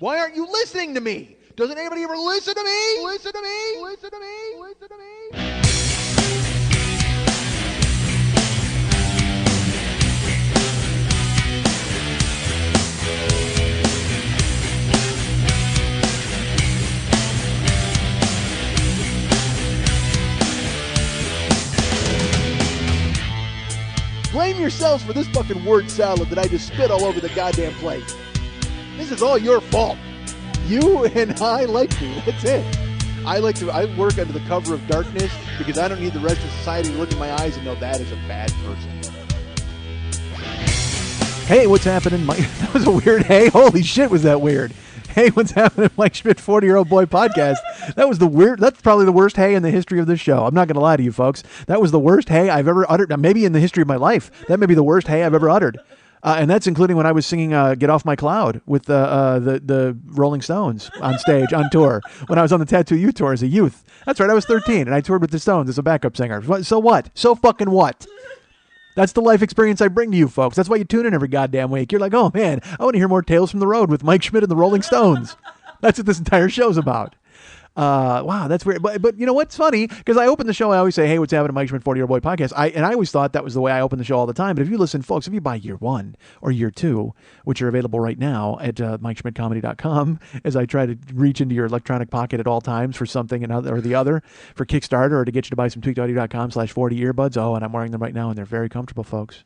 Why aren't you listening to me? Doesn't anybody ever listen to me? Listen to me? Listen to me? Listen to me? Blame yourselves for this fucking word salad that I just spit all over the goddamn plate. This is all your fault. You and I like to. That's it. I work under the cover of darkness because I don't need the rest of society to look in my eyes and know that is a bad person. Hey, what's happening, Mike? That was a weird hey. Holy shit, was that weird? Hey, what's happening, Mike Schmidt, 40-Year-Old Boy Podcast. That's probably the worst hey in the history of this show. I'm not going to lie to you, folks. That was the worst hey I've ever uttered. Maybe in the history of my life. That may be the worst hey I've ever uttered. And that's including when I was singing Get Off My Cloud with the Rolling Stones on stage, on tour, when I was on the Tattoo You tour as a youth. That's right, I was 13, and I toured with the Stones as a backup singer. So what? So fucking what? That's the life experience I bring to you, folks. That's why you tune in every goddamn week. You're like, oh, man, I want to hear more Tales from the Road with Mike Schmidt and the Rolling Stones. That's what this entire show's about. Wow, that's weird. But you know what's funny? Because I open the show, I always say, hey, what's happening, Mike Schmidt, 40-Year-Old Boy Podcast. I always thought that was the way I open the show all the time. But if you listen, folks, if you buy year 1 or year 2, which are available right now at MikeSchmidtComedy.com, as I try to reach into your electronic pocket at all times for something or the other, for Kickstarter or to get you to buy some tweakedaudio.com/40 earbuds. Oh, and I'm wearing them right now, and they're very comfortable, folks.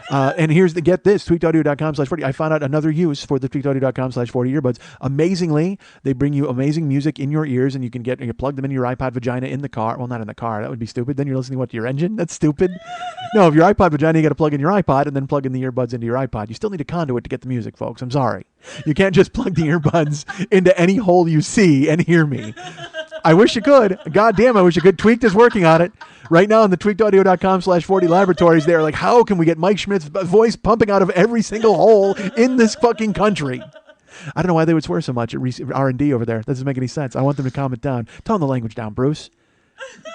And get this, tweakedaudio.com/40. I found out another use for the tweakedaudio.com/40 earbuds. Amazingly, they bring you amazing music in your ears, and you can plug them into your iPod vagina in the car. Well, not in the car. That would be stupid. Then you're listening to your engine? That's stupid. No, if your iPod vagina, you got to plug in your iPod and then plug in the earbuds into your iPod. You still need a conduit to get the music, folks. I'm sorry. You can't just plug the earbuds into any hole you see and hear me. I wish you could. God damn, I wish you could. Tweaked is working on it. Right now in the tweakedaudio.com/40 laboratories, they're like, how can we get Mike Schmidt's voice pumping out of every single hole in this fucking country? I don't know why they would swear so much at R&D over there. That doesn't make any sense. I want them to calm it down. Tone the language down, Bruce.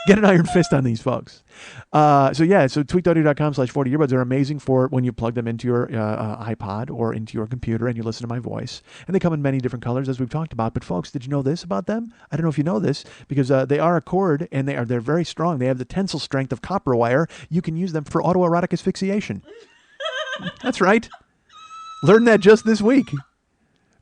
Get an iron fist on these folks. So tweakedaudio.com/40 earbuds are amazing for when you plug them into your iPod or into your computer and you listen to my voice. And they come in many different colors, as we've talked about. But folks, did you know this about them? I don't know if you know this, because they are a cord and they're very strong. They have the tensile strength of copper wire. You can use them for autoerotic asphyxiation. That's right. Learned that just this week.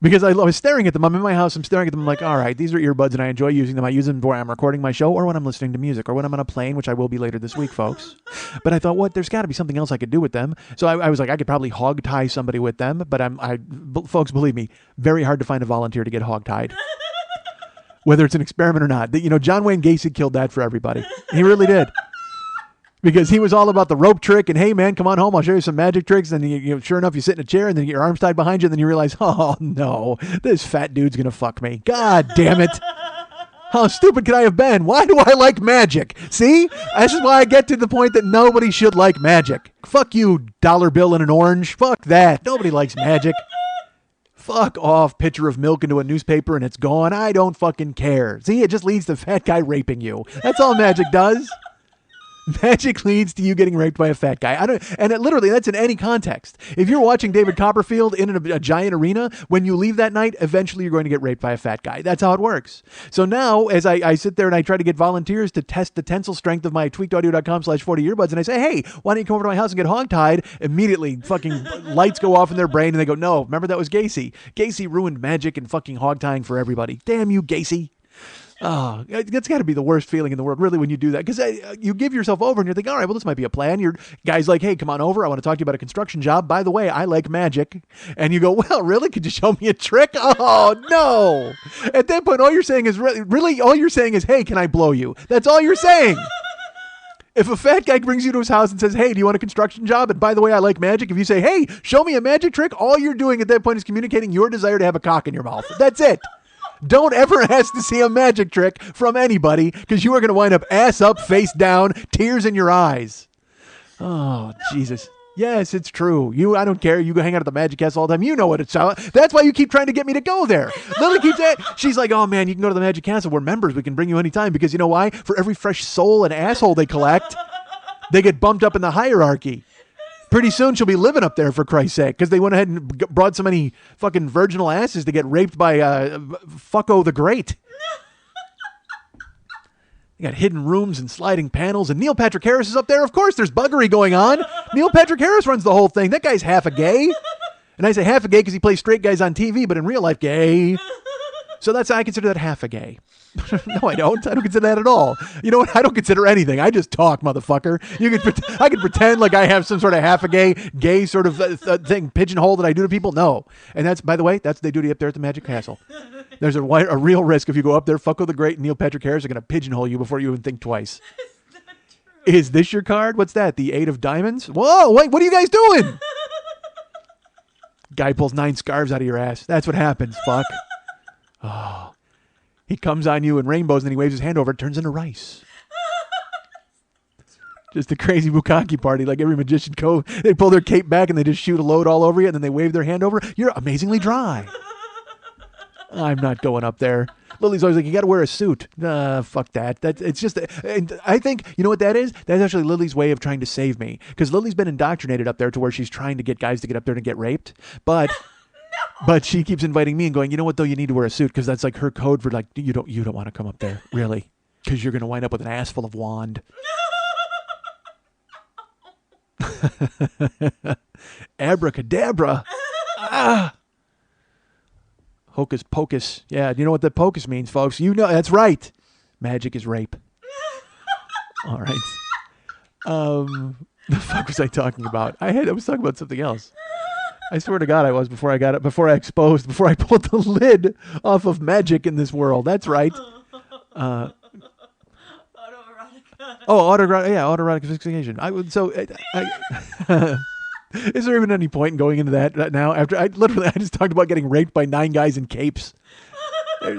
Because I was staring at them. I'm in my house. I'm staring at them. I'm like, all right, these are earbuds, and I enjoy using them. I use them when I'm recording my show or when I'm listening to music or when I'm on a plane, which I will be later this week, folks. But I thought, there's got to be something else I could do with them. So I was like, I could probably hog tie somebody with them. But folks, believe me, very hard to find a volunteer to get hog tied. Whether it's an experiment or not. John Wayne Gacy killed that for everybody. He really did. Because he was all about the rope trick and, hey, man, come on home. I'll show you some magic tricks. And sure enough, you sit in a chair and then you get your arms tied behind you. And then you realize, oh, no, this fat dude's going to fuck me. God damn it. How stupid could I have been? Why do I like magic? See? This is why I get to the point that nobody should like magic. Fuck you, dollar bill and an orange. Fuck that. Nobody likes magic. Fuck off, pitcher of milk into a newspaper and it's gone. I don't fucking care. See, it just leads to fat guy raping you. That's all magic does. Magic leads to you getting raped by a fat guy. Literally, that's in any context. If you're watching David Copperfield in a giant arena, when you leave that night, eventually you're going to get raped by a fat guy. That's how it works. So now, as I sit there and I try to get volunteers to test the tensile strength of my tweakedaudio.com/40 earbuds, and I say, hey, why don't you come over to my house and get hogtied? Immediately, fucking lights go off in their brain, and they go, no, remember that was Gacy. Gacy ruined magic and fucking hogtying for everybody. Damn you, Gacy. Oh, that's got to be the worst feeling in the world, really, when you do that. Because you give yourself over and you're thinking, all right, well, this might be a plan. Your guy's like, hey, come on over. I want to talk to you about a construction job. By the way, I like magic. And you go, well, really? Could you show me a trick? Oh, no. At that point, all you're saying is, all you're saying is, hey, can I blow you? That's all you're saying. If a fat guy brings you to his house and says, hey, do you want a construction job? And by the way, I like magic. If you say, hey, show me a magic trick, all you're doing at that point is communicating your desire to have a cock in your mouth. That's it. Don't ever ask to see a magic trick from anybody because you are going to wind up ass up, face down, tears in your eyes. Oh, Jesus. Yes, it's true. I don't care. You go hang out at the Magic Castle all the time. You know what it's about. That's why you keep trying to get me to go there. Lily keeps saying, she's like, oh man, you can go to the Magic Castle. We're members. We can bring you anytime because you know why? For every fresh soul and asshole they collect, they get bumped up in the hierarchy. Pretty soon she'll be living up there, for Christ's sake, because they went ahead and brought so many fucking virginal asses to get raped by Fucko the Great. You got hidden rooms and sliding panels, and Neil Patrick Harris is up there. Of course, there's buggery going on. Neil Patrick Harris runs the whole thing. That guy's half a gay. And I say half a gay because he plays straight guys on TV, but in real life, gay. So I consider that half a gay. No, I don't. I don't consider that at all. You know what? I don't consider anything. I just talk, motherfucker. I could pretend like I have some sort of half a gay sort of thing, pigeonhole that I do to people. No. And that's, by the way, that's what they do up there at the Magic Castle. There's a real risk if you go up there, Fucko the Great and Neil Patrick Harris are going to pigeonhole you before you even think twice. Is this your card? What's that? The 8 of diamonds? Whoa, wait, what are you guys doing? Guy pulls 9 scarves out of your ass. That's what happens, fuck. Oh. He comes on you in rainbows and then he waves his hand over. It turns into rice. Just a crazy bukkake party like every magician they pull their cape back and they just shoot a load all over you and then they wave their hand over. You're amazingly dry. I'm not going up there. Lily's always like, you got to wear a suit. Fuck that. It's just, and I think, you know what that is? That's actually Lily's way of trying to save me. Because Lily's been indoctrinated up there to where she's trying to get guys to get up there and get raped. But she keeps inviting me and going, you know what though, you need to wear a suit because that's like her code for like, you don't want to come up there, really. Because you're going to wind up with an ass full of wand. Abracadabra. Ah. Hocus pocus. Yeah, you know what the pocus means, folks. You know, that's right. Magic is rape. All right. The fuck was I talking about? I was talking about something else. I swear to God I was before I pulled the lid off of magic in this world. That's right. Autoerotic. Autoerotic asphyxiation. Is there even any point in going into that now? After I just talked about getting raped by 9 guys in capes.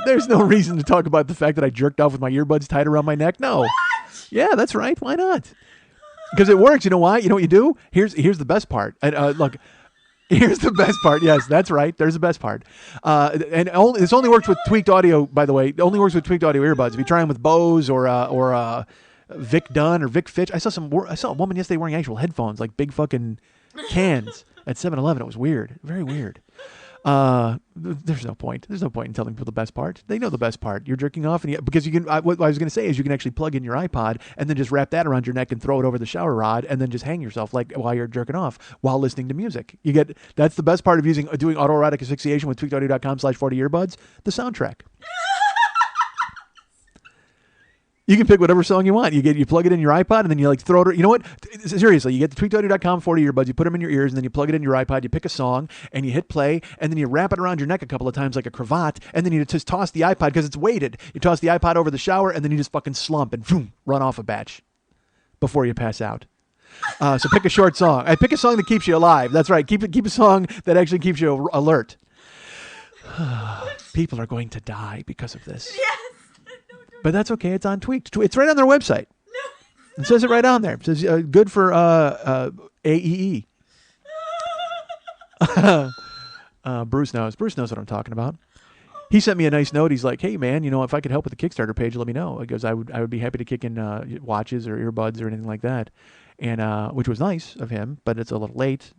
There's no reason to talk about the fact that I jerked off with my earbuds tied around my neck. No. What? Yeah, that's right. Why not? Because it works. You know why? You know what you do? Here's the best part. Look, here's the best part. Yes, that's right. There's the best part. This only works with tweaked audio. By the way, it only works with tweaked audio earbuds. If you try them with Bose or Vic Dunn or Vic Fitch, I saw a woman yesterday wearing actual headphones, like big fucking cans at 7-Eleven. It was weird. Very weird. There's no point. There's no point in telling people the best part. They know the best part. You're jerking off, because you can. What I was going to say is you can actually plug in your iPod and then just wrap that around your neck and throw it over the shower rod and then just hang yourself like while you're jerking off while listening to music. That's the best part of doing autoerotic asphyxiation with tweakedaudio.com/40 earbuds. The soundtrack. You can pick whatever song you want. You plug it in your iPod and then you like throw it. You know what? Seriously, you get the tweakedaudio.com 40 earbuds, you put them in your ears and then you plug it in your iPod, you pick a song and you hit play and then you wrap it around your neck a couple of times like a cravat and then you just toss the iPod because it's weighted. You toss the iPod over the shower and then you just fucking slump and boom, run off a batch before you pass out. So pick a short song. Pick a song that keeps you alive. That's right. Keep a song that actually keeps you alert. People are going to die because of this. Yes. But that's okay. It's on Tweaked. It's right on their website. It says it right on there. It says good for AEE. Bruce knows. Bruce knows what I'm talking about. He sent me a nice note. He's like, hey, man, if I could help with the Kickstarter page, let me know. He goes, I would be happy to kick in watches or earbuds or anything like that. And which was nice of him, but it's a little late.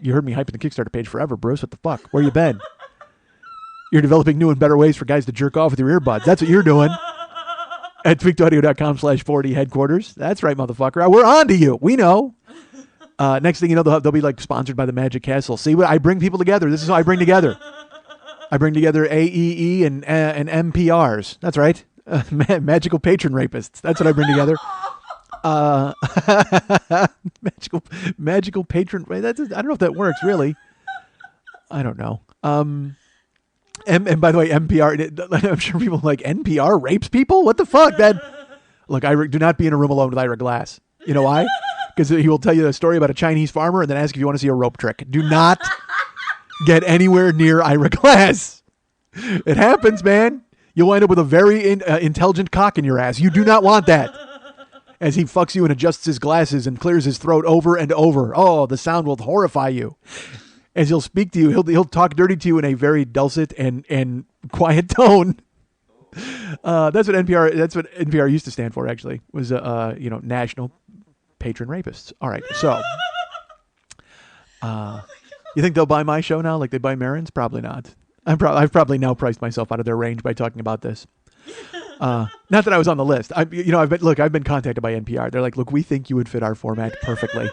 You heard me hyping the Kickstarter page forever, Bruce. What the fuck? Where you been? You're developing new and better ways for guys to jerk off with your earbuds. That's what you're doing. At tweakedaudio.com/40 headquarters. That's right, motherfucker. We're on to you. We know. Next thing you know, they'll be like sponsored by the Magic Castle. See what I bring people together. This is how I bring together. I bring together AEE and MPRs. That's right. Magical patron rapists. That's what I bring together. Magical patron. I don't know if that works really. I don't know. And by the way, NPR, I'm sure people are like, NPR rapes people? What the fuck? Look, do not be in a room alone with Ira Glass. You know why? Because he will tell you a story about a Chinese farmer and then ask if you want to see a rope trick. Do not get anywhere near Ira Glass. It happens, man. You'll wind up with a very intelligent cock in your ass. You do not want that. As he fucks you and adjusts his glasses and clears his throat over and over. Oh, the sound will horrify you. As he'll speak to you, he'll talk dirty to you in a very dulcet and quiet tone. That's what NPR used to stand for. Actually, was National Patron Rapists. All right, so You think they'll buy my show now like they buy Marin's? Probably not. I've probably now priced myself out of their range by talking about this. Not that I was on the list. I've been contacted by NPR. They're like, look, we think you would fit our format perfectly.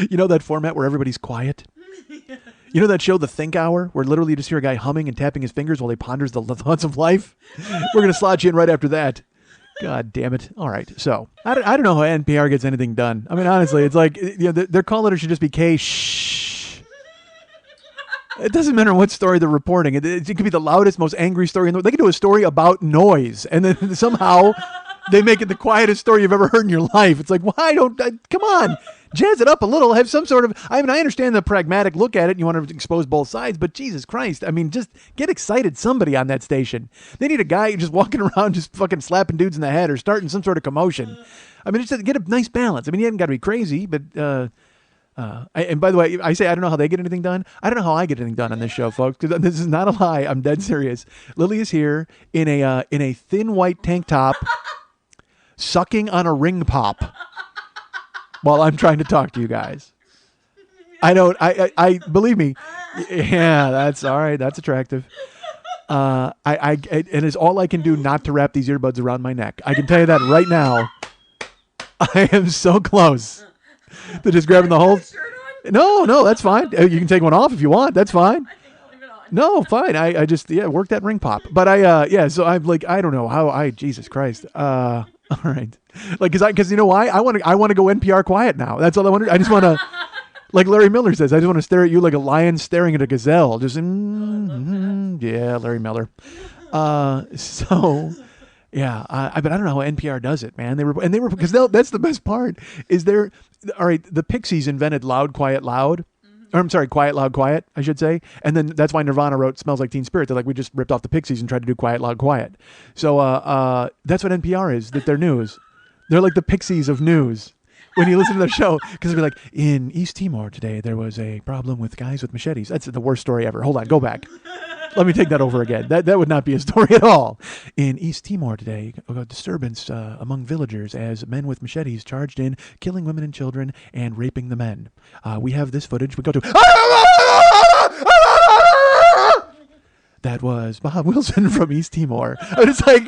You know that format where everybody's quiet? You know that show, The Think Hour, where literally you just hear a guy humming and tapping his fingers while he ponders the thoughts of life? We're going to slot you in right after that. God damn it. All right. So I don't know how NPR gets anything done. I mean, honestly, it's like, their call letter should just be K. Shh. It doesn't matter what story they're reporting. It could be the loudest, most angry story in the world. They could do a story about noise, and then somehow they make it the quietest story you've ever heard in your life. It's like, come on, jazz it up a little. Have some sort of, I understand the pragmatic look at it, and you want to expose both sides, but Jesus Christ, just get excited, somebody on that station. They need a guy just walking around just fucking slapping dudes in the head or starting some sort of commotion. Just get a nice balance. You haven't got to be crazy, but... and by the way, I say I don't know how they get anything done. I don't know how I get anything done on this show, folks, because this is not a lie. I'm dead serious. Lily is here in a thin white tank top, sucking on a ring pop while I'm trying to talk to you guys. I believe me. Yeah, that's all right. That's attractive. It is all I can do not to wrap these earbuds around my neck. I can tell you that right now. I am so close. They're just grabbing the whole... No, that's fine. You can take one off if you want. That's fine. I think I'll leave it on. No, fine. I just, work that ring pop. But so I'm like, I don't know how Jesus Christ. All right. Like, cause you know why? I want to go NPR quiet now. That's all I want. I just want to, like Larry Miller says, I just want to stare at you like a lion staring at a gazelle. Just, yeah, Larry Miller. So... Yeah, but I don't know how NPR does it, man. They were because that's the best part. All right, the Pixies invented Loud, Quiet, Loud. Or I'm sorry, Quiet, Loud, Quiet, I should say. And then that's why Nirvana wrote Smells Like Teen Spirit. They're like, we just ripped off the Pixies and tried to do Quiet, Loud, Quiet. So that's what NPR is, that they're news. They're like the Pixies of news. When you listen to the show, because they're like, in East Timor today, there was a problem with guys with machetes. That's the worst story ever. Hold on, go back. Let me take that over again. That would not be a story at all. In East Timor today, a disturbance among villagers as men with machetes charged in, killing women and children and raping the men. We have this footage. We go to... That was Bob Wilson from East Timor. And it's like...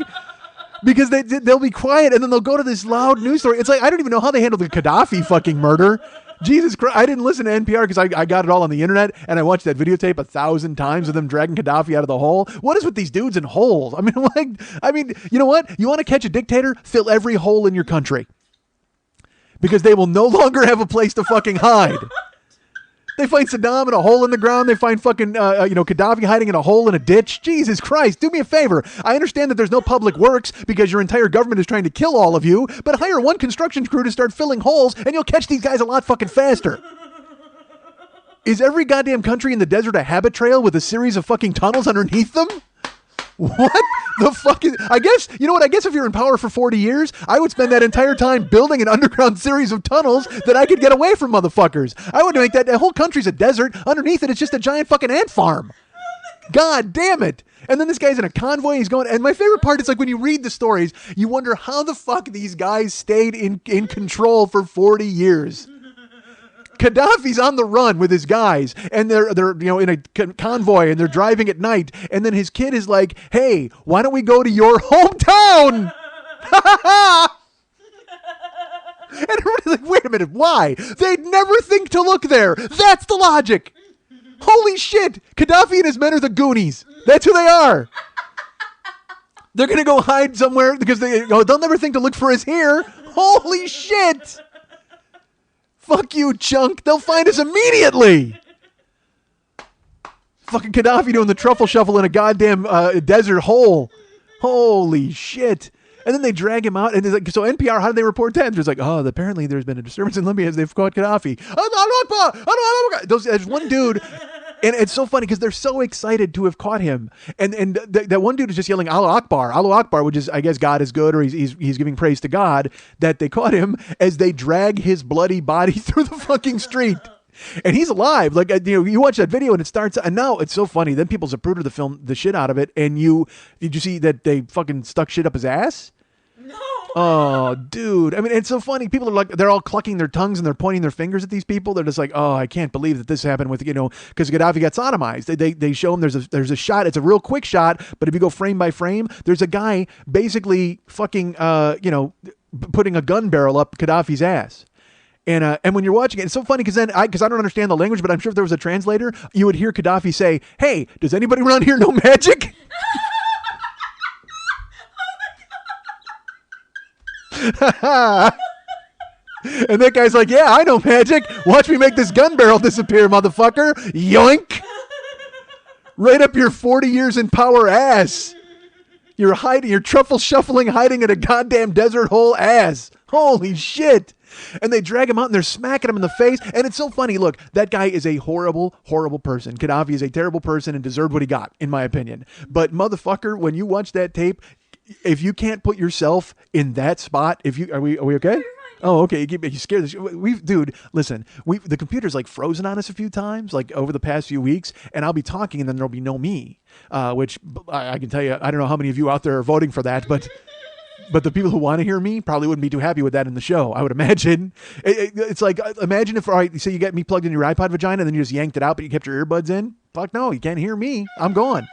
Because they'll be quiet and then they'll go to this loud news story. It's like, I don't even know how they handled the Gaddafi fucking murder. Jesus Christ. I didn't listen to NPR because I got it all on the internet and I watched that videotape 1,000 times of them dragging Gaddafi out of the hole. What is with these dudes in holes? You know what? You want to catch a dictator? Fill every hole in your country. Because they will no longer have a place to fucking hide. They find Saddam in a hole in the ground. They find fucking, Gaddafi hiding in a hole in a ditch. Jesus Christ, do me a favor. I understand that there's no public works because your entire government is trying to kill all of you, but hire one construction crew to start filling holes and you'll catch these guys a lot fucking faster. Is every goddamn country in the desert a habit trail with a series of fucking tunnels underneath them? What the fuck is... I guess if you're in power for 40 years, I would spend that entire time building an underground series of tunnels that I could get away from motherfuckers. I would make that whole country's a desert. Underneath it, it's just a giant fucking ant farm. God damn it. And then this guy's in a convoy. He's going... And my favorite part is like when you read the stories, you wonder how the fuck these guys stayed in control for 40 years. Gaddafi's on the run with his guys, and they're in a convoy, and they're driving at night, and then his kid is like, hey, why don't we go to your hometown? And everybody's like, wait a minute, why? They'd never think to look there. That's the logic. Holy shit. Gaddafi and his men are the Goonies. That's who they are. They're going to go hide somewhere because they'll never think to look for us here. Holy shit. Fuck you, chunk. They'll find us immediately. Fucking Gaddafi doing the truffle shuffle in a goddamn desert hole. Holy shit. And then they drag him out. And like, so NPR, how do they report that? There's like, apparently there's been a disturbance in Libya as they've caught Gaddafi. There's one dude. And it's so funny because they're so excited to have caught him. And that one dude is just yelling, Allah Akbar. Allah Akbar, which is, I guess, God is good, or he's giving praise to God, that they caught him as they drag his bloody body through the fucking street. And he's alive. Like, you watch that video and it starts, and now it's so funny. Then people Zapruder the film the shit out of it. And did you see that they fucking stuck shit up his ass? No. Oh, dude. I mean, it's so funny. People are like, they're all clucking their tongues and they're pointing their fingers at these people. They're just like, oh, I can't believe that this happened with, because Gaddafi got sodomized. They show him there's a shot. It's a real quick shot, but if you go frame by frame, there's a guy basically fucking, putting a gun barrel up Gaddafi's ass. And when you're watching it, it's so funny because I don't understand the language, but I'm sure if there was a translator, you would hear Gaddafi say, hey, does anybody around here know magic? And that guy's like, yeah, I know magic. Watch me make this gun barrel disappear, motherfucker. Yoink. Right up your 40 years in power ass. You're truffle shuffling, hiding in a goddamn desert hole ass. Holy shit. And they drag him out and they're smacking him in the face. And it's so funny. Look, that guy is a horrible, horrible person. Gaddafi is a terrible person and deserved what he got, in my opinion. But motherfucker, when you watch that tape, if you can't put yourself in that spot, are we okay? Oh, okay. You scared. Dude, listen. The computer's like frozen on us a few times, like over the past few weeks, and I'll be talking, and then there'll be no me. Which I can tell you, I don't know how many of you out there are voting for that, but the people who want to hear me probably wouldn't be too happy with that in the show. I would imagine. It's like, imagine if, all right, so you get me plugged in your iPod vagina, and then you just yanked it out, but you kept your earbuds in. Fuck no, you can't hear me. I'm gone.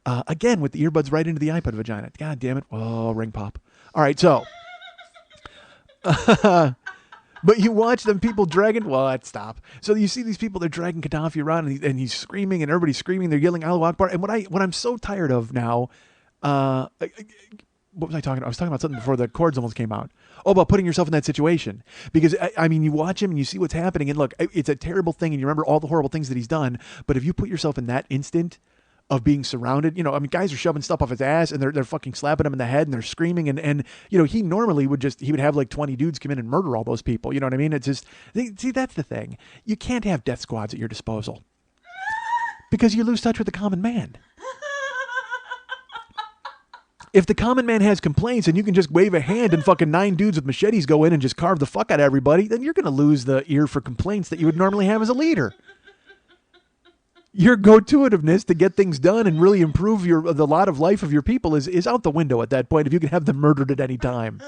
Again, with the earbuds right into the iPod vagina. God damn it. Oh, ring pop. All right, so. But you watch them people dragging. Well, let's stop. So you see these people, they're dragging Gaddafi around, and he's screaming, and everybody's screaming. They're yelling Allahu Akbar. And what I'm so tired of now, what was I talking about? I was talking about something before the chords almost came out. Oh, about putting yourself in that situation. Because, I mean, you watch him and you see what's happening. And look, it's a terrible thing. And you remember all the horrible things that he's done. But if you put yourself in that instant of being surrounded, guys are shoving stuff off his ass and they're fucking slapping him in the head and they're screaming. And he normally would have like 20 dudes come in and murder all those people. You know what I mean? It's just, see, that's the thing. You can't have death squads at your disposal because you lose touch with the common man. If the common man has complaints and you can just wave a hand and fucking 9 dudes with machetes go in and just carve the fuck out of everybody, then you're going to lose the ear for complaints that you would normally have as a leader. Your go-to-itiveness to get things done and really improve the lot of life of your people is out the window at that point if you can have them murdered at any time.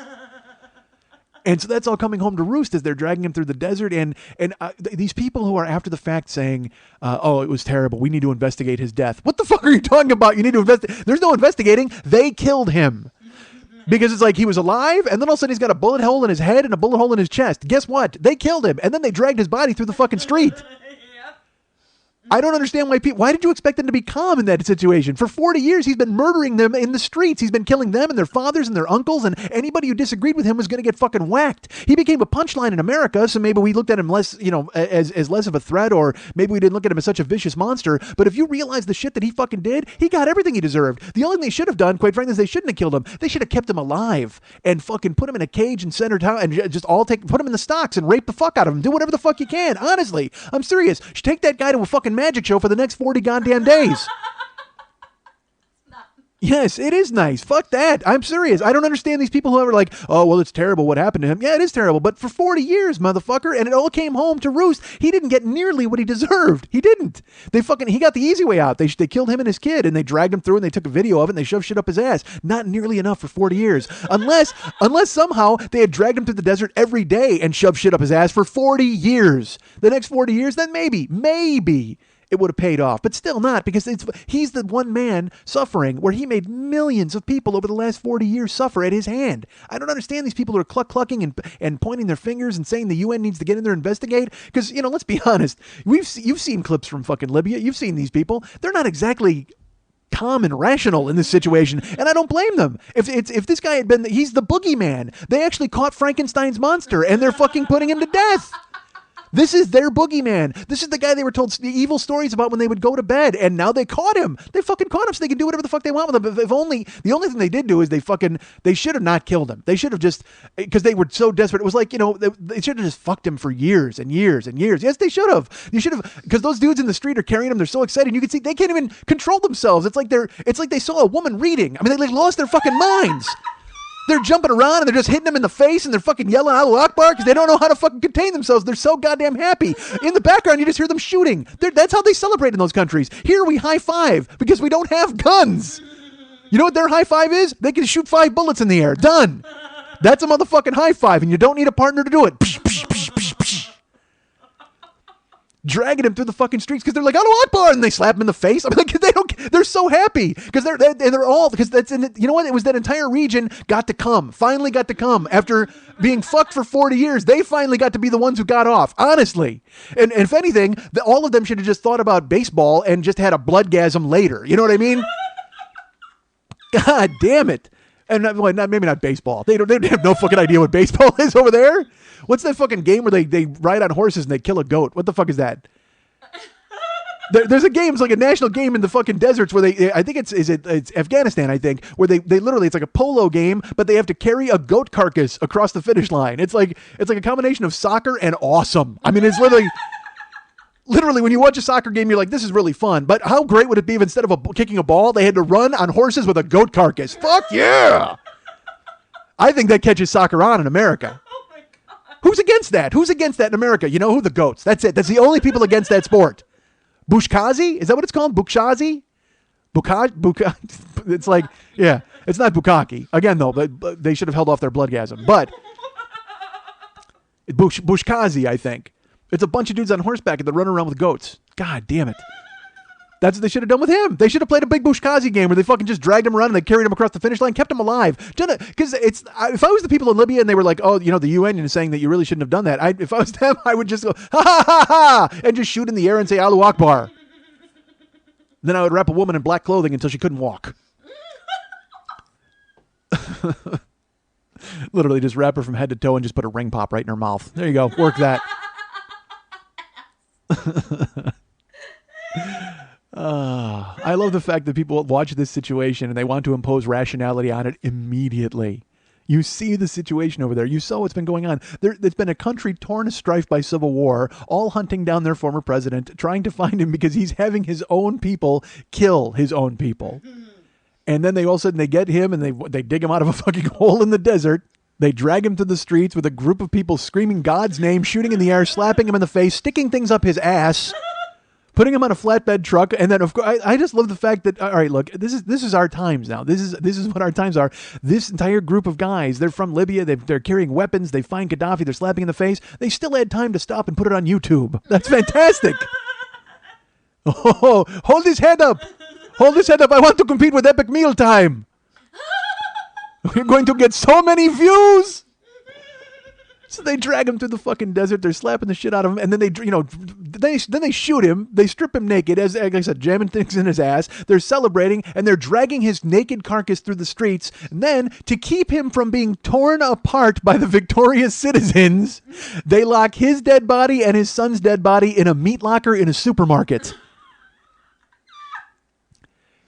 And so that's all coming home to roost as they're dragging him through the desert. And these people who are after the fact saying, oh, it was terrible. We need to investigate his death. What the fuck are you talking about? You need to investigate. There's no investigating. They killed him. Because it's like he was alive, and then all of a sudden he's got a bullet hole in his head and a bullet hole in his chest. Guess what? They killed him, and then they dragged his body through the fucking street. I don't understand why did you expect them to be calm in that situation? For 40 years, he's been murdering them in the streets. He's been killing them and their fathers and their uncles, and anybody who disagreed with him was going to get fucking whacked. He became a punchline in America, so maybe we looked at him less, as less of a threat, or maybe we didn't look at him as such a vicious monster. But if you realize the shit that he fucking did, he got everything he deserved. The only thing they should have done, quite frankly, is they shouldn't have killed him. They should have kept him alive and fucking put him in a cage in center town and just put him in the stocks and rape the fuck out of him. Do whatever the fuck you can. Honestly, I'm serious. You should take that guy to a fucking magic show for the next 40 goddamn days. Yes, it is nice. Fuck that. I'm serious. I don't understand these people who are like, oh, well, it's terrible what happened to him. Yeah, it is terrible. But for 40 years, motherfucker, and it all came home to roost. He didn't get nearly what he deserved. He didn't. He got the easy way out. They killed him and his kid, and they dragged him through, and they took a video of it, and they shoved shit up his ass. Not nearly enough for 40 years. Unless somehow they had dragged him through the desert every day and shoved shit up his ass for 40 years. The next 40 years, then maybe it would have paid off, but still not, because he's the one man suffering where he made millions of people over the last 40 years suffer at his hand. I don't understand these people who are clucking and pointing their fingers and saying the UN needs to get in there and investigate, because, let's be honest, you've seen clips from fucking Libya. You've seen these people. They're not exactly calm and rational in this situation, and I don't blame them. If this guy had been, he's the boogeyman. They actually caught Frankenstein's monster, and they're fucking putting him to death. This is their boogeyman. This is the guy they were told the evil stories about when they would go to bed, and now they caught him. They fucking caught him, so they can do whatever the fuck they want with him. If only, the only thing they did do is they should have not killed him. They should have just, because they were so desperate. It was like, they should have just fucked him for years and years and years. Yes, they should have. You should have, because those dudes in the street are carrying him. They're so excited. You can see they can't even control themselves. It's like they saw a woman reading. I mean, they lost their fucking minds. They're jumping around and they're just hitting them in the face and they're fucking yelling Allahu Akbar because they don't know how to fucking contain themselves. They're so goddamn happy. In the background, you just hear them shooting. That's how they celebrate in those countries. Here we high five because we don't have guns. You know what their high five is? They can shoot 5 bullets in the air. Done. That's a motherfucking high five, and you don't need a partner to do it. Dragging him through the fucking streets because they're like, Allahu Akbar, and they slap him in the face. I'm like, they're so happy because they're all, because that's in it. You know what? It was that entire region finally got to come after being fucked for 40 years. They finally got to be the ones who got off, honestly. And if anything, all of them should have just thought about baseball and just had a bloodgasm later. You know what I mean? God damn it. And maybe not baseball. They have no fucking idea what baseball is over there. What's that fucking game where they ride on horses and they kill a goat? What the fuck is that? There's a game, it's like a national game in the fucking deserts where I think it's Afghanistan, I think, where they literally, it's like a polo game, but they have to carry a goat carcass across the finish line. It's like a combination of soccer and awesome. I mean, it's literally when you watch a soccer game, you're like, this is really fun. But how great would it be if instead of kicking a ball, they had to run on horses with a goat carcass? Fuck yeah! I think that catches soccer on in America. Who's against that? Who's against that in America? You know who? The goats. That's it. That's the only people against that sport. Bushkazi? Is that what it's called? Bukshazi? It's like, yeah, it's not Bukaki. Again, though, but they should have held off their bloodgasm. But Bushkazi, I think. It's a bunch of dudes on horseback and they're running around with goats. God damn it. That's what they should have done with him. They should have played a big Bushkazi game where they fucking just dragged him around and they carried him across the finish line, kept him alive. Because if I was the people in Libya and they were like, oh, you know, the UN is saying that you really shouldn't have done that. If I was them, I would just go, ha ha ha ha, and just shoot in the air and say, Allahu Akbar. Then I would wrap a woman in black clothing until she couldn't walk. Literally just wrap her from head to toe and just put a ring pop right in her mouth. There you go. Work that. I love the fact that people watch this situation and they want to impose rationality on it immediately. You see the situation over there. You saw what's been going on. There's been a country torn to strife by civil war, all hunting down their former president, trying to find him because he's having his own people kill his own people. And then all of a sudden they get him and they dig him out of a fucking hole in the desert. They drag him to the streets with a group of people screaming God's name, shooting in the air, slapping him in the face, sticking things up his ass, putting him on a flatbed truck. And then, of course, I just love the fact that, all right, look, this is our times now. This is what our times are. This entire group of guys, they're from Libya. They're carrying weapons. They find Gaddafi. They're slapping in the face. They still had time to stop and put it on YouTube. That's fantastic. Oh, hold his head up. Hold his head up. I want to compete with Epic Mealtime. We're going to get so many views. So they drag him through the fucking desert. They're slapping the shit out of him, and then they shoot him. They strip him naked, as like I said, jamming things in his ass. They're celebrating, and they're dragging his naked carcass through the streets. And then, to keep him from being torn apart by the victorious citizens, they lock his dead body and his son's dead body in a meat locker in a supermarket.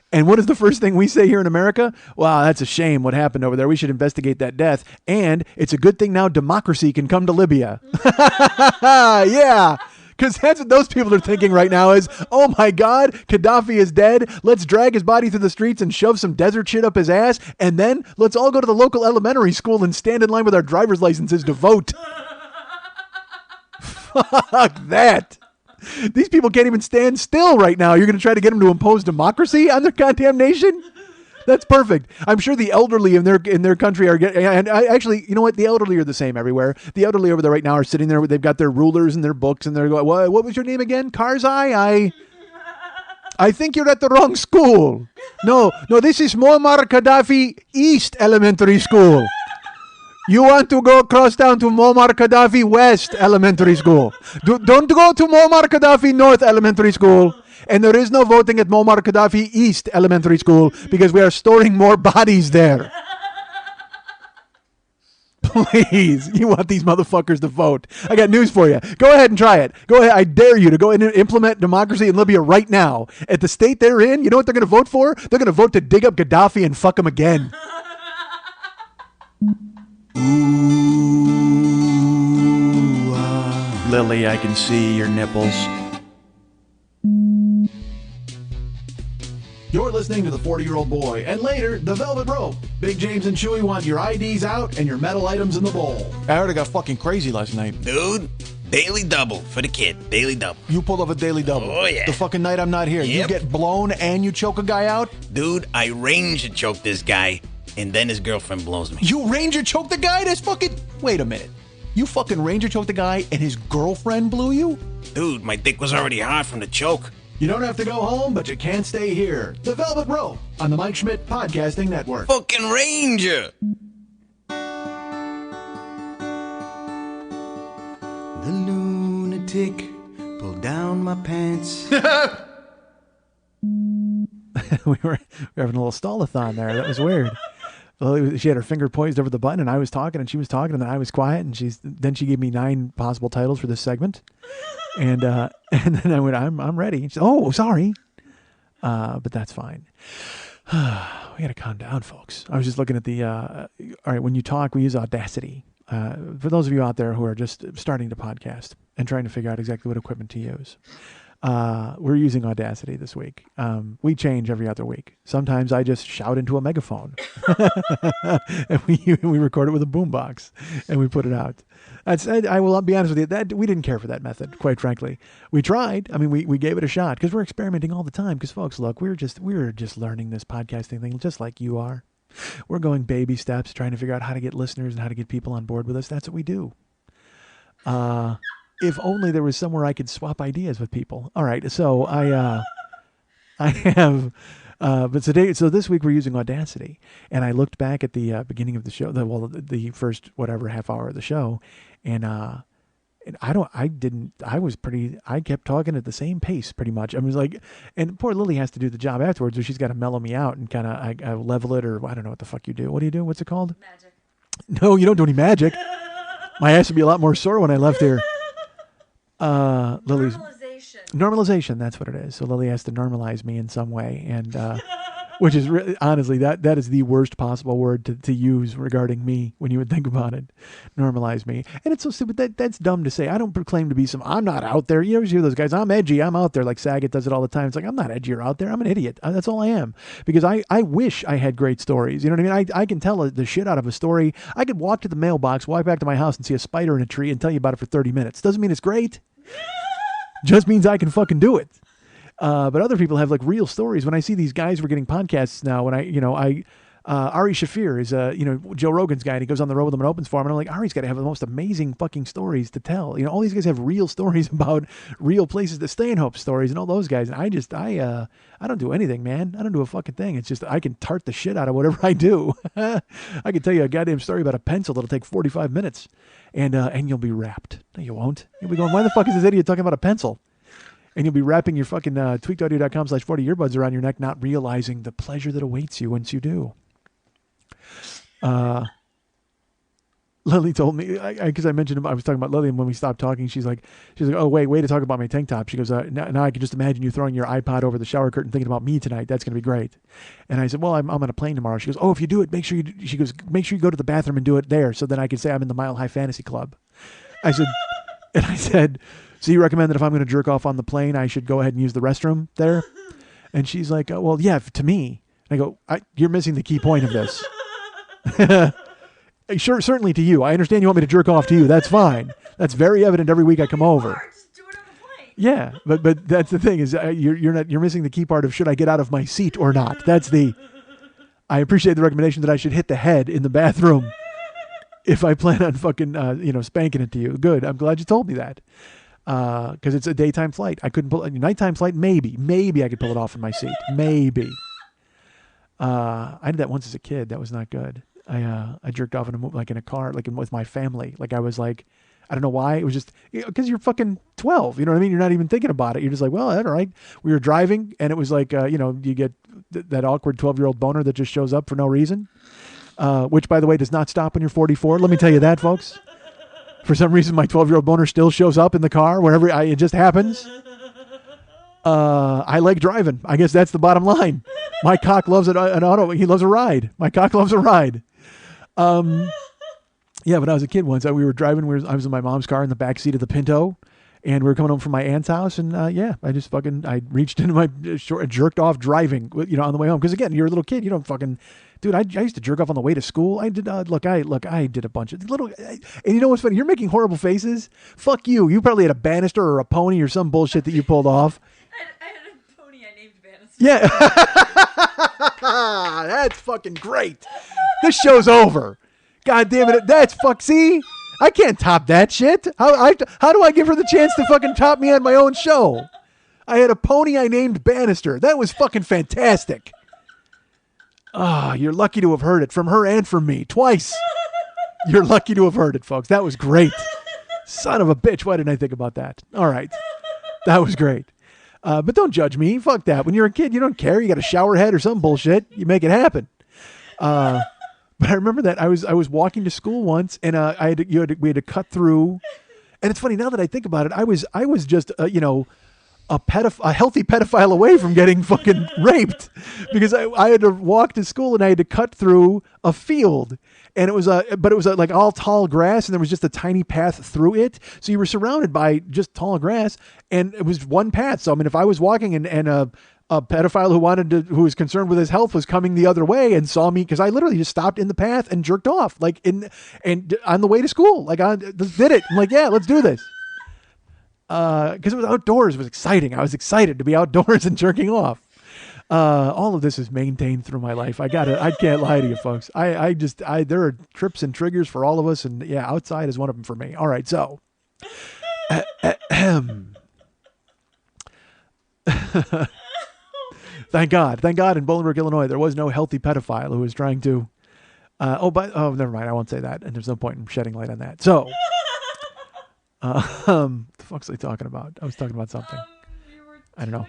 And what is the first thing we say here in America? Wow, that's a shame what happened over there. We should investigate that death. And it's a good thing now democracy can come to Libya. Yeah, because that's what those people are thinking right now is, oh my God, Gaddafi is dead. Let's drag his body through the streets and shove some desert shit up his ass. And then let's all go to the local elementary school and stand in line with our driver's licenses to vote. Fuck that. These people can't even stand still right now. You're going to try to get them to impose democracy on their goddamn nation? That's perfect. I'm sure the elderly in their country are getting, and actually, you know what? The elderly are the same everywhere. The elderly over there right now are sitting there. They've got their rulers and their books, and they're going, what was your name again? Karzai? I think you're at the wrong school. No, this is Muammar Gaddafi East Elementary School. You want to go across town to Muammar Gaddafi West Elementary School. Don't go to Muammar Gaddafi North Elementary School. And there is no voting at Muammar Gaddafi East Elementary School because we are storing more bodies there. Please, you want these motherfuckers to vote. I got news for you. Go ahead and try it. Go ahead. I dare you to go and implement democracy in Libya right now. At the state they're in, you know what they're going to vote for? They're going to vote to dig up Gaddafi and fuck him again. Ooh, Lily, I can see your nipples. You're listening to The 40-Year-Old Boy, and later, The Velvet Rope. Big James and Chewy want your IDs out and your metal items in the bowl. I heard I got fucking crazy last night. Dude, daily double for the kid. Daily double. You pulled off a daily double. Oh, yeah. The fucking night I'm not here. Yep. You get blown and you choke a guy out? Dude, I range to choke this guy and then his girlfriend blows me. You ranger choked the guy? That's fucking... Wait a minute. You fucking ranger choked the guy and his girlfriend blew you? Dude, my dick was already hard from the choke. You don't have to go home, but you can't stay here. The Velvet Rope on the Mike Schmidt Podcasting Network. Fucking ranger! The lunatic pulled down my pants. we were having a little stall-a-thon there. That was weird. Well, she had her finger poised over the button, and I was talking, and she was talking, and then I was quiet, and then she gave me 9 possible titles for this segment, and then I went, I'm ready. And she said, oh, sorry, but that's fine. We got to calm down, folks. I was just looking at the. All right, when you talk, we use Audacity. For those of you out there who are just starting to podcast and trying to figure out exactly what equipment to use. We're using Audacity this week. We change every other week. Sometimes I just shout into a megaphone and we record it with a boombox and we put it out. I will be honest with you, that we didn't care for that method, quite frankly. We tried. I mean, we gave it a shot because we're experimenting all the time. Because folks, look, we're just learning this podcasting thing just like you are. We're going baby steps, trying to figure out how to get listeners and how to get people on board with us. That's what we do. If only there was somewhere I could swap ideas with people. All right, so I have, but today, so this week we're using Audacity, and I looked back at the beginning of the show, the first whatever half hour of the show, and I kept talking at the same pace pretty much. I was like, and poor Lily has to do the job afterwards, so she's got to mellow me out and kind of I level it, or I don't know what the fuck you do. What do you do? What's it called? Magic. No, you don't do any magic. My ass would be a lot more sore when I left here. Lily's normalization. That's what it is. So Lily has to normalize me in some way, and which is honestly that is the worst possible word to use regarding me when you would think about it. Normalize me, and it's so stupid. That's dumb to say. I don't proclaim to be I'm not out there. You ever hear those guys? I'm edgy. I'm out there. Like Saget does it all the time. It's like I'm not edgy or out there. I'm an idiot. That's all I am. Because I wish I had great stories. You know what I mean? I can tell the shit out of a story. I could walk to the mailbox, walk back to my house, and see a spider in a tree and tell you about it for 30 minutes. Doesn't mean it's great. Just means I can fucking do it. But other people have like real stories. When I see these guys, we're getting podcasts now. When Ari Shaffir is Joe Rogan's guy, and he goes on the road with him and opens for him. And I'm like, Ari's got to have the most amazing fucking stories to tell. You know, all these guys have real stories about real places to stay, and Hope stories, and all those guys. And I don't do anything, man. I don't do a fucking thing. It's just I can tart the shit out of whatever I do. I can tell you a goddamn story about a pencil that'll take 45 minutes, and you'll be wrapped. No, you won't. You'll be going, why the fuck is this idiot talking about a pencil? And you'll be wrapping your fucking tweakedaudio.com/40 earbuds around your neck, not realizing the pleasure that awaits you once you do. Lily told me, because I mentioned, I was talking about Lily, and when we stopped talking, she's like, oh, way to talk about my tank top. She goes, now I can just imagine you throwing your iPod over the shower curtain thinking about me tonight. That's going to be great. And I said, well, I'm on a plane tomorrow. She goes, oh, if you do it, make sure you go to the bathroom and do it there, so then I can say I'm in the Mile High Fantasy Club. I said, so you recommend that if I'm going to jerk off on the plane, I should go ahead and use the restroom there? And she's like, oh, well, yeah, to me. And I go, you're missing the key point of this. Sure, certainly to you. I understand you want me to jerk off to you. That's fine. That's very evident every week I come over. Just do it on the plane. Yeah, but that's the thing is you're missing the key part of should I get out of my seat or not. I appreciate the recommendation that I should hit the head in the bathroom if I plan on fucking spanking it to you. Good. I'm glad you told me that. Because it's a daytime flight. I couldn't pull a nighttime flight. Maybe I could pull it off in my seat. Maybe. I did that once as a kid. That was not good. I jerked off in a car, with my family. Like I was like, I don't know why. It was just because you're fucking 12. You know what I mean? You're not even thinking about it. You're just like, well, all right. We were driving, and it was like, you get that awkward 12-year-old boner that just shows up for no reason. Which, by the way, does not stop when you're 44. Let me tell you that, folks. For some reason, my 12-year-old boner still shows up in the car wherever it just happens. I like driving. I guess that's the bottom line. My cock loves an auto. He loves a ride. My cock loves a ride. Yeah, when I was a kid once, we were driving. I was in my mom's car in the back seat of the Pinto, and we were coming home from my aunt's house. And I reached into my short, jerked off driving, on the way home. Because again, you're a little kid. You don't fucking. Dude, I used to jerk off on the way to school. I did. I did a bunch of little. And you know what's funny? You're making horrible faces. Fuck you. You probably had a banister or a pony or some bullshit that you pulled off. I had a pony I named Bannister. Yeah. That's fucking great. This show's over. God damn it. That's fuck. See? I can't top that shit. How do I give her the chance to fucking top me on my own show? I had a pony I named Bannister. That was fucking fantastic. Ah, you're lucky to have heard it from her and from me twice. You're lucky to have heard it, folks. That was great. Son of a bitch. Why didn't I think about that? All right. That was great. But don't judge me. Fuck that. When you're a kid, you don't care. You got a shower head or some bullshit. You make it happen. But I remember that I was walking to school once, and we had to cut through. And it's funny now that I think about it. I was just a healthy pedophile away from getting fucking raped, because I had to walk to school and I had to cut through a field, and it was like all tall grass, and there was just a tiny path through it. So you were surrounded by just tall grass, and it was one path. So I mean, if I was walking and a pedophile who was concerned with his health was coming the other way and saw me, because I literally just stopped in the path and jerked off and on the way to school. Like, I just did it. I'm like, yeah, let's do this. Because it was outdoors. It was exciting. I was excited to be outdoors and jerking off. All of this is maintained through my life. I can't lie to you folks. There are trips and triggers for all of us. And yeah, outside is one of them for me. All right. So, Thank God in Bolingbrook, Illinois, there was no healthy pedophile who was trying to, never mind. I won't say that. And there's no point in shedding light on that. So, the fuck's I talking about? I was talking about something. I don't know.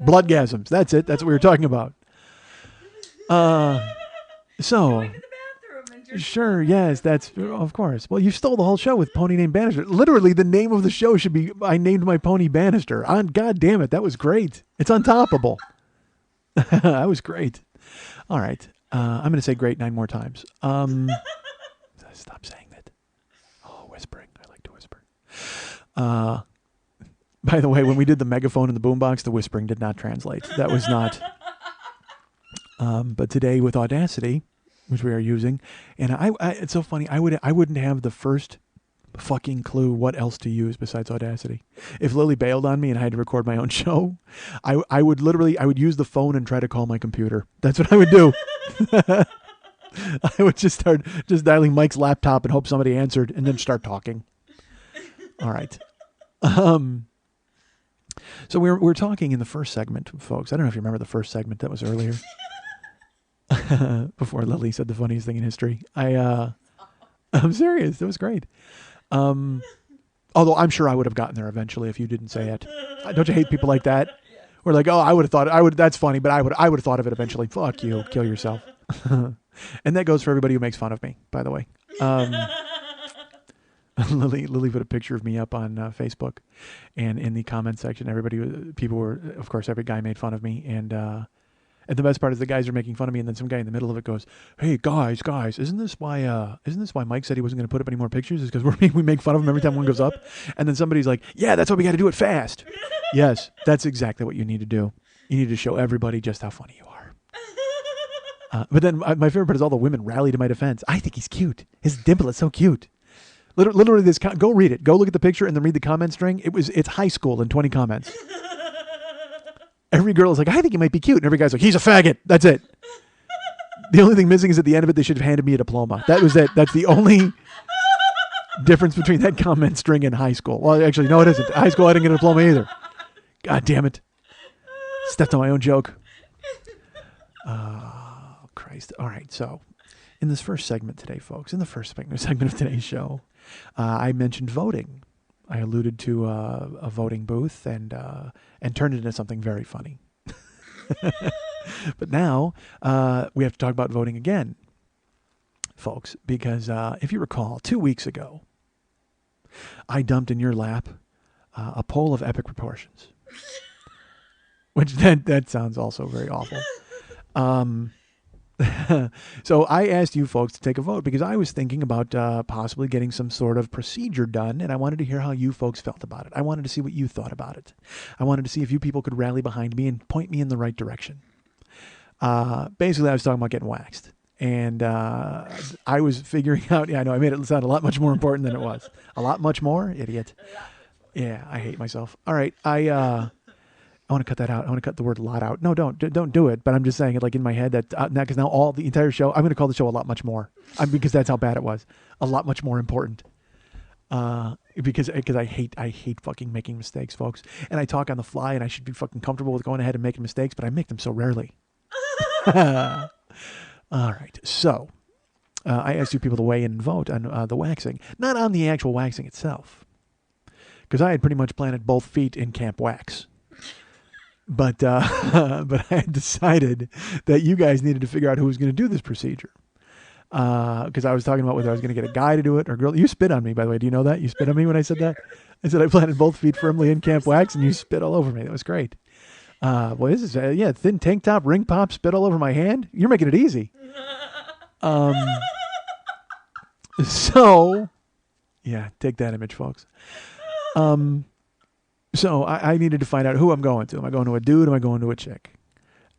Bloodgasms. That's it. That's what we were talking about. So, sure. Yes, that's, of course. Well, you stole the whole show with Pony Named Bannister. Literally, the name of the show should be, I named my pony Bannister. God damn it. That was great. It's untoppable. That was great. All right. I'm going to say great 9 more times. Stop saying that. Oh, whispering. I like to whisper. By the way, when we did the megaphone and the boombox, the whispering did not translate. That was not. But today with Audacity, which we are using, and it's so funny. I wouldn't have the first fucking clue what else to use besides Audacity. If Lily bailed on me and I had to record my own show, I would use the phone and try to call my computer. That's what I would do. I would just start dialing Mike's laptop and hope somebody answered, and then start talking. All right. So we're talking in the first segment, folks. I don't know if you remember the first segment that was earlier. Before Lily said the funniest thing in history. I'm serious. It was great. Although I'm sure I would have gotten there eventually if you didn't say it. Don't you hate people like that? We're like, oh, I would have thought that's funny, but I would have thought of it eventually. Fuck you. Kill yourself. And that goes for everybody who makes fun of me, by the way. Lily put a picture of me up on Facebook, and in the comment section, every guy made fun of me, and the best part is the guys are making fun of me, and then some guy in the middle of it goes, "Hey guys, isn't this why Mike said he wasn't going to put up any more pictures? Is because we make fun of him every time one goes up." And then somebody's like, "Yeah, that's why we got to do it fast." Yes, that's exactly what you need to do. You need to show everybody just how funny you are. But then my favorite part is all the women rally to my defense. I think he's cute. His dimple is so cute. Literally, go read it. Go look at the picture and then read the comment string. It's high school in 20 comments. Every girl is like, I think he might be cute. And every guy's like, he's a faggot. That's it. The only thing missing is at the end of it, they should have handed me a diploma. That was it. That's the only difference between that comment string and high school. Well, actually, no, it isn't. High school, I didn't get a diploma either. God damn it. Stepped on my own joke. Oh, Christ. All right. So in this first segment today, folks, in the first segment of today's show, I mentioned voting. I alluded to a voting booth and turned it into something very funny. But now we have to talk about voting again, folks, because if you recall, 2 weeks ago, I dumped in your lap a poll of epic proportions, which that sounds also very awful. So I asked you folks to take a vote because I was thinking about possibly getting some sort of procedure done, and I wanted to hear how you folks felt about it. I wanted to see what you thought about it. I wanted to see if you people could rally behind me and point me in the right direction. Basically, I was talking about getting waxed, and I was figuring out, yeah, I know, I made it sound a lot much more important than it was. A lot much more? Idiot. Yeah, I hate myself. All right, want to cut that out. I want to cut the word lot out. No, don't do it. But I'm just saying it like in my head that now, because now all the entire show, I'm going to call the show a lot much more. Because that's how bad it was. A lot much more important. Because I hate fucking making mistakes, folks. And I talk on the fly, and I should be fucking comfortable with going ahead and making mistakes, but I make them so rarely. All right. So I asked you people to weigh in and vote on the waxing, not on the actual waxing itself. Because I had pretty much planted both feet in Camp Wax. But I had decided that you guys needed to figure out who was going to do this procedure. Because I was talking about whether I was going to get a guy to do it or a girl. You spit on me, by the way. Do you know that? You spit on me when I said that? I said I planted both feet firmly in Camp Wax, and you spit all over me. That was great. Boy, this is, thin tank top, ring pop, spit all over my hand. You're making it easy. So, yeah, take that image, folks. So I needed to find out who I'm going to. Am I going to a dude? Am I going to a chick?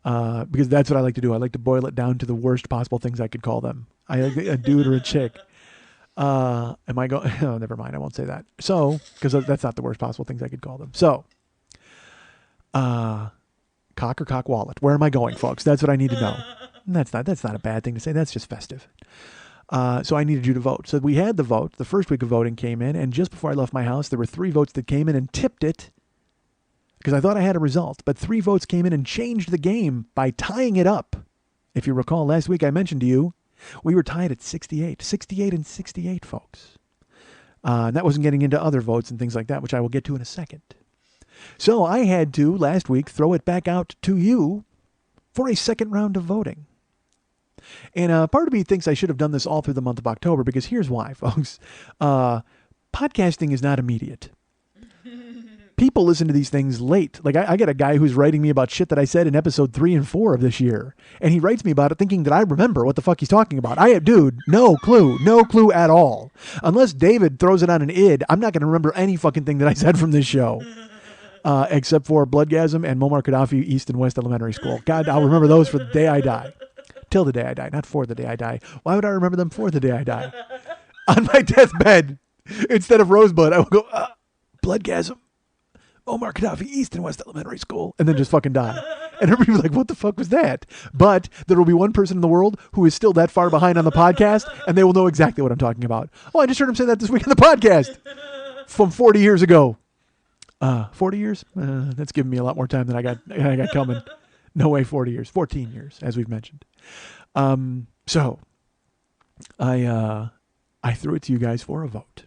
Because that's what I like to do. I like to boil it down to the worst possible things I could call them. I like a dude or a chick. Am I going? Oh, never mind. I won't say that. So, because that's not the worst possible things I could call them. So, cock or cock wallet. Where am I going, folks? That's what I need to know. That's not a bad thing to say. That's just festive. So I needed you to vote. So we had the vote. The first week of voting came in, and just before I left my house, there were 3 votes that came in and tipped it because I thought I had a result. But 3 votes came in and changed the game by tying it up. If you recall, last week I mentioned to you, we were tied at 68. 68 and 68, folks. And that wasn't getting into other votes and things like that, which I will get to in a second. So I had to, last week, throw it back out to you for a second round of voting. And part of me thinks I should have done this all through the month of October, because here's why, folks. Podcasting is not immediate. People listen to these things late. Like I got a guy who's writing me about shit that I said in episode 3 and 4 of this year. And he writes me about it thinking that I remember what the fuck he's talking about. Dude, no clue at all. Unless David throws it on an id, I'm not going to remember any fucking thing that I said from this show. Except for Bloodgasm and Muammar Gaddafi East and West Elementary School. God, I'll remember those for the day I die. Till the day I die, not for the day I die. Why would I remember them for the day I die? On my deathbed, instead of Rosebud, I will go, Bloodgasm, Muammar Gaddafi East and West Elementary School, and then just fucking die. And everybody was like, what the fuck was that? But there will be one person in the world who is still that far behind on the podcast, and they will know exactly what I'm talking about. Oh, I just heard him say that this week on the podcast from 40 years ago. 40 years? That's giving me a lot more time than I got coming. No way, 40 years. 14 years, as we've mentioned. So I threw it to you guys for a vote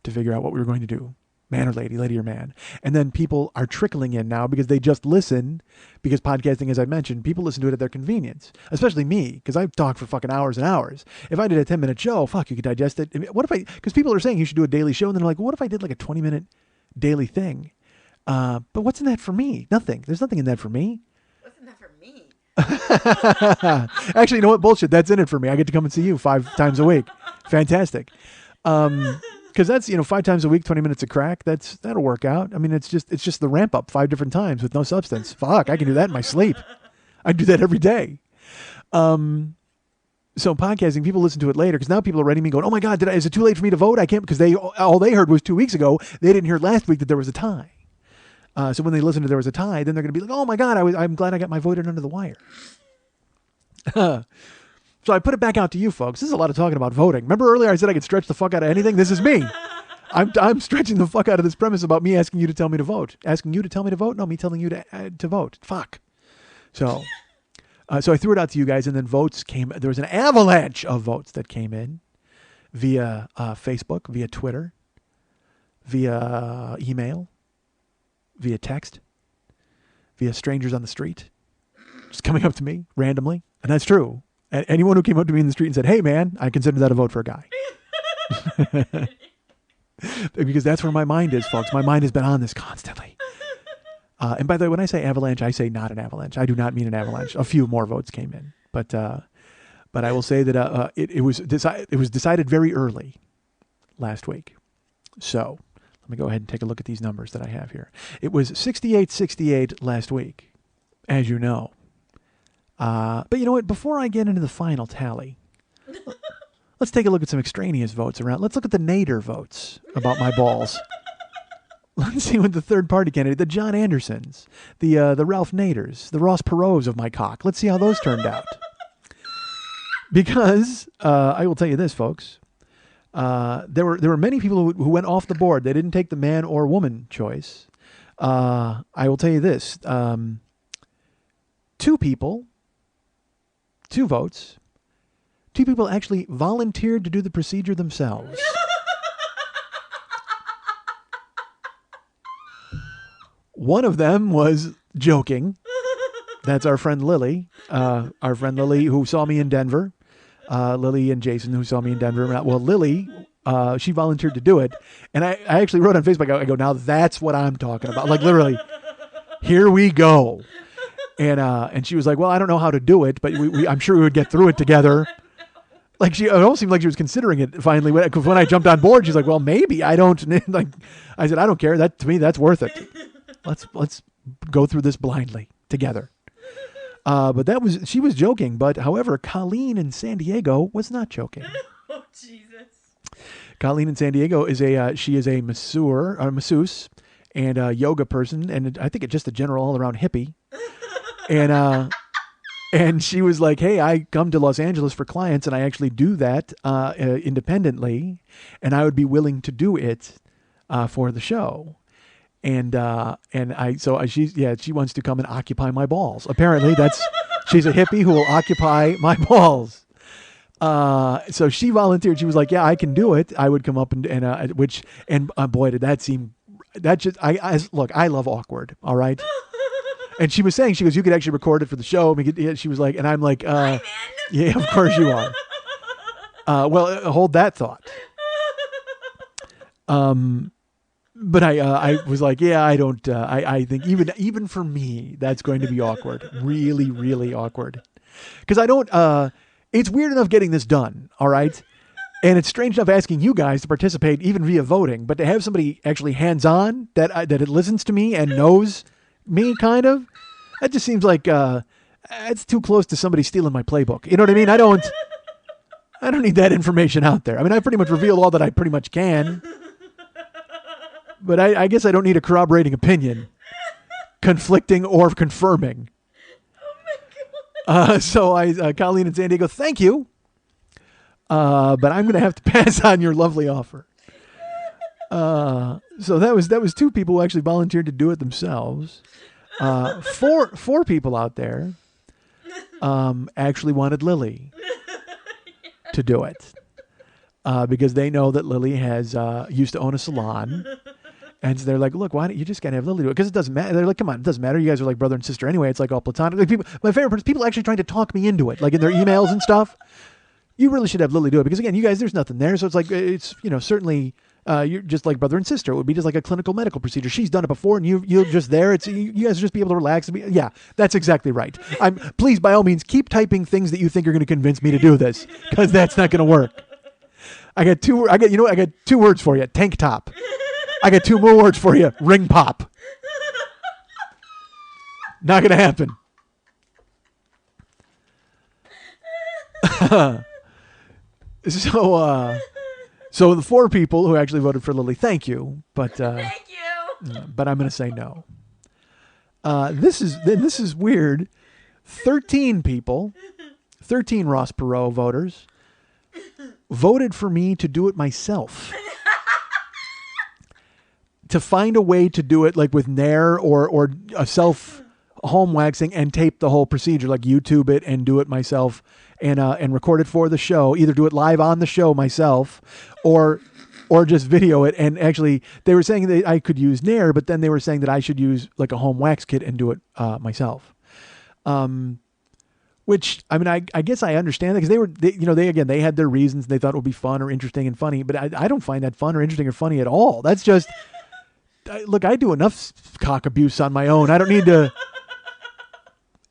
to figure out what we were going to do. Man or lady, lady or man. And then people are trickling in now because they just listen, because podcasting, as I mentioned, people listen to it at their convenience. Especially me, because I talk for fucking hours and hours. If I did a 10-minute show, fuck, you could digest it. Because people are saying you should do a daily show, and then they're like, what if I did like a 20-minute daily thing? But what's in that for me? Nothing. There's nothing in that for me. What's in that for me? Actually, you know what? Bullshit. That's in it for me. I get to come and see you 5 times a week. Fantastic. Because that's, 5 times a week, 20 minutes of crack. That'll work out. I mean, it's just the ramp up 5 different times with no substance. Fuck, I can do that in my sleep. I do that every day. So podcasting, people listen to it later because now people are writing me going, oh my God, is it too late for me to vote? I can't, because all they heard was 2 weeks ago. They didn't hear last week that there was a tie. So when they listen to there was a tie, then they're going to be like, oh my God, I'm glad I got my vote in under the wire. So I put it back out to you folks. This is a lot of talking about voting. Remember earlier I said I could stretch the fuck out of anything? This is me. I'm stretching the fuck out of this premise about me asking you to tell me to vote. Asking you to tell me to vote? No, me telling you to vote. Fuck. So I threw it out to you guys, and then votes came. There was an avalanche of votes that came in via Facebook, via Twitter, via email, via text, via strangers on the street, just coming up to me randomly. And that's true. Anyone who came up to me in the street and said, hey man, I consider that a vote for a guy. Because that's where my mind is, folks. My mind has been on this constantly. And by the way, when I say avalanche, I say not an avalanche. I do not mean an avalanche. A few more votes came in. But I will say that it was decided very early last week. So let me go ahead and take a look at these numbers that I have here. It was 68-68 last week, as you know. But you know what? Before I get into the final tally, let's take a look at some extraneous votes around. Let's look at the Nader votes about my balls. Let's see what the third party candidate, the John Andersons, the Ralph Naders, the Ross Perot's of my cock. Let's see how those turned out. Because I will tell you this, folks. There were many people who went off the board. They didn't take the man or woman choice. I will tell you this. 2 people, 2 votes. 2 people actually volunteered to do the procedure themselves. One of them was joking. That's our friend Lily. Our friend Lily, who saw me in Denver. Lily and Jason, who saw me in Denver. Well, Lily, she volunteered to do it. And I actually wrote on Facebook, I go, now that's what I'm talking about. Like, literally, here we go. And she was like, well, I don't know how to do it, but I'm sure we would get through it together. Like, it almost seemed like she was considering it finally. Because when I jumped on board, she's like, well, maybe I don't. Like, I said, I don't care. To me, that's worth it. Let's go through this blindly together. But she was joking. But however, Colleen in San Diego was not joking. Oh, Jesus. Colleen in San Diego she is a masseuse and a yoga person. And I think it's just a general all around hippie. And she was like, hey, I come to Los Angeles for clients and I actually do that, independently. And I would be willing to do it, for the show. She wants to come and occupy my balls. Apparently she's a hippie who will occupy my balls. So she volunteered. She was like, yeah, I can do it. I would come up boy, did that seem, look, I love awkward. All right. And she was saying, she goes, you could actually record it for the show. She was like, and I'm like, yeah, of course you are. Well, hold that thought. But I was like, yeah, I don't, I think even for me, that's going to be awkward. Really, really awkward. Because I don't, it's weird enough getting this done. All right. And it's strange enough asking you guys to participate even via voting, but to have somebody actually hands-on that it listens to me and knows me kind of, that just seems like, it's too close to somebody stealing my playbook. You know what I mean? I don't need that information out there. I mean, I pretty much revealed all that I pretty much can. But I guess I don't need a corroborating opinion, conflicting or confirming. Oh my God. Colleen in San Diego, thank you. But I'm going to have to pass on your lovely offer. So that was 2 people who actually volunteered to do it themselves. 4 people out there, actually wanted Lily to do it. Because they know that Lily has, used to own a salon. And so they're like, look, why don't you just gotta have Lily do it? Because it doesn't matter. They're like, come on, it doesn't matter. You guys are like brother and sister anyway. It's like all platonic. Like my favorite part is people actually trying to talk me into it, like in their emails and stuff. You really should have Lily do it because again, you guys, there's nothing there. So it's like, it's, certainly, you're just like brother and sister. It would be just like a clinical medical procedure. She's done it before and you're just there. It's, you guys just be able to relax. And yeah, that's exactly right. Please, by all means, keep typing things that you think are going to convince me to do this because that's not going to work. I got 2 words for you. Tank top. I got 2 more words for you. Ring pop. Not going to happen. So the 4 people who actually voted for Lily, thank you. But Thank you. but I'm going to say no. This is weird. 13 people, 13 Ross Perot voters voted for me to do it myself. To find a way to do it like with Nair or a self home waxing and tape the whole procedure, like YouTube it and do it myself and record it for the show, either do it live on the show myself or just video it. And actually they were saying that I could use Nair, but then they were saying that I should use like a home wax kit and do it myself. Which, I mean, I guess I understand that because they had their reasons. They thought it would be fun or interesting and funny, but I don't find that fun or interesting or funny at all. That's just, look, I do enough cock abuse on my own. I don't need to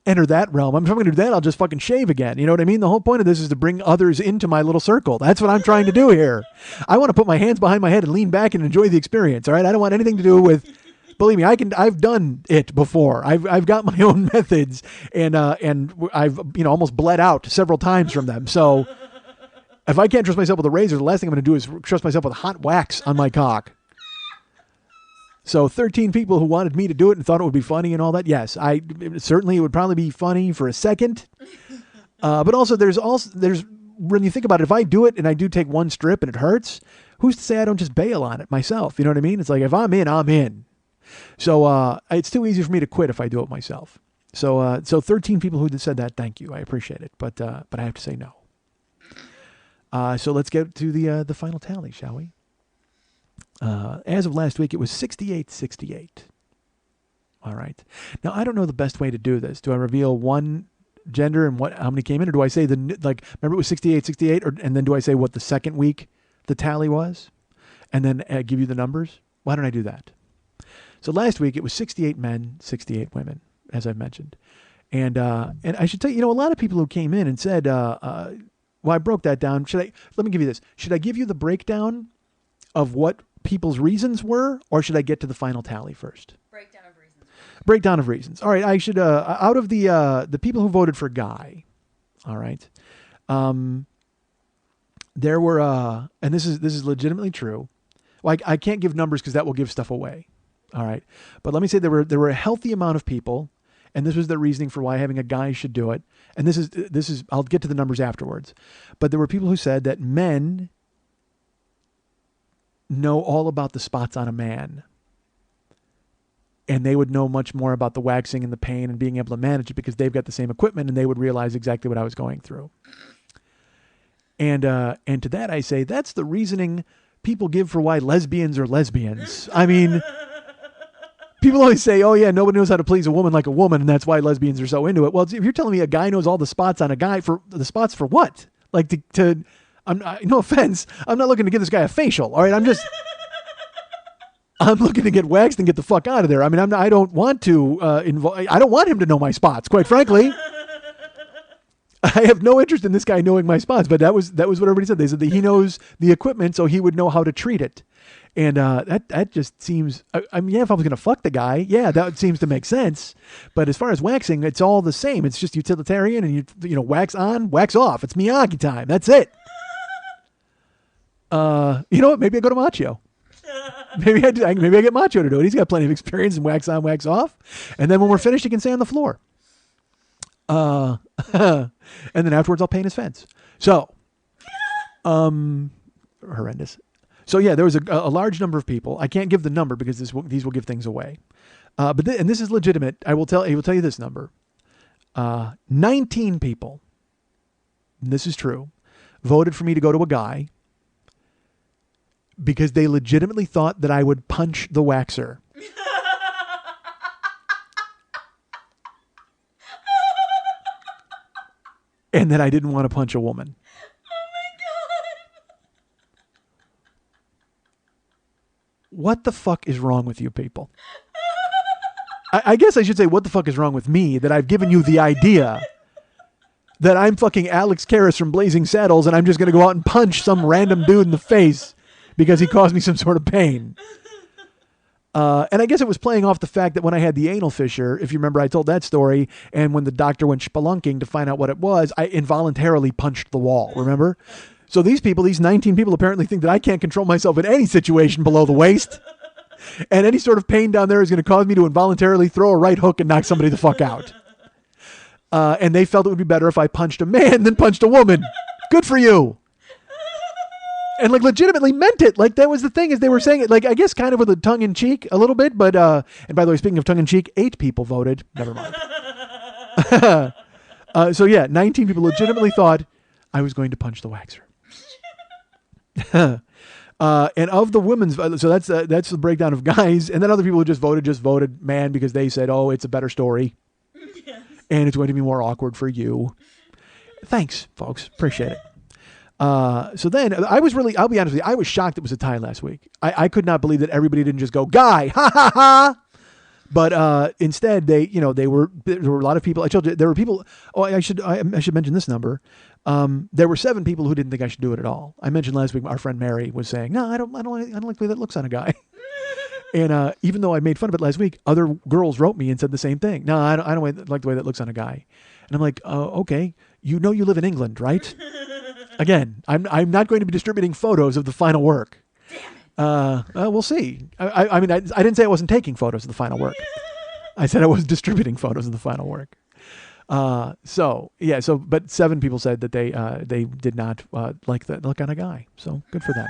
enter that realm. If I'm going to do that, I'll just fucking shave again. You know what I mean? The whole point of this is to bring others into my little circle. That's what I'm trying to do here. I want to put my hands behind my head and lean back and enjoy the experience. All right. I don't want anything to do with, believe me, I've done it before. I've got my own methods and I've, almost bled out several times from them. So if I can't trust myself with a razor, the last thing I'm going to do is trust myself with hot wax on my cock. So 13 people who wanted me to do it and thought it would be funny and all that. Yes, certainly it would probably be funny for a second. But also there's when you think about it, if I do it and I do take one strip and it hurts, who's to say I don't just bail on it myself? You know what I mean? It's like, if I'm in, I'm in. So it's too easy for me to quit if I do it myself. So 13 people who said that, thank you. I appreciate it. But I have to say no. So let's get to the final tally, shall we? As of last week, it was 68-68. All right. Now, I don't know the best way to do this. Do I reveal one gender and how many came in? Or do I say remember it was 68-68? And then do I say what the second week the tally was? And then give you the numbers? Why don't I do that? So last week, it was 68 men, 68 women, as I mentioned. And I should tell you, a lot of people who came in and said, well, I broke that down. Let me give you this. Should I give you the breakdown of what people's reasons were, or should I get to the final tally first? Breakdown of reasons. All right. I should, out of the people who voted for Guy, all right, there were, and this is legitimately true. Well, I can't give numbers because that will give stuff away. All right. But let me say there were a healthy amount of people, and this was their reasoning for why having a guy should do it. And this is, I'll get to the numbers afterwards. But there were people who said that men know all about the spots on a man, and they would know much more about the waxing and the pain and being able to manage it because they've got the same equipment, and they would realize exactly what I was going through. And to that I say, that's the reasoning people give for why lesbians are lesbians. I mean, people always say, oh yeah, nobody knows how to please a woman like a woman, and that's why lesbians are so into it. Well, if you're telling me a guy knows all the spots on a guy, for the spots for what? Like no offense, I'm not looking to give this guy a facial. All right, I'm looking to get waxed and get the fuck out of there. I mean, I don't want to I don't want him to know my spots, quite frankly. I have no interest in this guy knowing my spots, but that was what everybody said. They said that he knows the equipment, so he would know how to treat it. And that just seems, I mean, yeah, if I was going to fuck the guy, yeah, that seems to make sense. But as far as waxing, it's all the same. It's just utilitarian, and you wax on, wax off. It's Miyagi time. That's it. You know what? Maybe I go to Macho. Maybe I get Macho to do it. He's got plenty of experience in wax on, wax off. And then when we're finished, he can stay on the floor. And then afterwards I'll paint his fence. So, horrendous. So yeah, there was a large number of people. I can't give the number because these will give things away. But this is legitimate. I will tell you this number. 19 people, and this is true, voted for me to go to a guy because they legitimately thought that I would punch the waxer. And that I didn't want to punch a woman. Oh my God. What the fuck is wrong with you people? I guess I should say, what the fuck is wrong with me that I've given you the idea that I'm fucking Alex Karras from Blazing Saddles and I'm just going to go out and punch some random dude in the face because he caused me some sort of pain. And I guess it was playing off the fact that when I had the anal fissure, if you remember, I told that story, and when the doctor went spelunking to find out what it was, I involuntarily punched the wall, remember? So these 19 people apparently think that I can't control myself in any situation below the waist, and any sort of pain down there is going to cause me to involuntarily throw a right hook and knock somebody the fuck out. And they felt it would be better if I punched a man than punched a woman. Good for you. And like legitimately meant it. Like that was the thing, is they were saying it like, I guess kind of with a tongue in cheek a little bit, but and by the way, speaking of tongue in cheek, 8 people voted. Never mind. So yeah, 19 people legitimately thought I was going to punch the waxer. And of the women's, so that's the breakdown of guys, and then other people who just voted man because they said, oh, it's a better story. Yes. And it's going to be more awkward for you. Thanks, folks. Appreciate it. So then I'll be honest with you, I was shocked it was a tie last week. I could not believe that everybody didn't just go, Guy, ha ha ha. But instead there were a lot of people. I told you there were people. Oh, I should mention this number. There were 7 people who didn't think I should do it at all. I mentioned last week, our friend Mary was saying, no, I don't like the way that looks on a guy. And even though I made fun of it last week, other girls wrote me and said the same thing. No, I don't like the way that looks on a guy. And I'm like, okay, you live in England, right? Again, I'm not going to be distributing photos of the final work. We'll see. I mean, I didn't say I wasn't taking photos of the final work. I said I was distributing photos of the final work. But 7 people said that they did not like the look on a guy. So good for them.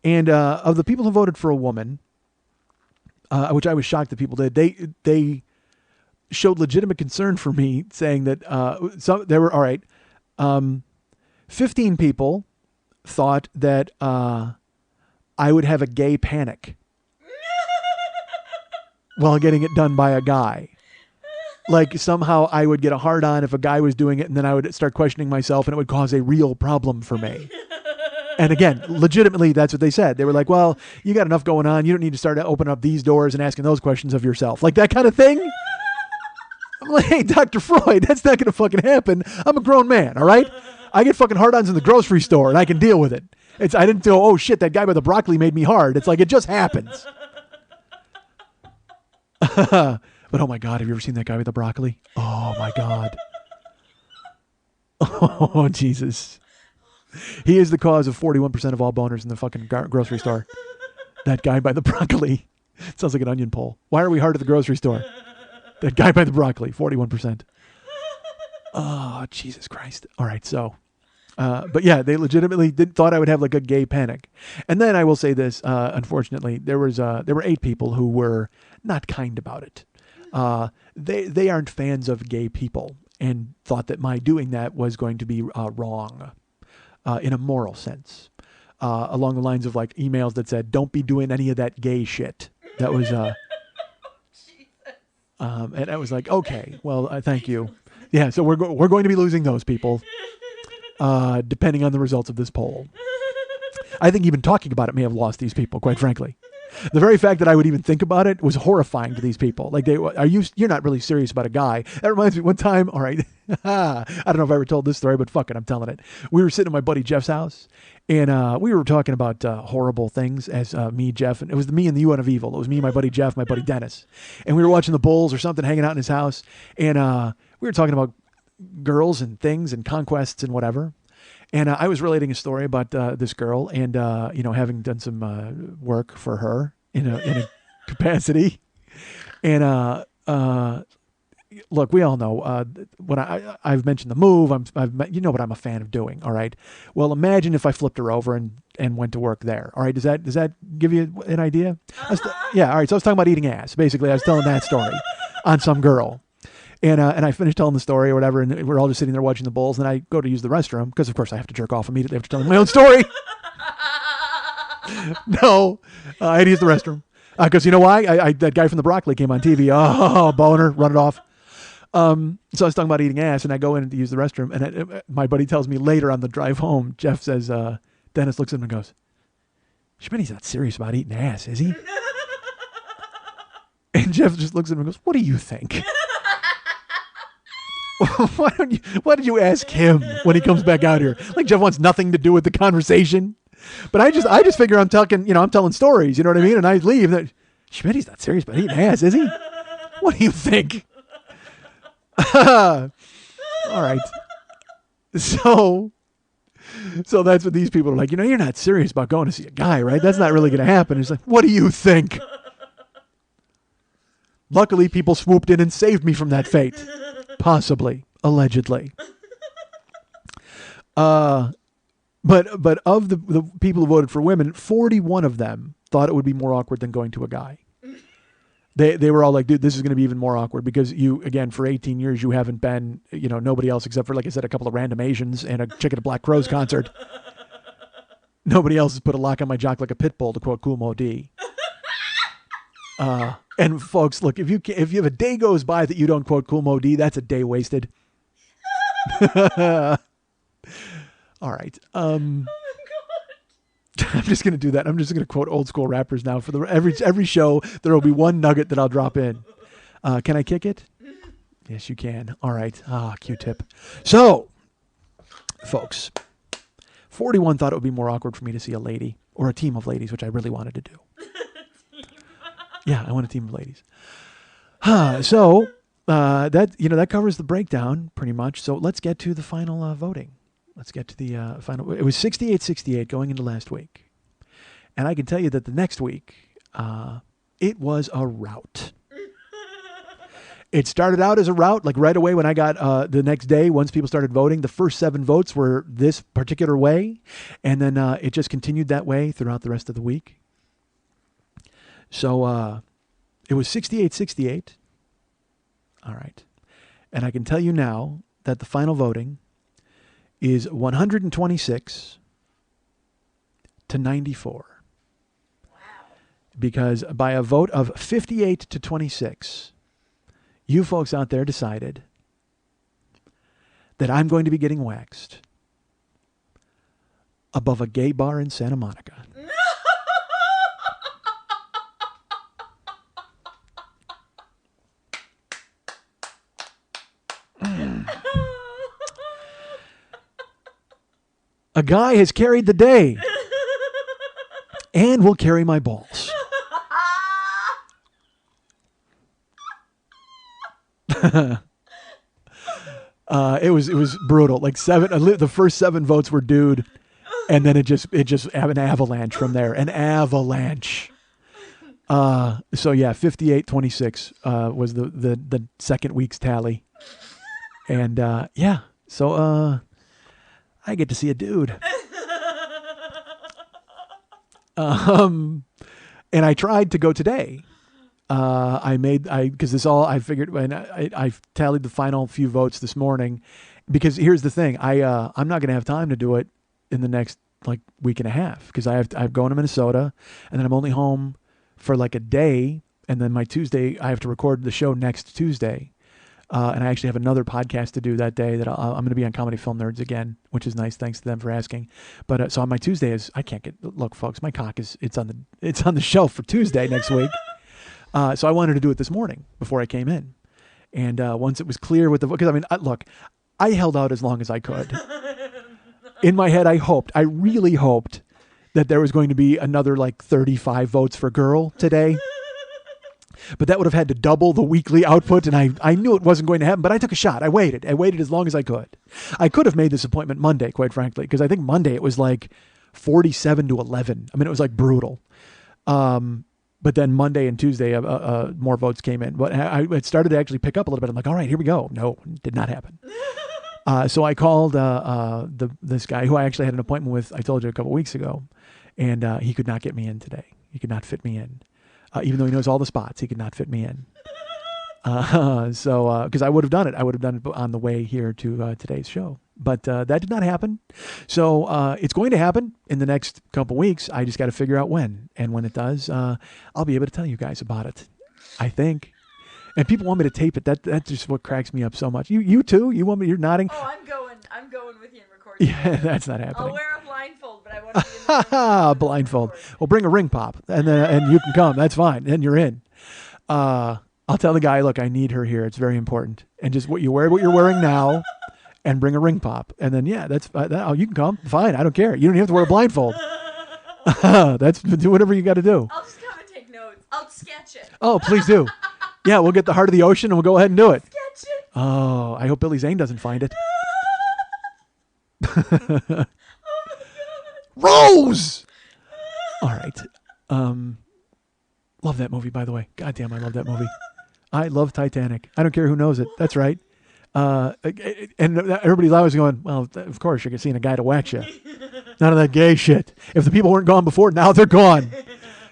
And of the people who voted for a woman, which I was shocked that people did, they showed legitimate concern for me, saying that there were 15 people thought that I would have a gay panic while getting it done by a guy. Like somehow I would get a hard on if a guy was doing it, and then I would start questioning myself, and it would cause a real problem for me. And again, legitimately, that's what they said. They were like, well, you got enough going on. You don't need to start opening up these doors and asking those questions of yourself. Like that kind of thing. I'm like, hey, Dr. Freud, that's not going to fucking happen. I'm a grown man, all right? I get fucking hard-ons in the grocery store, and I can deal with it. I didn't go, oh, shit, that guy by the broccoli made me hard. It's like, it just happens. But oh my God, have you ever seen that guy with the broccoli? Oh my God. Oh, Jesus. He is the cause of 41% of all boners in the fucking grocery store. That guy by the broccoli. Sounds like an onion pole. Why are we hard at the grocery store? That guy by the broccoli, 41%. Oh, Jesus Christ. All right, so. But yeah, they legitimately thought I would have like a gay panic. And then I will say this, unfortunately, there were 8 people who were not kind about it. They aren't fans of gay people and thought that my doing that was going to be wrong in a moral sense, along the lines of like emails that said, don't be doing any of that gay shit. That was, and I was like, okay, well, thank you. Yeah, so we're going to be losing those people, depending on the results of this poll. I think even talking about it may have lost these people, quite frankly. The very fact that I would even think about it was horrifying to these people. Like, you're not really serious about a guy. That reminds me, one time, all right, I don't know if I ever told this story, but fuck it, I'm telling it. We were sitting at my buddy Jeff's house, and we were talking about horrible things as me, Jeff, and it was me and the UN of Evil. It was me, my buddy Jeff, my buddy Dennis. And we were watching the Bulls or something, hanging out in his house, and we were talking about girls and things and conquests and whatever. And I was relating a story about this girl and, having done some work for her in a capacity. And look, we all know when I've mentioned the move. You know what I'm a fan of doing. All right. Well, imagine if I flipped her over and went to work there. All right. Does that give you an idea? Yeah. All right. So I was talking about eating ass. Basically, I was telling that story on some girl. And I finished telling the story or whatever, and we're all just sitting there watching the Bulls, and I go to use the restroom, because of course I have to jerk off immediately after telling my own story. No, I had to use the restroom. Because you know why? That guy from the broccoli came on TV. Oh, boner, run it off. So I was talking about eating ass, and I go in to use the restroom, and my buddy tells me later on the drive home, Jeff says, Dennis looks at him and goes, Schmitty's not serious about eating ass, is he? And Jeff just looks at him and goes, what do you think? Why did you ask him when he comes back out here? Like Jeff wants nothing to do with the conversation. But I just figure I'm telling stories, you know what I mean? And I leave that Schmitty's not serious about eating ass, is he? What do you think? All right. So that's what these people are like, you're not serious about going to see a guy, right? That's not really going to happen. It's like, what do you think? Luckily, people swooped in and saved me from that fate. Possibly, allegedly. But of the people who voted for women, 41 of them thought it would be more awkward than going to a guy. They were all like, dude, this is going to be even more awkward because you, again, for 18 years, you haven't been, nobody else except for, like I said, a couple of random Asians and a chick at a Black Crowes concert. Nobody else has put a lock on my jock like a pit bull, to quote Kool Moe Dee. And folks, look, if you have a day goes by that you don't quote Kool Moe Dee, that's a day wasted. All right. I'm just going to do that. I'm just going to quote old school rappers now for every show. There will be one nugget that I'll drop in. Can I kick it? Yes, you can. All right. Q-tip. So, folks, 41 thought it would be more awkward for me to see a lady or a team of ladies, which I really wanted to do. Yeah, I want a team of ladies. So that covers the breakdown pretty much. So let's get to the final voting. Let's get to the final. It was 68-68 going into last week. And I can tell you that the next week, it was a rout. It started out as a rout, like right away when I got the next day, once people started voting, the first 7 votes were this particular way. And then it just continued that way throughout the rest of the week. So it was 68-68. All right. And I can tell you now that the final voting is 126 to 94. Wow. Because by a vote of 58 to 26, you folks out there decided that I'm going to be getting waxed above a gay bar in Santa Monica. A guy has carried the day and will carry my balls. It was brutal. Like the first 7 votes were dude, and then it just an avalanche from there. An avalanche. So yeah, 58-26 was the second week's tally, and yeah. So I get to see a dude. And I tried to go today. I figured when I tallied the final few votes this morning, because here's the thing, I'm not going to have time to do it in the next like week and a half, because I'm going to Minnesota, and then I'm only home for like a day, and then my Tuesday I have to record the show next Tuesday, and I actually have another podcast to do that day that I'm going to be on Comedy Film Nerds again, which is nice. Thanks to them for asking. But so on my Tuesday is I can't get look, folks. My cock it's on the shelf for Tuesday next week. So I wanted to do it this morning before I came in. And once it was clear with because I mean, look, I held out as long as I could. In my head, I really hoped that there was going to be another like 35 votes for girl today. But that would have had to double the weekly output, and I knew it wasn't going to happen, but I took a shot. I waited as long as I could. I could have made this appointment Monday, quite frankly, because I think Monday it was like 47-11. I mean, it was like brutal. But then Monday and Tuesday, more votes came in. But it started to actually pick up a little bit. I'm like, all right, here we go. No, did not happen. So I called this guy who I actually had an appointment with, I told you a couple weeks ago, and he could not get me in today. He could not fit me in. Even though he knows all the spots, he could not fit me in. So because I would have done it. I would have done it on the way here to today's show. But that did not happen. So it's going to happen in the next couple weeks. I just got to figure out when. And when it does, I'll be able to tell you guys about it, I think. And people want me to tape it. That's just what cracks me up so much. You too? You want me? You're nodding? Oh, I'm going with you and recording. Yeah, that's not happening. I'll wear a blindfold, but I want to be in the room. Blindfold. Well, bring a ring pop, and you can come. That's fine. And you're in. I'll tell the guy, look, I need her here. It's very important. And just what you're wearing now, and bring a ring pop. And then, yeah, you can come. Fine. I don't care. You don't even have to wear a blindfold. Do whatever you got to do. I'll just come and take notes. I'll sketch it. Oh, please do. Yeah, we'll get the heart of the ocean and we'll go ahead and do it. Sketch it. Oh, I hope Billy Zane doesn't find it. Oh my God. Rose! All right. Love that movie, by the way. God damn, I love that movie. I love Titanic. I don't care who knows it. That's right. And everybody's always going, well, of course, you're seeing a guy to wax you. None of that gay shit. If the people weren't gone before, now they're gone.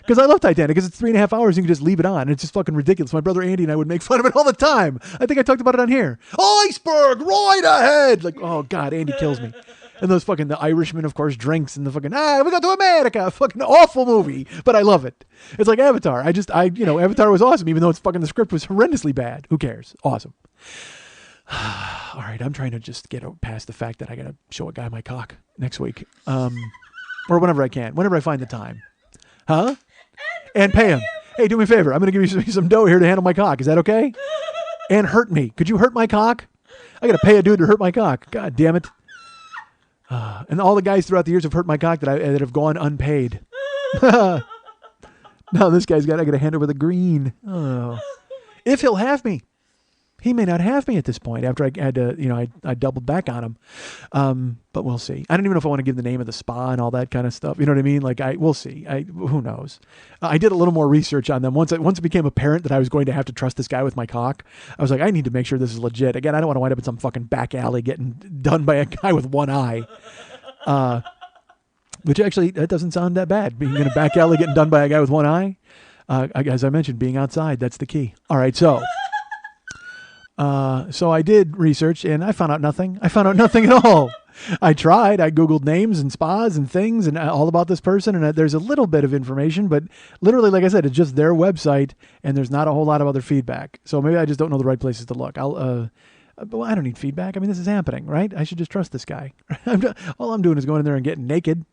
Because I love Titanic, because it's 3.5 hours, you can just leave it on. It's just fucking ridiculous. My brother Andy and I would make fun of it all the time. I think I talked about it on here. Iceberg, right ahead! Like, oh God, Andy kills me. And those fucking, the Irishman, of course, drinks and the fucking, we go to America. Fucking awful movie, but I love it. It's like Avatar. Avatar was awesome, even though it's fucking, the script was horrendously bad. Who cares? Awesome. All right, I'm trying to just get past the fact that I got to show a guy my cock next week. Or whenever I can, whenever I find the time. Huh? And pay him. Hey, do me a favor. I'm going to give you some dough here to handle my cock. Is that okay? And hurt me. Could you hurt my cock? I got to pay a dude to hurt my cock. God damn it. And all the guys throughout the years have hurt my cock that have gone unpaid. Now this guy's I got to hand over the green. Oh. If he'll have me. He may not have me at this point after I had to, I doubled back on him. But we'll see. I don't even know if I want to give the name of the spa and all that kind of stuff. You know what I mean? Like, we'll see. Who knows? I did a little more research on them. Once it became apparent that I was going to have to trust this guy with my cock, I was like, I need to make sure this is legit. Again, I don't want to wind up in some fucking back alley getting done by a guy with one eye. Which actually, that doesn't sound that bad. Being in a back alley getting done by a guy with one eye. As I mentioned, being outside, that's the key. All right, so I did research and I found out nothing. I found out nothing at all. I tried. I Googled names and spas and things and all about this person. And there's a little bit of information, but literally, like I said, it's just their website and there's not a whole lot of other feedback. So maybe I just don't know the right places to look. But I don't need feedback. I mean, this is happening, right? I should just trust this guy. All I'm doing is going in there and getting naked.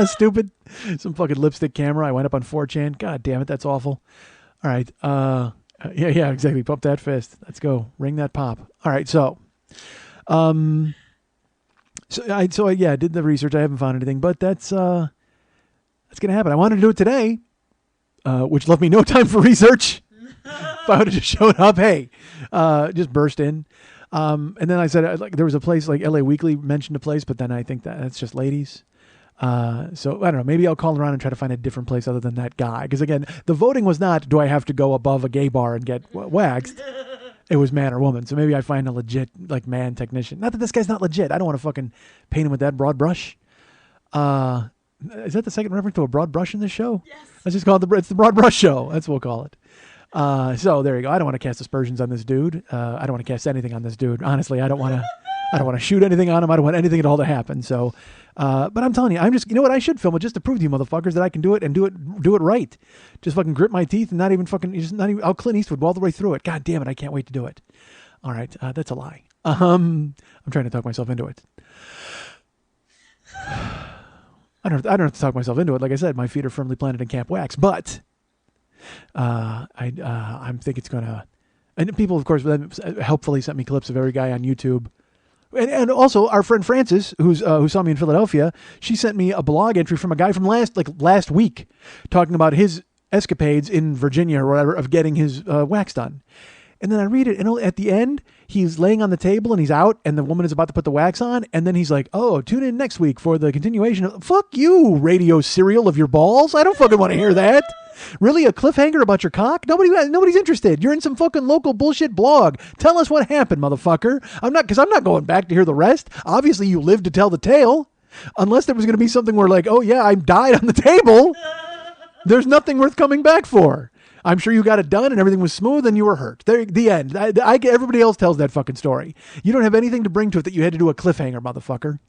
Stupid. Some fucking lipstick camera. I went up on 4chan. God damn it. That's awful. All right. Yeah, exactly. Pump that fist. Let's go. Ring that pop. All right. So I did the research. I haven't found anything, but that's going to happen. I wanted to do it today, which left me no time for research. If I would have just showed up, hey, just burst in. And then I said, there was a place like LA Weekly mentioned a place, but then I think that's just ladies. So I don't know, maybe I'll call around and try to find a different place other than that guy. Because again, the voting was not, do I have to go above a gay bar and get waxed? It was man or woman. So maybe I find a legit like man technician. Not that this guy's not legit. I don't want to fucking paint him with that broad brush. Is that the second reference to a broad brush in this show? Yes. Let's just call it it's the broad brush show. That's what we'll call it. So there you go. I don't want to cast aspersions on this dude. I don't want to cast anything on this dude. Honestly, I don't want to shoot anything on him. I don't want anything at all to happen. So, but I'm telling you, you know what? I should film it just to prove to you motherfuckers that I can do it and do it right. Just fucking grit my teeth and I'll Clint Eastwood all the way through it. God damn it. I can't wait to do it. All right. That's a lie. I'm trying to talk myself into it. I don't have to talk myself into it. Like I said, my feet are firmly planted in Camp Wax, but I think it's gonna, and people of course helpfully sent me clips of every guy on YouTube, and also our friend Frances, who saw me in Philadelphia, she sent me a blog entry from a guy from last week talking about his escapades in Virginia or whatever of getting his wax done. And then I read it, and at the end, he's laying on the table, and he's out, and the woman is about to put the wax on, and then he's like, oh, tune in next week for the continuation of... Fuck you, radio serial of your balls. I don't fucking want to hear that. Really, a cliffhanger about your cock? Nobody's interested. You're in some fucking local bullshit blog. Tell us what happened, motherfucker. I'm not going back to hear the rest. Obviously, you lived to tell the tale. Unless there was going to be something where like, oh yeah, I died on the table. There's nothing worth coming back for. I'm sure you got it done and everything was smooth and you were hurt. There, the end. Everybody else tells that fucking story. You don't have anything to bring to it that you had to do a cliffhanger, motherfucker.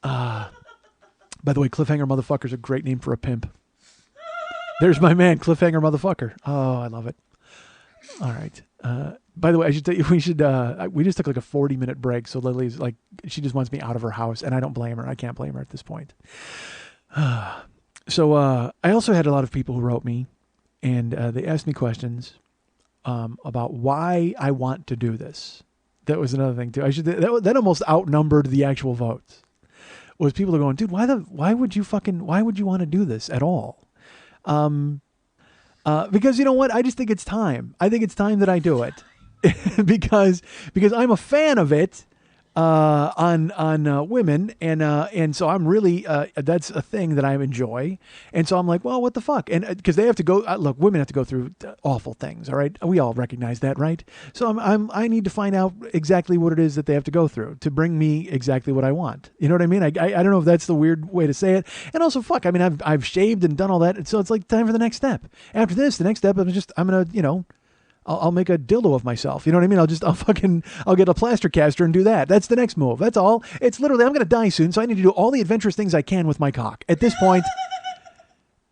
By the way, cliffhanger motherfucker's a great name for a pimp. There's my man, cliffhanger motherfucker. Oh, I love it. All right. By the way, I should tell you, we just took like a 40-minute break. So Lily's like, she just wants me out of her house and I don't blame her. I can't blame her at this point. So I also had a lot of people who wrote me and they asked me questions about why I want to do this. That was another thing too. That almost outnumbered the actual votes. Was people are going, dude, why would you want to do this at all? Because you know what? I just think it's time. I think it's time that I do it because I'm a fan of it, on women. And so I'm really, that's a thing that I enjoy. And so I'm like, well, what the fuck? And cause they have to go, look, women have to go through awful things. All right. We all recognize that, right? So I need to find out exactly what it is that they have to go through to bring me exactly what I want. You know what I mean? I don't know if that's the weird way to say it. And also fuck, I mean, I've shaved and done all that. So it's like time for the next step. After this, the next step, I'm going to, you know, I'll make a dildo of myself. You know what I mean? I'll get a plaster caster and do that. That's the next move. That's all. It's literally, I'm going to die soon. So I need to do all the adventurous things I can with my cock. At this point,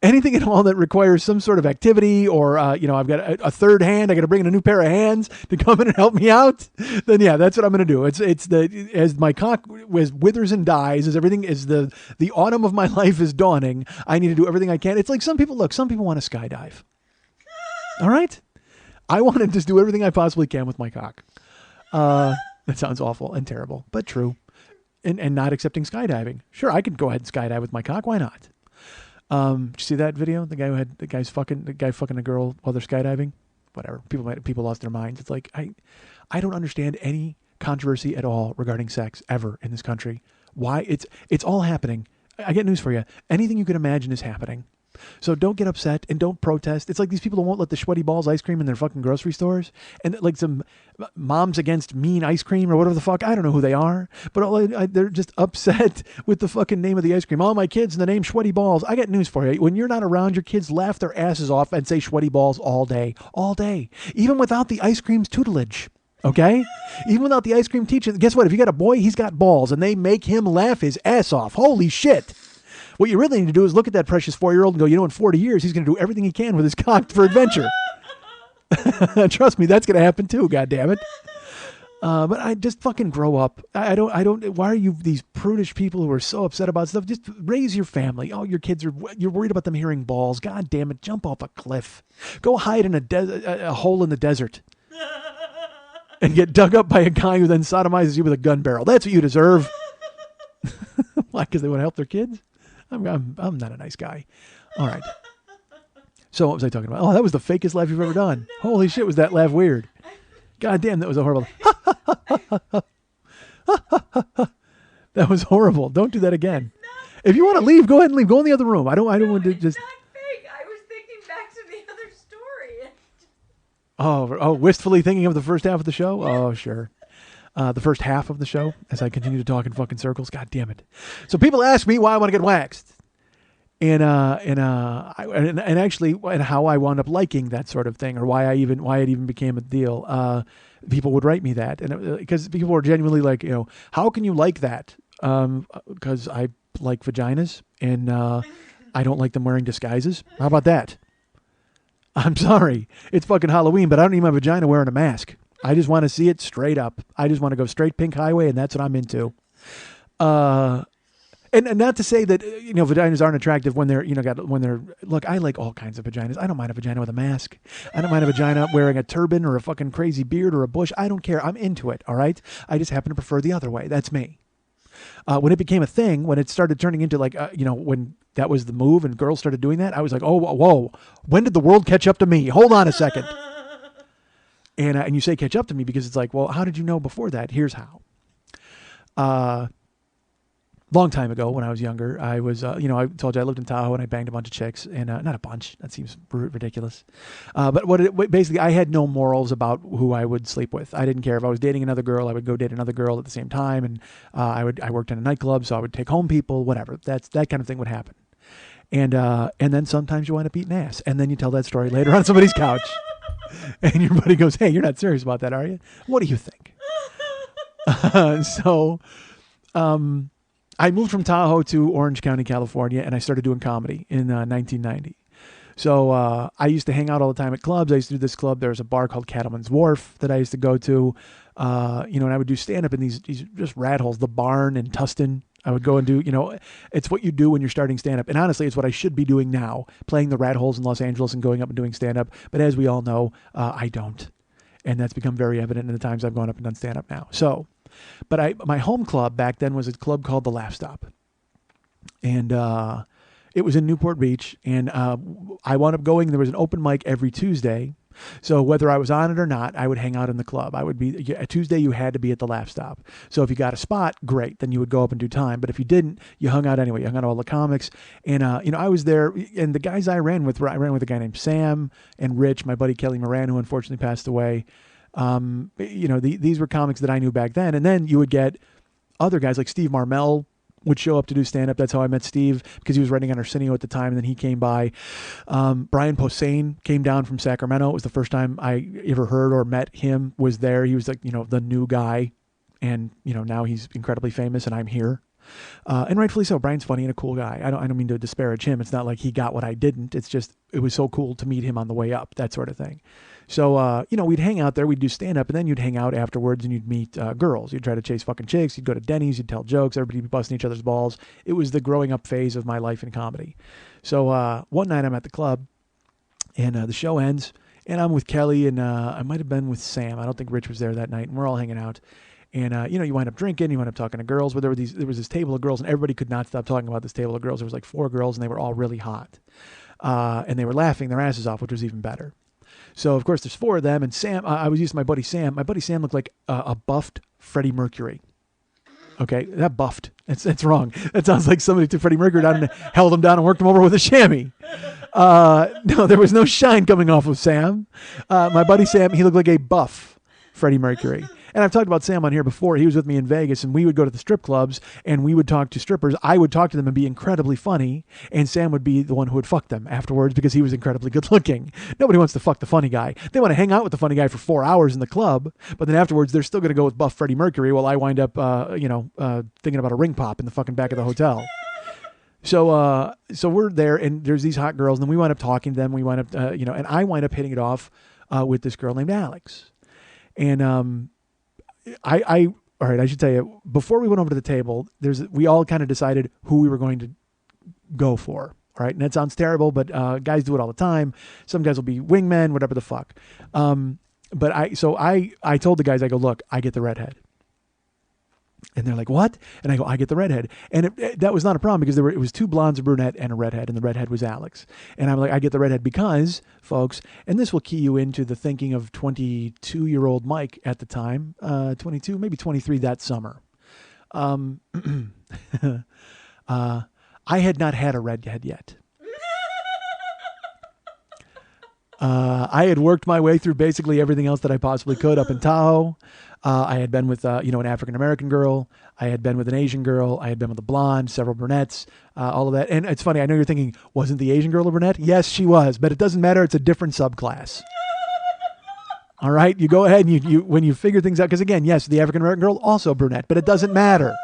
anything at all that requires some sort of activity or, you know, I've got a third hand. I got to bring in a new pair of hands to come in and help me out. Then yeah, that's what I'm going to do. As my cock withers and dies, as everything is the autumn of my life is dawning, I need to do everything I can. It's like some people want to skydive. All right. I want to just do everything I possibly can with my cock. That sounds awful and terrible, but true. And not accepting skydiving. Sure, I could go ahead and skydive with my cock. Why not? Did you see that video? The guy fucking a girl while they're skydiving whatever. People lost their minds. It's like, I don't understand any controversy at all regarding sex ever in this country. Why? It's all happening. I get news for you. Anything you can imagine is happening. So don't get upset and don't protest. It's like these people who won't let the Sweaty Balls ice cream in their fucking grocery stores, and like some moms against mean ice cream or whatever the fuck. I don't know who they are, but they're just upset with the fucking name of the ice cream. All my kids and the name Sweaty Balls. I got news for you. When you're not around, your kids laugh their asses off and say Sweaty Balls all day, even without the ice cream's tutelage. Okay? Even without the ice cream teacher. Guess what? If you got a boy, he's got balls, and they make him laugh his ass off. Holy shit. What you really need to do is look at that precious 4-year-old and go, in 40 years, he's going to do everything he can with his cock for adventure. Trust me, that's going to happen too, goddammit. But I just fucking grow up. I don't, why are you these prudish people who are so upset about stuff? Just raise your family. Oh, your kids you're worried about them hearing balls. God damn it, jump off a cliff. Go hide in a hole in the desert. And get dug up by a guy who then sodomizes you with a gun barrel. That's what you deserve. Why? Because they want to help their kids? I'm not a nice guy. All right. So what was I talking about? Oh, that was the fakest laugh you've ever done. No. Holy shit, was that laugh weird. God damn, that was a horrible. That was horrible. Don't do that again. If you want to leave, go ahead and leave. Go in the other room. I don't want to just. Not fake. I was thinking back to the other story. Oh, wistfully thinking of the first half of the show? Oh, sure. The first half of the show as I continue to talk in fucking circles. God damn it. So people ask me why I want to get waxed. And actually how I wound up liking that sort of thing, or why it even became a deal. People would write me that, and because people were genuinely like, how can you like that? Because I like vaginas and I don't like them wearing disguises. How about that? I'm sorry. It's fucking Halloween, but I don't need my vagina wearing a mask. I just want to see it straight up. I just want to go straight pink highway, and that's what I'm into. And not to say that, vaginas aren't attractive when they're, look, I like all kinds of vaginas. I don't mind a vagina with a mask. I don't mind a vagina wearing a turban or a fucking crazy beard or a bush. I don't care. I'm into it. All right. I just happen to prefer the other way. That's me. When it became a thing, when it started turning into when that was the move and girls started doing that, I was like, oh, whoa, when did the world catch up to me? Hold on a second. And you say catch up to me because it's like, well, how did you know before that? Here's how. Long time ago when I was younger, I was, I told you I lived in Tahoe and I banged a bunch of chicks, and not a bunch. That seems ridiculous. But basically, I had no morals about who I would sleep with. I didn't care if I was dating another girl. I would go date another girl at the same time, and I worked in a nightclub, so I would take home people, whatever. That kind of thing would happen. And then sometimes you wind up eating ass, and then you tell that story later on somebody's couch, and your buddy goes, "Hey, you're not serious about that, are you? What do you think?" I moved from Tahoe to Orange County, California, and I started doing comedy in 1990. So I used to hang out all the time at clubs. I used to do this club. There was a bar called Cattleman's Wharf that I used to go to, and I would do stand-up in these just rat holes, the Barn in Tustin. I would go and do, it's what you do when you're starting stand-up. And honestly, it's what I should be doing now, playing the rat holes in Los Angeles and going up and doing stand-up. But as we all know, I don't. And that's become very evident in the times I've gone up and done stand-up now. So... But my home club back then was a club called the Laugh Stop. And it was in Newport Beach. And I wound up going. There was an open mic every Tuesday. So whether I was on it or not, I would hang out in the club. A Tuesday, you had to be at the Laugh Stop. So if you got a spot, great. Then you would go up and do time. But if you didn't, you hung out anyway. You hung out all the comics. And, I was there. And the guys I ran with a guy named Sam and Rich, my buddy Kelly Moran, who unfortunately passed away. These were comics that I knew back then. And then you would get other guys like Steve Marmel would show up to do stand-up. That's how I met Steve, because he was writing on Arsenio at the time, and then he came by. Brian Posehn came down from Sacramento. It was the first time I ever heard or met him, was there. He was like, the new guy, and, now he's incredibly famous, and I'm here. And rightfully so. Brian's funny and a cool guy. I don't mean to disparage him. It's not like he got what I didn't. It's just, it was so cool to meet him on the way up, that sort of thing. So, we'd hang out there, we'd do stand-up, and then you'd hang out afterwards and you'd meet girls. You'd try to chase fucking chicks. You'd go to Denny's. You'd tell jokes. Everybody'd be busting each other's balls. It was the growing up phase of my life in comedy. So one night I'm at the club, and the show ends, and I'm with Kelly, and I might have been with Sam. I don't think Rich was there that night, and we're all hanging out. And, you wind up drinking, you wind up talking to girls. But there was this table of girls, and everybody could not stop talking about this table of girls. There was like 4 girls, and they were all really hot. And they were laughing their asses off, which was even better. So of course there's 4 of them, and Sam. I was using my buddy Sam. My buddy Sam looked like a buffed Freddie Mercury. Okay, that buffed. It's wrong. That sounds like somebody took Freddie Mercury down and held him down and worked him over with a chamois. No, there was no shine coming off of Sam. My buddy Sam, he looked like a buff Freddie Mercury. And I've talked about Sam on here before. He was with me in Vegas, and we would go to the strip clubs, and we would talk to strippers. I would talk to them and be incredibly funny, and Sam would be the one who would fuck them afterwards because he was incredibly good looking. Nobody wants to fuck the funny guy. They want to hang out with the funny guy for 4 hours in the club, but then afterwards they're still going to go with buff Freddie Mercury while I wind up, thinking about a ring pop in the fucking back of the hotel. So we're there, and there's these hot girls, and then we wind up talking to them. We wind up, and I wind up hitting it off with this girl named Alex. And all right, I should tell you, before we went over to the table, we all kind of decided who we were going to go for. All right, and that sounds terrible, but guys do it all the time. Some guys will be wingmen, whatever the fuck. But I told the guys, I go, look, I get the redhead. And they're like, what? And I go, I get the redhead. And that was not a problem because it was 2 blondes, a brunette, and a redhead. And the redhead was Alex. And I'm like, I get the redhead because, folks, and this will key you into the thinking of 22-year-old Mike at the time, 22, maybe 23 that summer. I had not had a redhead yet. I had worked my way through basically everything else that I possibly could up in Tahoe. I had been with, an African-American girl. I had been with an Asian girl. I had been with a blonde, several brunettes, all of that. And it's funny. I know you're thinking, wasn't the Asian girl a brunette? Yes, she was, but it doesn't matter. It's a different subclass. All right. You go ahead and you when you figure things out, because again, yes, the African-American girl, also brunette, but it doesn't matter.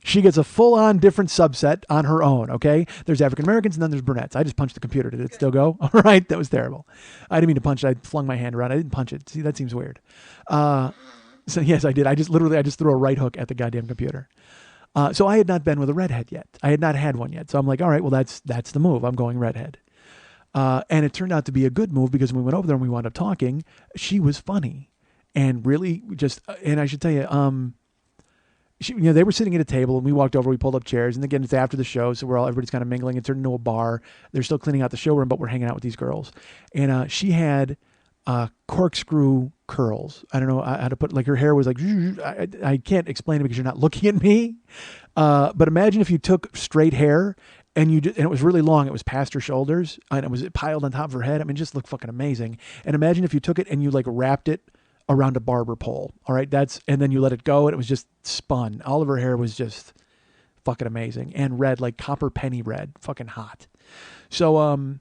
She gets a full-on different subset on her own, okay? There's African-Americans and then there's brunettes. I just punched the computer. Did it still go? All right, that was terrible. I didn't mean to punch it. I flung my hand around. I didn't punch it. See, that seems weird. So yes, I did. I just threw a right hook at the goddamn computer. So I had not been with a redhead yet. I had not had one yet. So I'm like, all right, well, that's the move. I'm going redhead. And it turned out to be a good move because when we went over there and we wound up talking, she was funny and really just, and I should tell you, they were sitting at a table and we walked over, we pulled up chairs, and again, it's after the show. So everybody's kind of mingling. It turned into a bar. They're still cleaning out the showroom, but we're hanging out with these girls. And she had corkscrew curls. I don't know how to put, like her hair was like, I can't explain it because you're not looking at me. But imagine if you took straight hair and it was really long. It was past her shoulders and it was piled on top of her head. I mean, it just looked fucking amazing. And imagine if you took it and you like wrapped it around a barber pole. All right. And then you let it go and it was just spun. All of her hair was just fucking amazing and red, like copper penny red, fucking hot. So,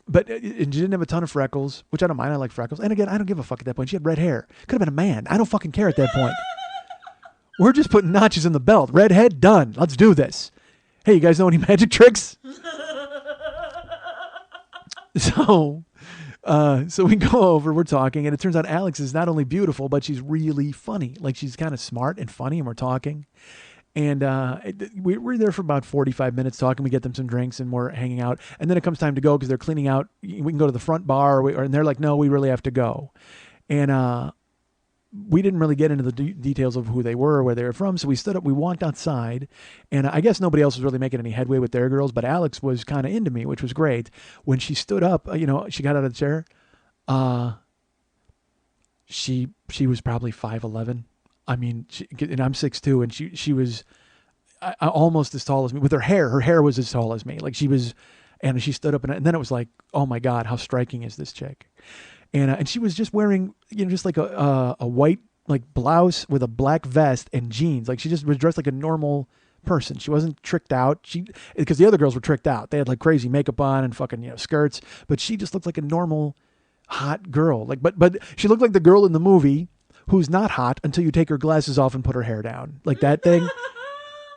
but she didn't have a ton of freckles, which I don't mind. I like freckles. And again, I don't give a fuck at that point. She had red hair. Could have been a man. I don't fucking care at that point. We're just putting notches in the belt. Redhead, done. Let's do this. Hey, you guys know any magic tricks? So we go over, we're talking, and it turns out Alex is not only beautiful, but she's really funny. Like she's kind of smart and funny, and we're talking. And we're there for about 45 minutes talking. We get them some drinks and we're hanging out. And then it comes time to go because they're cleaning out. We can go to the front bar, and they're like, no, we really have to go. And we didn't really get into the details of who they were or where they were from. So we stood up, we walked outside, and I guess nobody else was really making any headway with their girls, but Alex was kind of into me, which was great. When she stood up, she got out of the chair. She was probably 5'11". I mean, and I'm 6'2", and she was almost as tall as me with her hair. Her hair was as tall as me. Like she was, and she stood up, and then it was like, oh my God, how striking is this chick? And she was just wearing, just like a white like blouse with a black vest and jeans. Like she just was dressed like a normal person. She wasn't tricked out. Because the other girls were tricked out. They had like crazy makeup on and fucking skirts, but she just looked like a normal hot girl. Like, but she looked like the girl in the movie who's not hot until you take her glasses off and put her hair down. Like that thing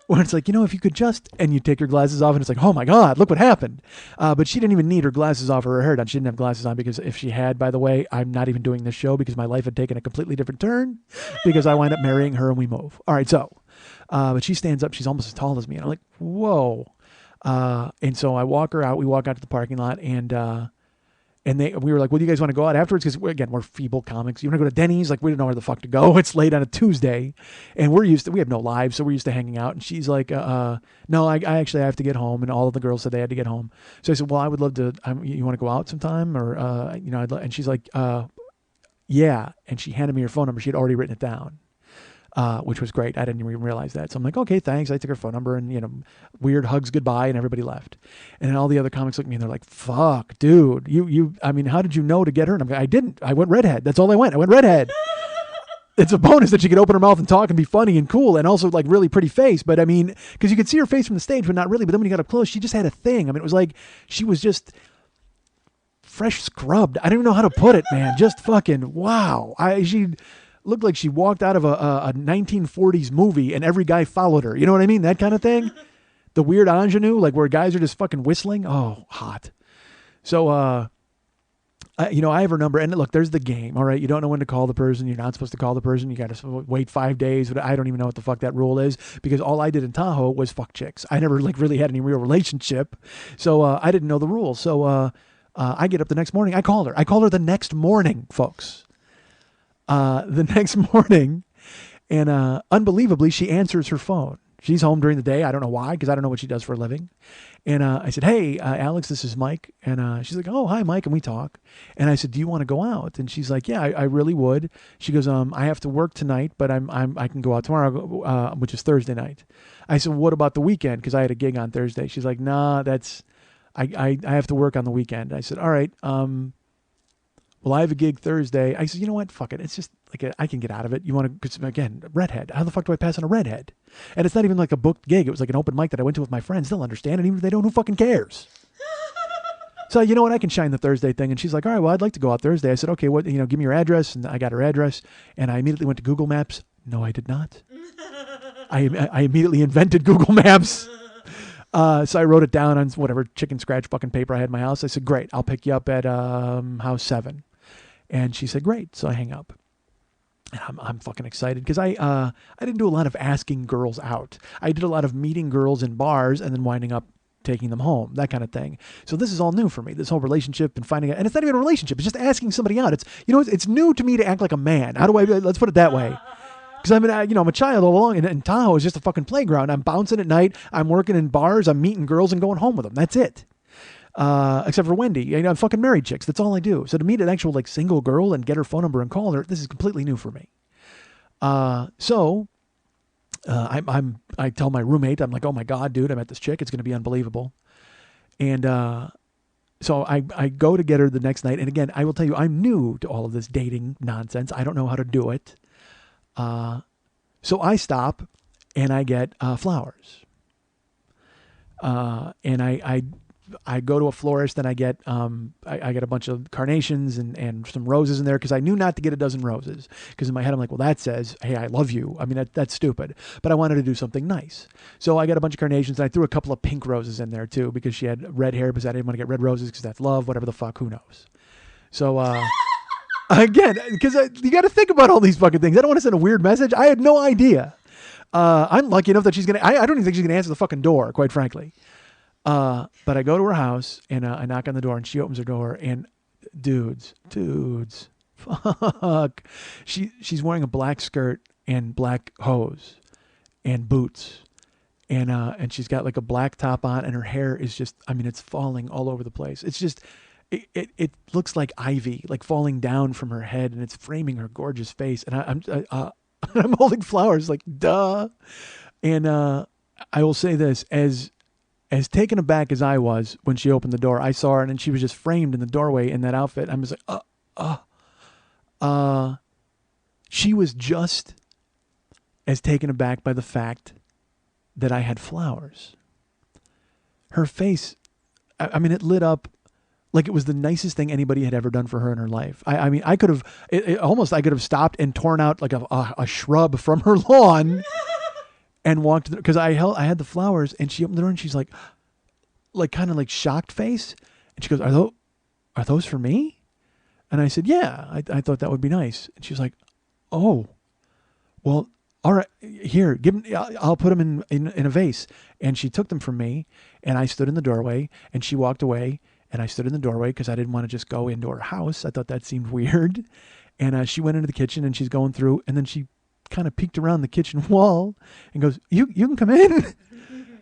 where it's like, if you could just, and you take your glasses off and it's like, oh my God, look what happened. But she didn't even need her glasses off or her hair down. She didn't have glasses on because if she had, by the way, I'm not even doing this show because my life had taken a completely different turn because I wind up marrying her and we move. All right. So, but she stands up. She's almost as tall as me. And I'm like, whoa. And so I walk her out. We walk out to the parking lot and And we were like, well, do you guys want to go out afterwards? Because, again, we're feeble comics. You want to go to Denny's? Like, we don't know where the fuck to go. It's late on a Tuesday. And we have no lives, so we're used to hanging out. And she's like, no, I actually have to get home. And all of the girls said they had to get home. So I said, well, I would love to, you want to go out sometime? Or, and she's like, yeah. And she handed me her phone number. She had already written it down. Which was great. I didn't even realize that. So I'm like, okay, thanks. I took her phone number and, weird hugs goodbye, and everybody left. And then all the other comics look at me and they're like, fuck, dude, how did you know to get her? And I'm like, I didn't. I went redhead. That's all I went. I went redhead. It's a bonus that she could open her mouth and talk and be funny and cool and also like really pretty face. But because you could see her face from the stage, but not really. But then when you got up close, she just had a thing. it was like she was just fresh scrubbed. I don't even know how to put it, man. Just fucking wow. She looked like she walked out of a 1940s movie and every guy followed her. You know what I mean? That kind of thing. The weird ingenue, like where guys are just fucking whistling. Oh, hot. So, I have her number. And look, there's the game. All right. You don't know when to call the person. You're not supposed to call the person. You got to wait 5 days. But I don't even know what the fuck that rule is because all I did in Tahoe was fuck chicks. I never really had any real relationship. So I didn't know the rules. So I get up the next morning. I called her. I called her the next morning, folks. The next morning, and unbelievably, she answers her phone. She's home during the day. I don't know why, because I don't know what she does for a living. And I said, hey, Alex, this is Mike. And she's like, oh, hi, Mike. And we talk. And I said, do you want to go out? And she's like, yeah, I really would. She goes, I have to work tonight, but I can go out tomorrow, which is Thursday night. I said, what about the weekend? Because I had a gig on Thursday. She's like, nah, I have to work on the weekend. I said, all right. Well, I have a gig Thursday. I said, you know what? Fuck it. It's just like I can get out of it. You want to, because again, redhead. How the fuck do I pass on a redhead? And it's not even like a booked gig. It was like an open mic that I went to with my friends. They'll understand. And even if they don't, who fucking cares? So, you know what? I can shine the Thursday thing. And she's like, all right, well, I'd like to go out Thursday. I said, okay, what, give me your address. And I got her address. And I immediately went to Google Maps. No, I did not. I immediately invented Google Maps. So I wrote it down on whatever chicken scratch fucking paper I had in my house. I said, great, I'll pick you up at house 7. And she said, great. So I hang up. And I'm fucking excited because I didn't do a lot of asking girls out. I did a lot of meeting girls in bars and then winding up taking them home, that kind of thing. So this is all new for me, this whole relationship and finding out. And it's not even a relationship. It's just asking somebody out. It's new to me to act like a man. Let's put it that way. Because I'm a child all along, and Tahoe is just a fucking playground. I'm bouncing at night. I'm working in bars. I'm meeting girls and going home with them. That's it. Except for Wendy. I'm fucking married chicks. That's all I do. So to meet an actual like single girl and get her phone number and call her, this is completely new for me. I tell my roommate, I'm like, oh my God, dude, I met this chick. It's going to be unbelievable. And so I go to get her the next night. And again, I will tell you, I'm new to all of this dating nonsense. I don't know how to do it. So I stop and I get flowers. And I go to a florist and I get a bunch of carnations and some roses in there because I knew not to get a dozen roses because in my head I'm like, well, that says, hey, I love you. I mean, that's stupid. But I wanted to do something nice. So I got a bunch of carnations and I threw a couple of pink roses in there too because she had red hair, but I didn't want to get red roses because that's love, whatever the fuck, who knows. So again, because you got to think about all these fucking things. I don't want to send a weird message. I had no idea. I'm lucky enough that she's going to, I don't even think she's going to answer the fucking door, quite frankly. But I go to her house and I knock on the door and she opens her door and dudes, fuck. She's wearing a black skirt and black hose and boots. And she's got like a black top on and her hair is just, it's falling all over the place. It's just, it looks like ivy, like falling down from her head and it's framing her gorgeous face. And I'm holding flowers like, duh. And, I will say this, as taken aback as I was when she opened the door, I saw her and she was just framed in the doorway in that outfit. I was like, she was just as taken aback by the fact that I had flowers. Her face, it lit up like it was the nicest thing anybody had ever done for her in her life. I could have, I could have stopped and torn out like a shrub from her lawn and walked, because I had the flowers and she opened the door and she's like kind of like shocked face. And she goes, are those for me? And I said, yeah, I thought that would be nice. And she was like, oh, well, all right, here, I'll put them in a vase. And she took them from me and I stood in the doorway and she walked away And I stood in the doorway because I didn't want to just go into her house. I thought that seemed weird. And she went into the kitchen and she's going through, and then she kind of peeked around the kitchen wall and goes, you can come in.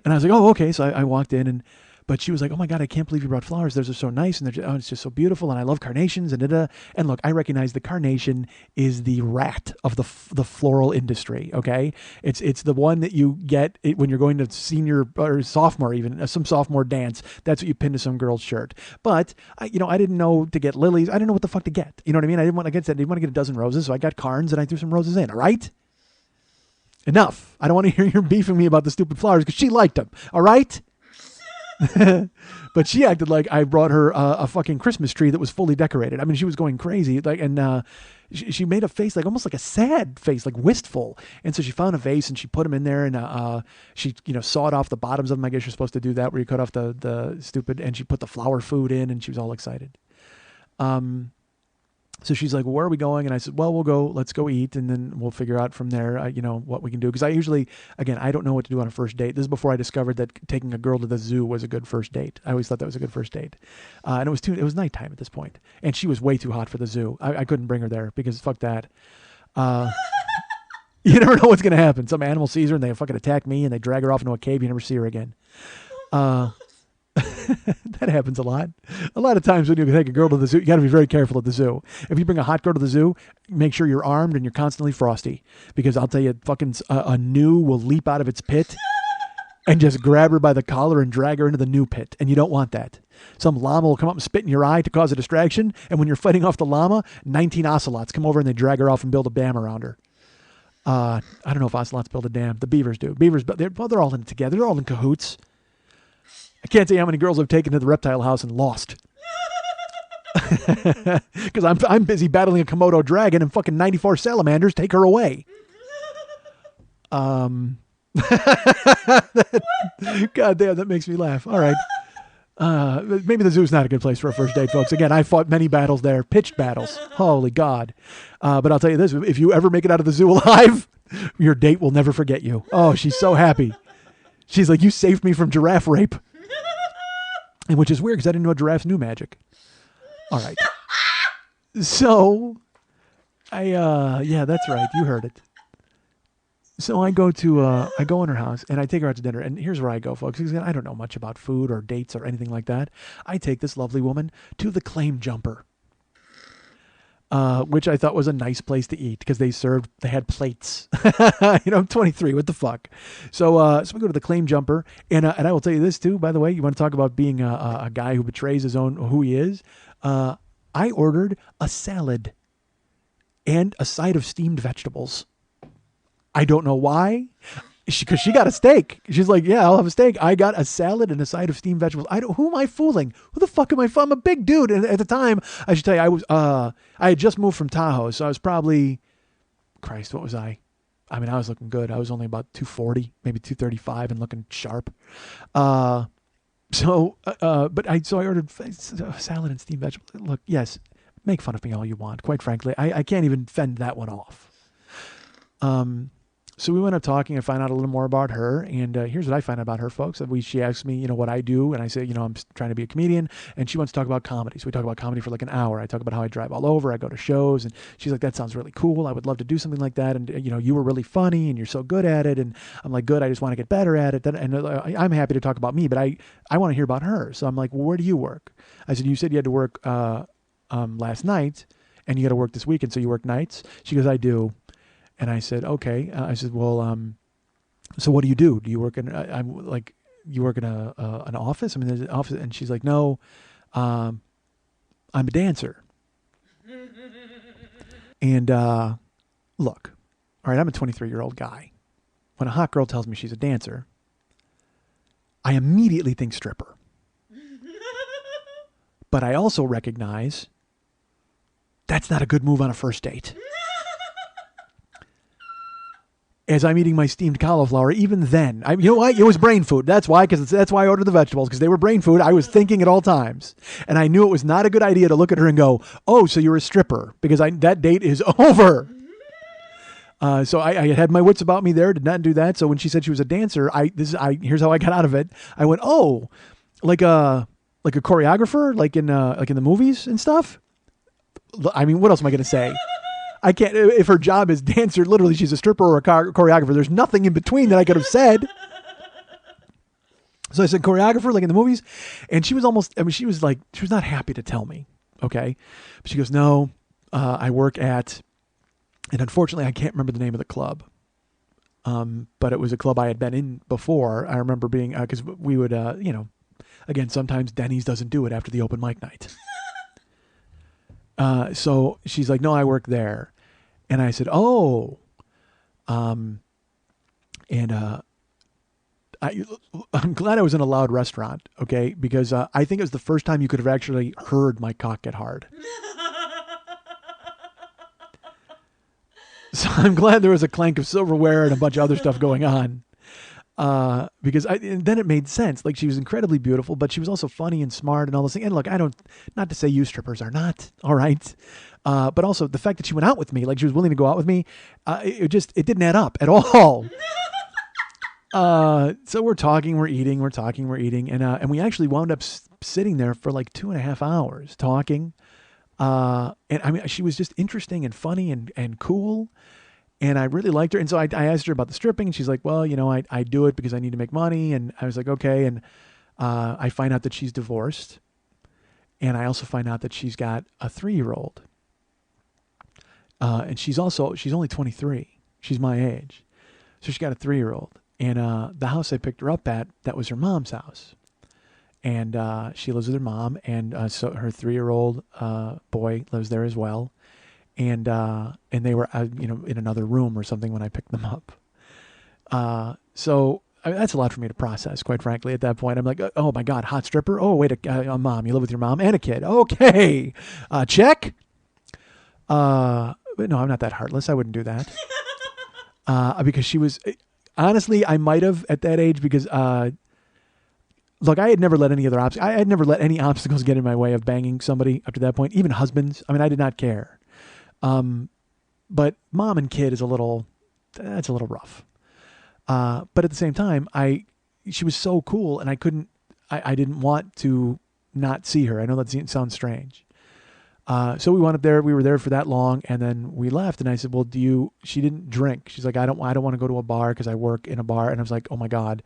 And I was like, oh, okay. So I walked in, but she was like, oh my God, I can't believe you brought flowers. Those are so nice. And it's just so beautiful. And I love carnations and da-da. And look, I recognize the carnation is the rat of the floral industry. Okay. It's the one that you get when you're going to senior or sophomore, even some sophomore dance. That's what you pin to some girl's shirt. But I didn't know to get lilies. I didn't know what the fuck to get. You know what I mean? I didn't want to get a dozen roses. So I got carns and I threw some roses in. All right. Enough. I don't want to hear you beefing me about the stupid flowers because she liked them. All right. But she acted like I brought her a fucking Christmas tree that was fully decorated. I mean, she was going crazy. She made a face almost like a sad face, like wistful. And so she found a vase and she put them in there, and she sawed off the bottoms of them. I guess you're supposed to do that, where you cut off the stupid. And she put the flower food in, and she was all excited. So she's like, well, where are we going? And I said, well, let's go eat. And then we'll figure out from there, what we can do. Cause I usually, again, I don't know what to do on a first date. This is before I discovered that taking a girl to the zoo was a good first date. I always thought that was a good first date. And it was nighttime at this point, and she was way too hot for the zoo. I couldn't bring her there because fuck that. You never know what's going to happen. Some animal sees her and they fucking attack me and they drag her off into a cave. You never see her again. That happens a lot. A lot of times when you take a girl to the zoo, you got to be very careful at the zoo. If you bring a hot girl to the zoo, make sure you're armed and you're constantly frosty, because I'll tell you, fucking a gnu will leap out of its pit and just grab her by the collar and drag her into the new pit. And you don't want that. Some llama will come up and spit in your eye to cause a distraction. And when you're fighting off the llama, 19 ocelots come over and they drag her off and build a dam around her. I don't know if ocelots build a dam. The beavers do. They're all in it together. They're all in cahoots. I can't tell you how many girls I've taken to the reptile house and lost. Because I'm busy battling a Komodo dragon and fucking 94 salamanders take her away. God damn, that makes me laugh. All right. Maybe the zoo's not a good place for a first date, folks. Again, I fought many battles there, pitched battles. Holy God. But I'll tell you this, if you ever make it out of the zoo alive, your date will never forget you. Oh, she's so happy. She's like, you saved me from giraffe rape. And which is weird because I didn't know giraffes knew magic. All right. So, yeah, that's right. You heard it. So I go in her house and I take her out to dinner. And here's where I go, folks. Because I don't know much about food or dates or anything like that. I take this lovely woman to the Claim Jumper, which I thought was a nice place to eat because they had plates. I'm 23. What the fuck? So we go to the Claim Jumper, and I will tell you this too. By the way, you want to talk about being a guy who betrays who he is? I ordered a salad and a side of steamed vegetables. I don't know why. Because she got a steak. She's like, yeah, I'll have a steak. I got a salad and a side of steamed vegetables. Who am I fooling? Who the fuck am I fooling? I'm a big dude. And at the time, I should tell you, I had just moved from Tahoe. So I was probably, Christ, what was I? I mean, I was looking good. I was only about 240, maybe 235 and looking sharp. But I ordered salad and steamed vegetables. Look, yes, make fun of me all you want. Quite frankly, I can't even fend that one off. So we went up talking. I find out a little more about her, and here's what I find out about her, folks. She asked me, what I do, and I say, I'm trying to be a comedian, and she wants to talk about comedy. So we talk about comedy for like an hour. I talk about how I drive all over. I go to shows, and she's like, that sounds really cool. I would love to do something like that, and you were really funny, and you're so good at it, and I'm like, good. I just want to get better at it, and I'm happy to talk about me, but I want to hear about her. So I'm like, well, where do you work? I said, you said you had to work last night, and you got to work this weekend, so you work nights? She goes, I do. And I said, okay. I said, well, so what do you do? Do you work in, you work in an office? I mean, there's an office. And she's like, no, I'm a dancer. And, look, all right, I'm a 23-year-old guy. When a hot girl tells me she's a dancer, I immediately think stripper. But I also recognize that's not a good move on a first date. As I'm eating my steamed cauliflower, even then, you know what? It was brain food. That's why, that's why I ordered the vegetables, because they were brain food. I was thinking at all times. And I knew it was not a good idea to look at her and go, oh, so you're a stripper, because that date is over. So I had my wits about me there, did not do that. So when she said she was a dancer, here's how I got out of it. I went, oh, like like a choreographer, like in the movies and stuff. I mean, what else am I going to say? I can't. If her job is dancer, literally, she's a stripper or a choreographer. There's nothing in between that I could have said. So I said choreographer, like in the movies, and she was almost. I mean, she was not happy to tell me. Okay, but she goes, no, I work at, and unfortunately, I can't remember the name of the club. But it was a club I had been in before. I remember being because we would, again, sometimes Denny's doesn't do it after the open mic night. So she's like, no, I work there. And I said, oh, I'm glad I was in a loud restaurant. Okay. Because, I think it was the first time you could have actually heard my cock get hard. So I'm glad there was a clank of silverware and a bunch of other stuff going on. Because then it made sense. Like, she was incredibly beautiful, but she was also funny and smart and all those things. And look, not to say you strippers are not, all right. But also the fact that she went out with me, like she was willing to go out with me, it didn't add up at all. So we're talking, we're eating, and we actually wound up sitting there for like 2.5 hours talking. And I mean, she was just interesting and funny and cool. And I really liked her. And so I asked her about the stripping, and she's like, well, I do it because I need to make money. And I was like, okay. And, I find out that she's divorced, and I also find out that she's got a 3-year-old. And she's only 23. She's my age. So she's got a 3-year-old, and, the house I picked her up at, that was her mom's house. And, she lives with her mom, and, so her 3-year-old, boy lives there as well. And they were, in another room or something when I picked them up. So I mean, that's a lot for me to process, quite frankly. At that point, I'm like, oh my God, hot stripper. Oh, wait, a mom. You live with your mom and a kid. Okay. Check. But no, I'm not that heartless. I wouldn't do that. Because she was, honestly, I might have at that age because, look, I had never let any other I had never let any obstacles get in my way of banging somebody up to that point, even husbands. I mean, I did not care. But mom and kid is that's a little rough. But at the same time, she was so cool, and I didn't want to not see her. I know that sounds strange. So we wound up there, we were there for that long, and then we left, and I said, well, she didn't drink. She's like, I don't want to go to a bar because I work in a bar. And I was like, oh my God,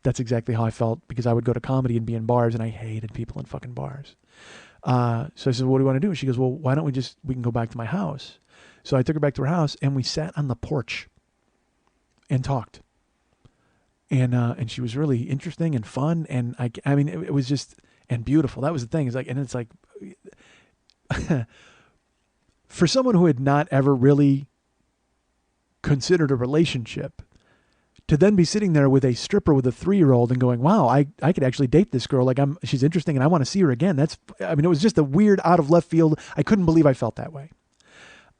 that's exactly how I felt, because I would go to comedy and be in bars, and I hated people in fucking bars. So I said, what do you want to do? And she goes, well, why don't we can go back to my house. So I took her back to her house, and we sat on the porch and talked. And she was really interesting and fun. And I mean, it was just, and beautiful. That was the thing. It's like, for someone who had not ever really considered a relationship, to then be sitting there with a stripper with a 3-year-old and going, wow, I could actually date this girl. Like, she's interesting and I want to see her again. It was just a weird out of left field. I couldn't believe I felt that way.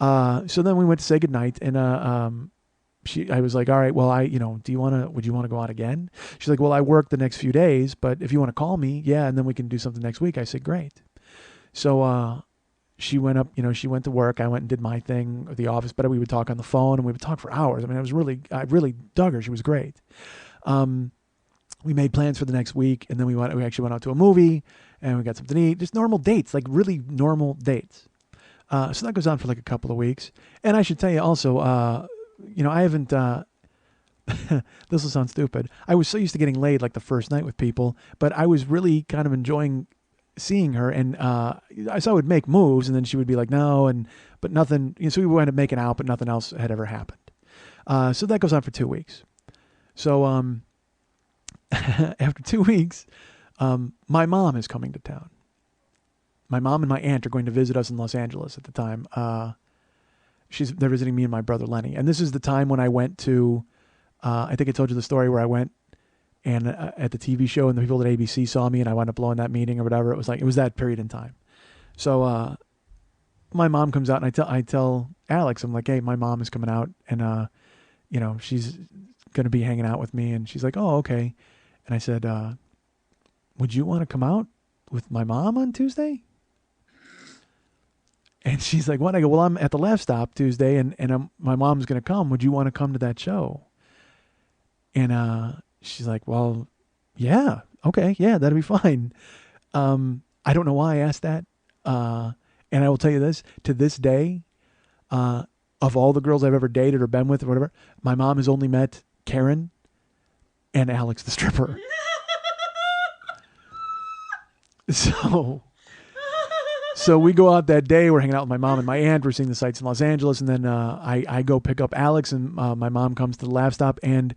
So then we went to say goodnight, and, I was like, all right, well, would you want to go out again? She's like, well, I work the next few days, but if you want to call me, yeah. And then we can do something next week. I said, great. So, she went up, she went to work. I went and did my thing at the office, but we would talk on the phone, and we would talk for hours. I mean, I really dug her. She was great. We made plans for the next week, and then we actually went out to a movie, and we got something to eat. Just normal dates, like really normal dates. So that goes on for like a couple of weeks. And I should tell you also, I haven't, this will sound stupid. I was so used to getting laid like the first night with people, but I was really kind of enjoying seeing her, and so I would make moves, and then she would be like, no, but nothing. So we wound up making out, but nothing else had ever happened. So that goes on for 2 weeks. So after 2 weeks, my mom is coming to town. My mom and my aunt are going to visit us in Los Angeles at the time. They're visiting me and my brother Lenny, and this is the time when I went to. I think I told you the story where I went. And at the TV show, and the people at ABC saw me, and I wound up blowing that meeting or whatever. It was that period in time. So my mom comes out, and I tell Alex, I'm like, hey, my mom is coming out, and she's going to be hanging out with me. And she's like, oh, okay. And I said, would you want to come out with my mom on Tuesday? And she's like, what? I go, well, I'm at the Laugh Stop Tuesday, and my mom's going to come. Would you want to come to that show? And she's like, well, yeah, okay, yeah, that'd be fine. I don't know why I asked that. And I will tell you this, to this day, of all the girls I've ever dated or been with or whatever, my mom has only met Karen and Alex the stripper. So we go out that day. We're hanging out with my mom and my aunt. We're seeing the sights in Los Angeles, and then I go pick up Alex, and my mom comes to the laugh stop, and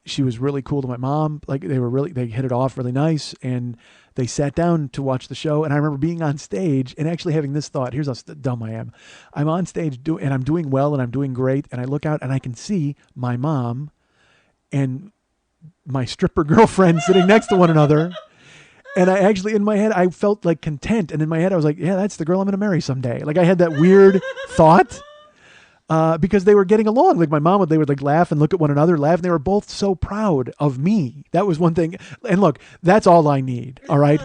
she was really cool to my mom. Like they hit it off really nice, and they sat down to watch the show. And I remember being on stage and actually having this thought. Here's how dumb I am. I'm on stage and I'm doing well and I'm doing great, and I look out and I can see my mom and my stripper girlfriend sitting next to one another. And I actually, in my head, I felt like content. And in my head, I was like, yeah, that's the girl I'm going to marry someday. Like I had that weird thought because they were getting along. Like my mom, they would like laugh and look at one another, laugh. And they were both so proud of me. That was one thing. And look, that's all I need. All right.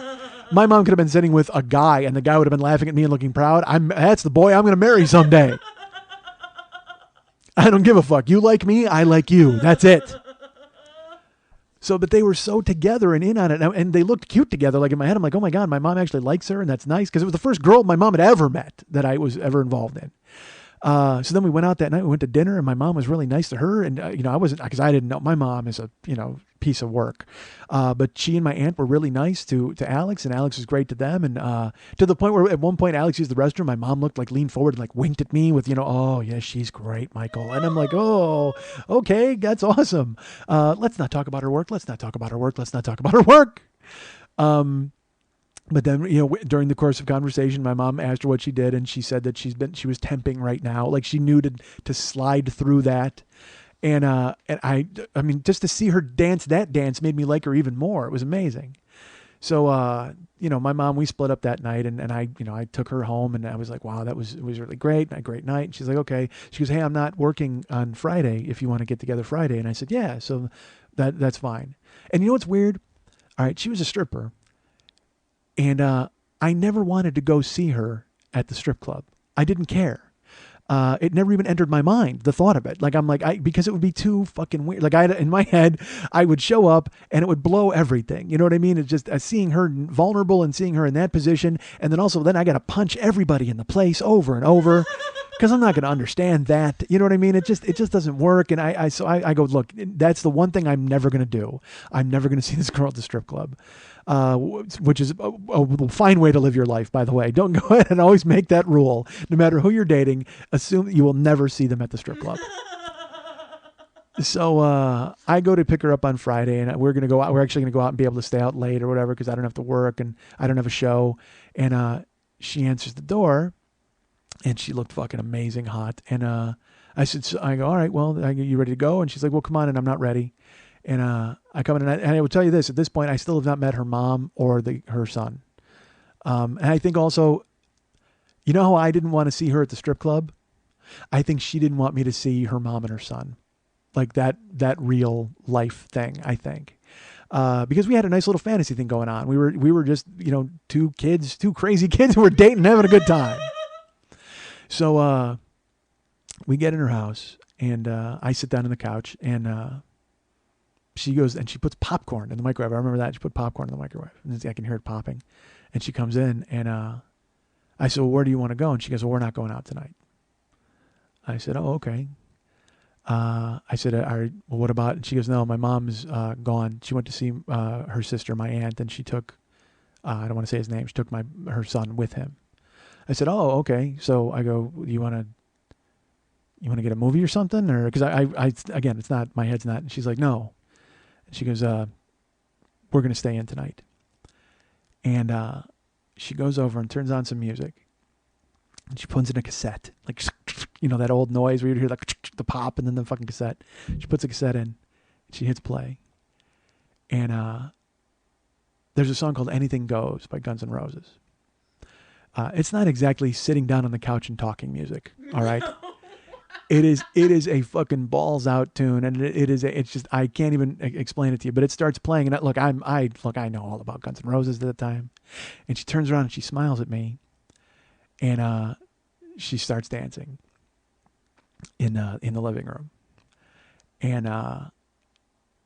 My mom could have been sitting with a guy and the guy would have been laughing at me and looking proud. That's the boy I'm going to marry someday. I don't give a fuck. You like me, I like you. That's it. So, but they were so together and in on it, and they looked cute together. Like in my head, I'm like, oh my God, my mom actually likes her, and that's nice, because it was the first girl my mom had ever met that I was ever involved in. So then we went out that night, we went to dinner, and my mom was really nice to her, and I wasn't, because I didn't know, my mom is a, piece of work. But she and my aunt were really nice to Alex, and Alex was great to them, and to the point where at one point Alex used the restroom, my mom leaned forward and like winked at me with, oh yeah, she's great, Michael. And I'm like, oh, okay, that's awesome. Let's not talk about her work. Let's not talk about her work. Let's not talk about her work. But then, during the course of conversation, my mom asked her what she did, and she said that she was temping right now. Like she knew to slide through that. And I mean, just to see her dance that dance made me like her even more. It was amazing. So, my mom, we split up that night, and I took her home, and I was like, wow, it was really great. A great night. And she's like, okay. She goes, hey, I'm not working on Friday if you want to get together Friday. And I said, yeah, so that's fine. And you know what's weird? All right. She was a stripper. And I never wanted to go see her at the strip club. I didn't care. It never even entered my mind, the thought of it. Like, because it would be too fucking weird. Like in my head, I would show up and it would blow everything. You know what I mean? It's just seeing her vulnerable and seeing her in that position. And then I got to punch everybody in the place over and over because I'm not going to understand that. You know what I mean? It just doesn't work. And so I go, look, that's the one thing I'm never going to do. I'm never going to see this girl at the strip club. Which is a fine way to live your life, by the way. Don't go ahead and always make that rule. No matter who you're dating, assume that you will never see them at the strip club. So I go to pick her up on Friday, and we're actually going to go out and be able to stay out late or whatever because I don't have to work and I don't have a show. And she answers the door, and she looked fucking amazing hot. And I go, all right, well, are you ready to go? And she's like, well, come on, and I'm not ready. And I come in, and I will tell you this, at this point, I still have not met her mom or her son. And I think also, you know how I didn't want to see her at the strip club? I think she didn't want me to see her mom and her son. Like that real life thing, I think. Because we had a nice little fantasy thing going on. We were just, two crazy kids who were dating and having a good time. So we get in her house, and I sit down on the couch, and she goes and she puts popcorn in the microwave. I remember that. She put popcorn in the microwave. And I can hear it popping. And she comes in, and I said, well, where do you want to go? And she goes, well, we're not going out tonight. I said, oh, okay. I said, well, what about? And she goes, no, my mom's gone. She went to see her sister, my aunt, and she took, I don't want to say his name, she took her son with him. I said, oh, okay. So I go, you want to get a movie or something? Or because I again, it's not, my head's not. And she's like, no. And she goes, we're going to stay in tonight. And she goes over and turns on some music. And she puts in a cassette. Like, that old noise where you hear like the pop and then the fucking cassette. She puts a cassette in. And she hits play. And there's a song called Anything Goes by Guns N' Roses. It's not exactly sitting down on the couch and talking music. All right. It is a fucking balls out tune, and it's just, I can't even explain it to you, but it starts playing, and I know all about Guns N' Roses at the time, and she turns around and she smiles at me, and she starts dancing in the living room, and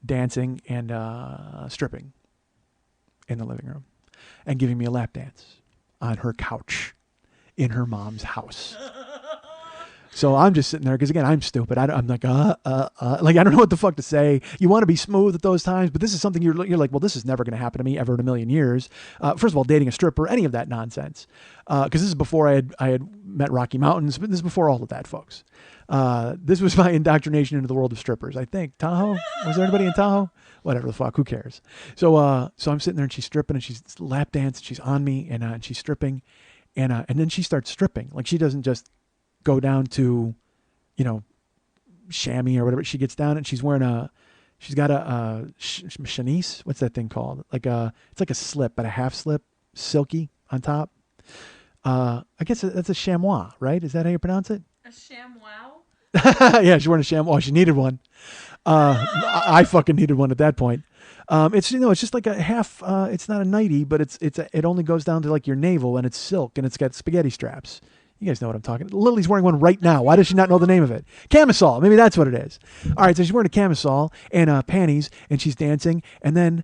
dancing and stripping in the living room. and giving me a lap dance on her couch in her mom's house. So I'm just sitting there because, again, I'm stupid. I'm like, like, I don't know what the fuck to say. You want to be smooth at those times, but this is something you're like, well, this is never going to happen to me ever in a million years. First of all, dating a stripper, any of that nonsense. Because this is before I had met Rocky Mountains, but this is before all of that, folks. This was my indoctrination into the world of strippers. I think Tahoe. Was there anybody in Tahoe? Whatever the fuck. Who cares? So I'm sitting there and she's stripping and she's lap dancing. She's on me and she's stripping, and then she starts stripping. Like, she doesn't just go down to, chamois or whatever. She gets down and she's got a chemise. What's that thing called? It's like a slip, but a half slip, silky on top. I guess that's a chamois, right? Is that how you pronounce it? A ShamWow? Yeah, she's wearing a chamois. She needed one. I fucking needed one at that point. It's it's just like a half. It's not a nightie, but it only goes down to like your navel, and it's silk, and it's got spaghetti straps. You guys know what I'm talking about. Lily's wearing one right now. Why does she not know the name of it? Camisole. Maybe that's what it is. All right, so she's wearing a camisole and panties, and she's dancing. And then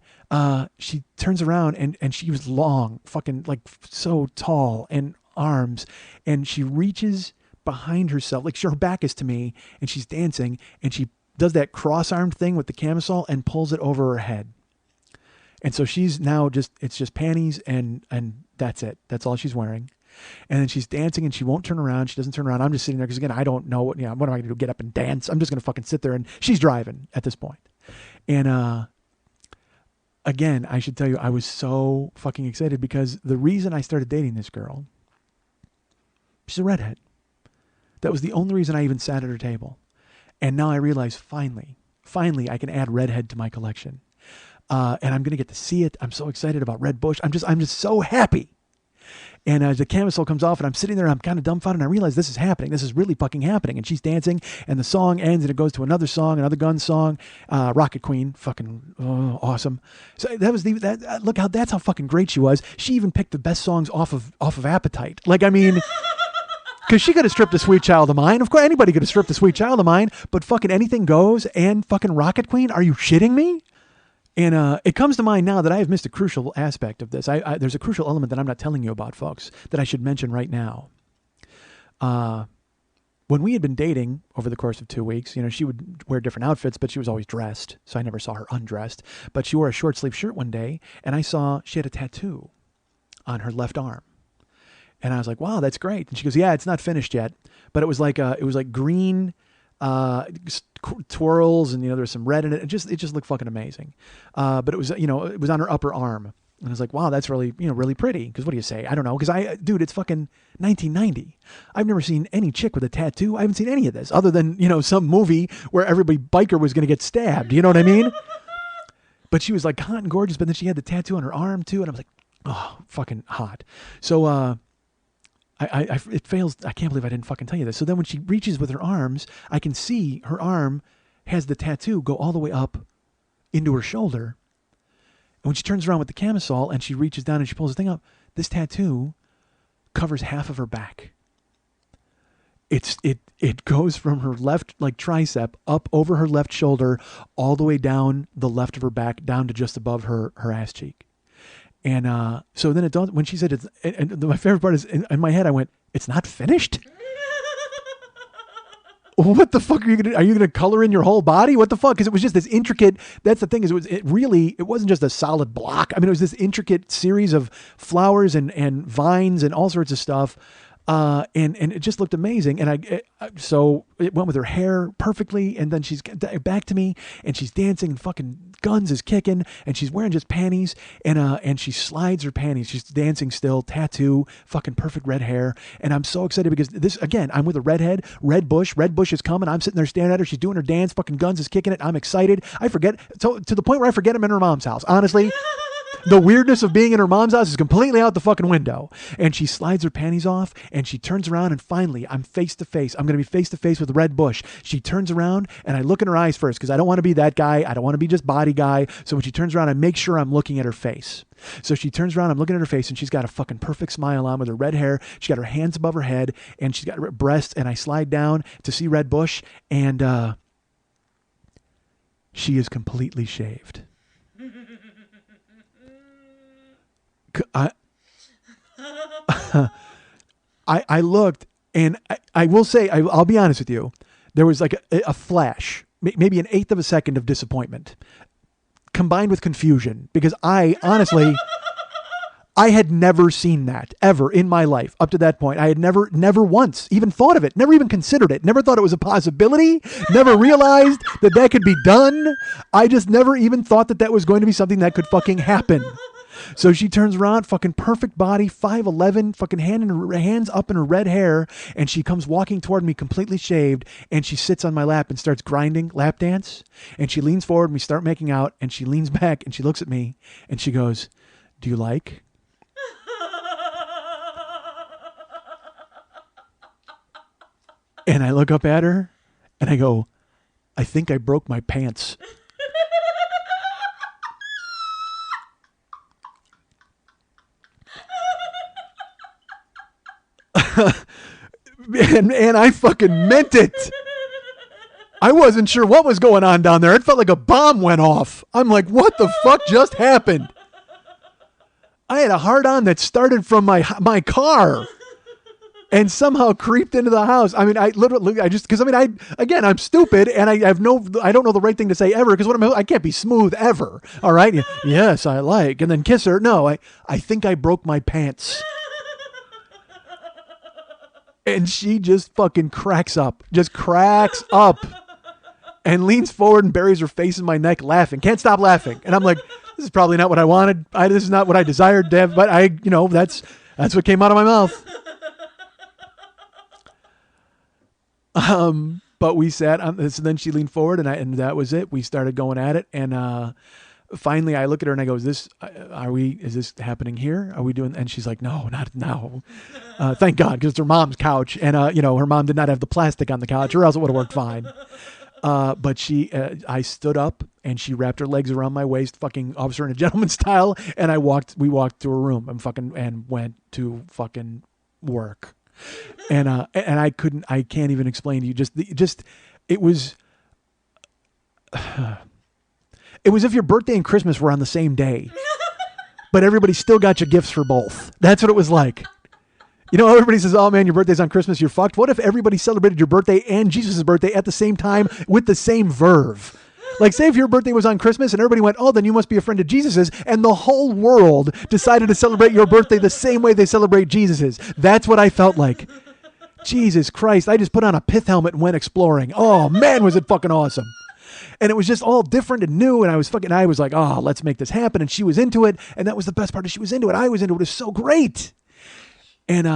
she turns around, and she was long, fucking like so tall, and arms. And she reaches behind herself, like her back is to me, and she's dancing. And she does that cross-armed thing with the camisole and pulls it over her head. And so she's now it's just panties, and that's it. That's all she's wearing. And then she's dancing and she won't turn around. She doesn't turn around. I'm just sitting there because, again, I don't know what am I going to do? Get up and dance? I'm just going to fucking sit there, and she's driving at this point. And again, I should tell you, I was so fucking excited because the reason I started dating this girl, she's a redhead. That was the only reason I even sat at her table. And now I realize finally I can add redhead to my collection. And I'm going to get to see it. I'm so excited about Red Bush. I'm just so happy. And the camisole comes off, and I'm sitting there, and I'm kind of dumbfounded, and I realize this is happening. This is really fucking happening. And she's dancing, and the song ends, and it goes to another song, another Guns song, Rocket Queen, fucking awesome. So that was look how that's how fucking great she was. She even picked the best songs off of Appetite. Like, I mean, because she could have stripped a Sweet Child of Mine. Of course, anybody could have stripped a Sweet Child of Mine, but fucking Anything Goes and fucking Rocket Queen. Are you shitting me? And it comes to mind now that I have missed a crucial aspect of this. There's a crucial element that I'm not telling you about, folks, that I should mention right now. When we had been dating over the course of 2 weeks, she would wear different outfits, but she was always dressed, so I never saw her undressed. But she wore a short-sleeve shirt one day, and I saw she had a tattoo on her left arm. And I was like, wow, that's great. And she goes, yeah, it's not finished yet. But it was like green twirls, and there's some red in it. It just looked fucking amazing. But it was it was on her upper arm, and I was like, wow, that's really really pretty. Because what do you say? I don't know. Because dude, it's fucking 1990. I've never seen any chick with a tattoo. I haven't seen any of this other than some movie where everybody biker was going to get stabbed. You know what I mean? But she was like hot and gorgeous. But then she had the tattoo on her arm too, and I was like, oh, fucking hot. So it fails. I can't believe I didn't fucking tell you this. So then when she reaches with her arms, I can see her arm has the tattoo go all the way up into her shoulder. And when she turns around with the camisole and she reaches down and she pulls the thing up, this tattoo covers half of her back. It goes from her left tricep up over her left shoulder all the way down the left of her back, down to just above her ass cheek. And so then it dawned when she said it's, and my favorite part is in my head I went, it's not finished? What the fuck are you gonna color in your whole body? What the fuck? Because it was just this intricate. That's the thing is it wasn't just a solid block. I mean, it was this intricate series of flowers and vines and all sorts of stuff. And it just looked amazing. And so it went with her hair perfectly. And then she's back to me and she's dancing and fucking Guns is kicking and she's wearing just panties and she slides her panties. She's dancing still, tattoo, fucking perfect red hair. And I'm so excited because this, again, I'm with a redhead, Red Bush is coming. I'm sitting there staring at her. She's doing her dance. Fucking Guns is kicking it. I'm excited. I forget to the point where I forget I'm in her mom's house. Honestly. The weirdness of being in her mom's house is completely out the fucking window. And she slides her panties off and she turns around and finally I'm face to face. I'm going to be face to face with Red Bush. She turns around and I look in her eyes first because I don't want to be that guy. I don't want to be just body guy. So when she turns around, I make sure I'm looking at her face. So she turns around, I'm looking at her face and she's got a fucking perfect smile on with her red hair. She's got her hands above her head and she's got her breasts and I slide down to see Red Bush and she is completely shaved. I I looked, and I will say, I'll be honest with you, there was like a flash, maybe an eighth of a second of disappointment combined with confusion, because I honestly, I had never seen that ever in my life up to that point. I had never once even thought of it, never even considered it, never thought it was a possibility, never realized that that could be done. I just never even thought that that was going to be something that could fucking happen. So she turns around, fucking perfect body, 5'11", fucking hands up in her red hair, and she comes walking toward me completely shaved, and she sits on my lap and starts grinding lap dance, and she leans forward and we start making out, and she leans back and she looks at me and she goes, "Do you like?" And I look up at her and I go, "I think I broke my pants." and I fucking meant it. I wasn't sure what was going on down there. It felt like a bomb went off. I'm like, what the fuck just happened? I had a hard-on that started from my car and somehow creeped into the house. I mean, I'm stupid and I don't know the right thing to say ever, because I can't be smooth ever. All right. Yes, I like. And then kiss her. No, I think I broke my pants. And she just fucking cracks up and leans forward and buries her face in my neck laughing. Can't stop laughing. And I'm like, this is probably not what I wanted. This is not what I desired to have, but that's what came out of my mouth. But we sat on, so then she leaned forward and that was it. We started going at it. And, finally I look at her and I go, is this happening here? Are we doing? And she's like, no, not now. Thank God. Because it's her mom's couch. And, her mom did not have the plastic on the couch, or else it would have worked fine. But I stood up and she wrapped her legs around my waist, fucking Officer and a Gentleman style. And we walked to her room and went to fucking work. And I can't even explain to you it was, it was if your birthday and Christmas were on the same day, but everybody still got you gifts for both. That's what it was like. Everybody says, oh man, your birthday's on Christmas, you're fucked. What if everybody celebrated your birthday and Jesus' birthday at the same time with the same verve? Like, say if your birthday was on Christmas and everybody went, oh, then you must be a friend of Jesus's, and the whole world decided to celebrate your birthday the same way they celebrate Jesus's. That's what I felt like. Jesus Christ, I just put on a pith helmet and went exploring. Oh man, was it fucking awesome. And it was just all different and new. And I was like, oh, let's make this happen. And she was into it. And that was the best part. She was into it. I was into it. It was so great. And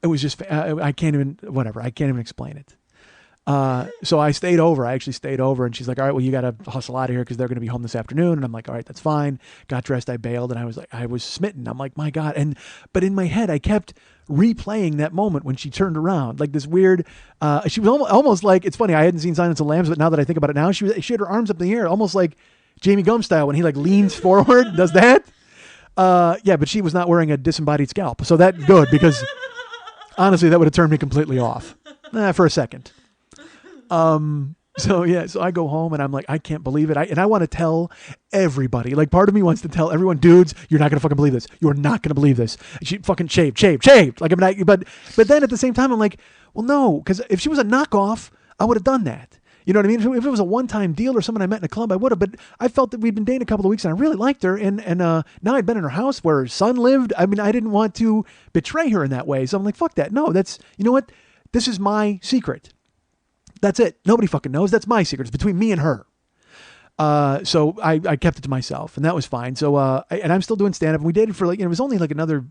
it was just, I can't even explain it. So I stayed over. I actually stayed over. And she's like, all right, well, you got to hustle out of here because they're going to be home this afternoon. And I'm like, all right, that's fine. Got dressed. I bailed. And I was smitten. I'm like, my God. But in my head, I kept replaying that moment when she turned around, like this weird, she was almost like, it's funny, I hadn't seen Silence of the Lambs, but now that I think about it now, she had her arms up in the air, almost like Jamie Gumb style when he like leans forward, does that. Yeah, but she was not wearing a disembodied scalp. So that's good, because honestly, that would have turned me completely off for a second. So I go home and I'm like, I can't believe it. I want to tell everybody. Like, part of me wants to tell everyone, dudes, you're not going to fucking believe this. You're not going to believe this. She fucking shaved. Like, but then at the same time, I'm like, well, no, because if she was a knockoff, I would have done that. You know what I mean? If it was a one-time deal or someone I met in a club, I would have. But I felt that we'd been dating a couple of weeks and I really liked her. And now I'd been in her house where her son lived. I mean, I didn't want to betray her in that way. So I'm like, fuck that. No, you know what? This is my secret. That's it. Nobody fucking knows. That's my secret. It's between me and her. So I kept it to myself, and that was fine. So, and I'm still doing stand-up. And we dated for it was only like another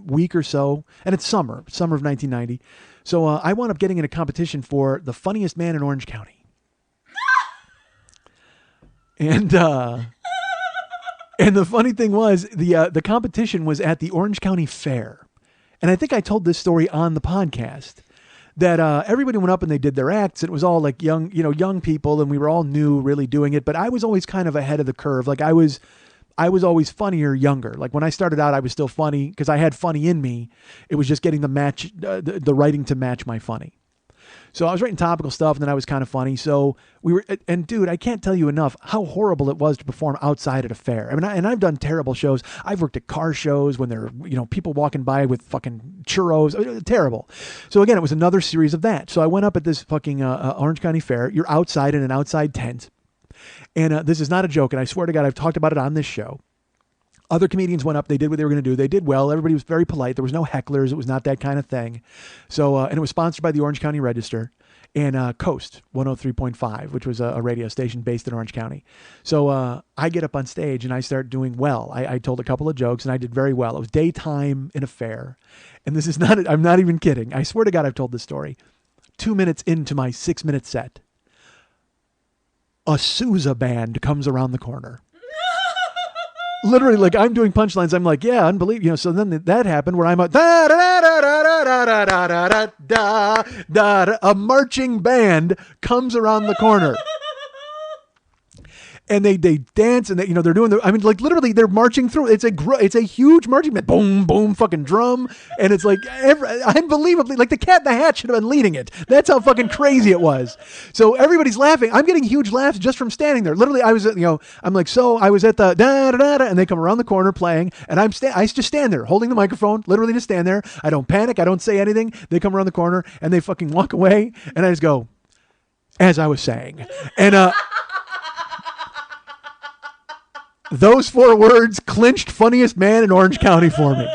week or so, and it's summer of 1990. So I wound up getting in a competition for the funniest man in Orange County. And the funny thing was the competition was at the Orange County Fair. And I think I told this story on the podcast. That everybody went up and they did their acts. It was all like young people, and we were all new, really doing it. But I was always kind of ahead of the curve. Like I was always funnier younger. Like when I started out, I was still funny because I had funny in me. It was just getting the writing to match my funny. So I was writing topical stuff, and then I was kind of funny. So we were, and dude, I can't tell you enough how horrible it was to perform outside at a fair. I mean, and I've done terrible shows. I've worked at car shows when there are, people walking by with fucking churros. Terrible. So again, it was another series of that. So I went up at this fucking Orange County Fair. You're outside in an outside tent. And this is not a joke. And I swear to God, I've talked about it on this show. Other comedians went up. They did what they were going to do. They did well. Everybody was very polite. There was no hecklers. It was not that kind of thing. So, and it was sponsored by the Orange County Register and Coast 103.5, which was a radio station based in Orange County. So I get up on stage and I start doing well. I told a couple of jokes and I did very well. It was daytime in a fair. And this is not, I'm not even kidding. I swear to God, I've told this story. 2 minutes into my 6-minute set, a Sousa band comes around the corner. Literally, like I'm doing punchlines. I'm like, yeah, unbelievable. So then that happened where I'm a da da da da da da da da da da da. A marching band comes around the corner. And they dance and they're doing literally they're marching through. It's a huge marching band. Boom, boom, fucking drum. And it's like unbelievably, like the Cat in the Hat should have been leading it. That's how fucking crazy it was. So everybody's laughing. I'm getting huge laughs just from standing there. Literally, I was at the da da da da, and they come around the corner playing, and I just stand there holding the microphone, literally just stand there. I don't panic. I don't say anything. They come around the corner and they fucking walk away, and I just go, as I was saying, and those 4 words clinched funniest man in Orange County for me.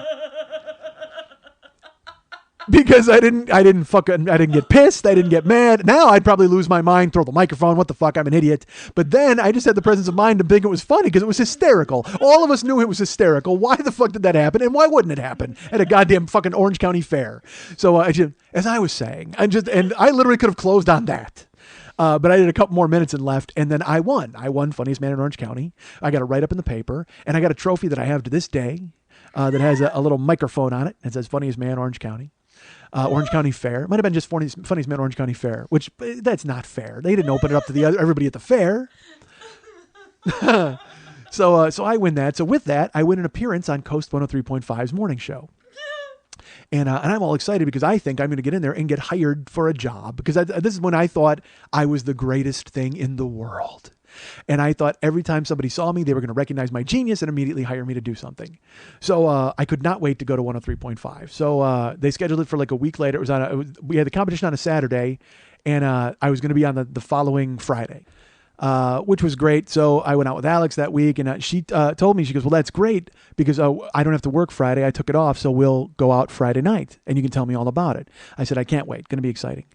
Because I didn't get pissed. I didn't get mad. Now I'd probably lose my mind, throw the microphone. What the fuck? I'm an idiot. But then I just had the presence of mind to think it was funny because it was hysterical. All of us knew it was hysterical. Why the fuck did that happen? And why wouldn't it happen at a goddamn fucking Orange County fair? So as I was saying, and I literally could have closed on that. But I did a couple more minutes and left, and then I won. I won Funniest Man in Orange County. I got a write-up in the paper, and I got a trophy that I have to this day that has a little microphone on it. It says Funniest Man Orange County. Orange County Fair. It might have been just Funniest Man Orange County Fair, which that's not fair. They didn't open it up to everybody at the fair. So I win that. So with that, I win an appearance on Coast 103.5's morning show. And I'm all excited because I think I'm going to get in there and get hired for a job because this is when I thought I was the greatest thing in the world. And I thought every time somebody saw me, they were going to recognize my genius and immediately hire me to do something. So I could not wait to go to 103.5. So they scheduled it for like a week later. We had the competition on a Saturday, and I was going to be on the following Friday. Which was great. So I went out with Alex that week, and she told me, she goes, well, that's great because I don't have to work Friday. I took it off, so we'll go out Friday night, and you can tell me all about it. I said, I can't wait. Going to be exciting.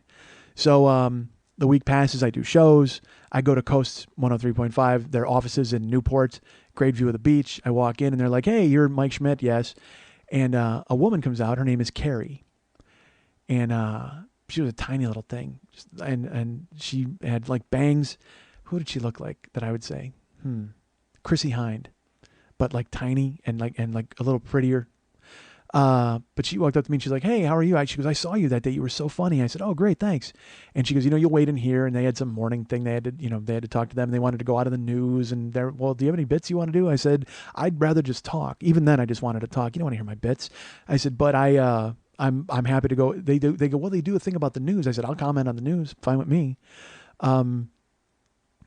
So the week passes. I do shows. I go to Coast 103.5, their offices in Newport, great view of the beach. I walk in, and they're like, hey, you're Mike Schmidt? Yes. And a woman comes out. Her name is Carrie. And she was a tiny little thing, and she had like bangs. Who did she look like that I would say? Chrissy Hind, but like tiny and like a little prettier. But she walked up to me and she's like, hey, how are you? She goes, I saw you that day. You were so funny. I said, oh, great. Thanks. And she goes, you'll wait in here. And they had some morning thing. They had to talk to them. They wanted to go out of the news and well, do you have any bits you want to do? I said, I'd rather just talk. Even then I just wanted to talk. You don't want to hear my bits. I said, but I'm happy to go. They go, well, they do a thing about the news. I said, I'll comment on the news. Fine with me.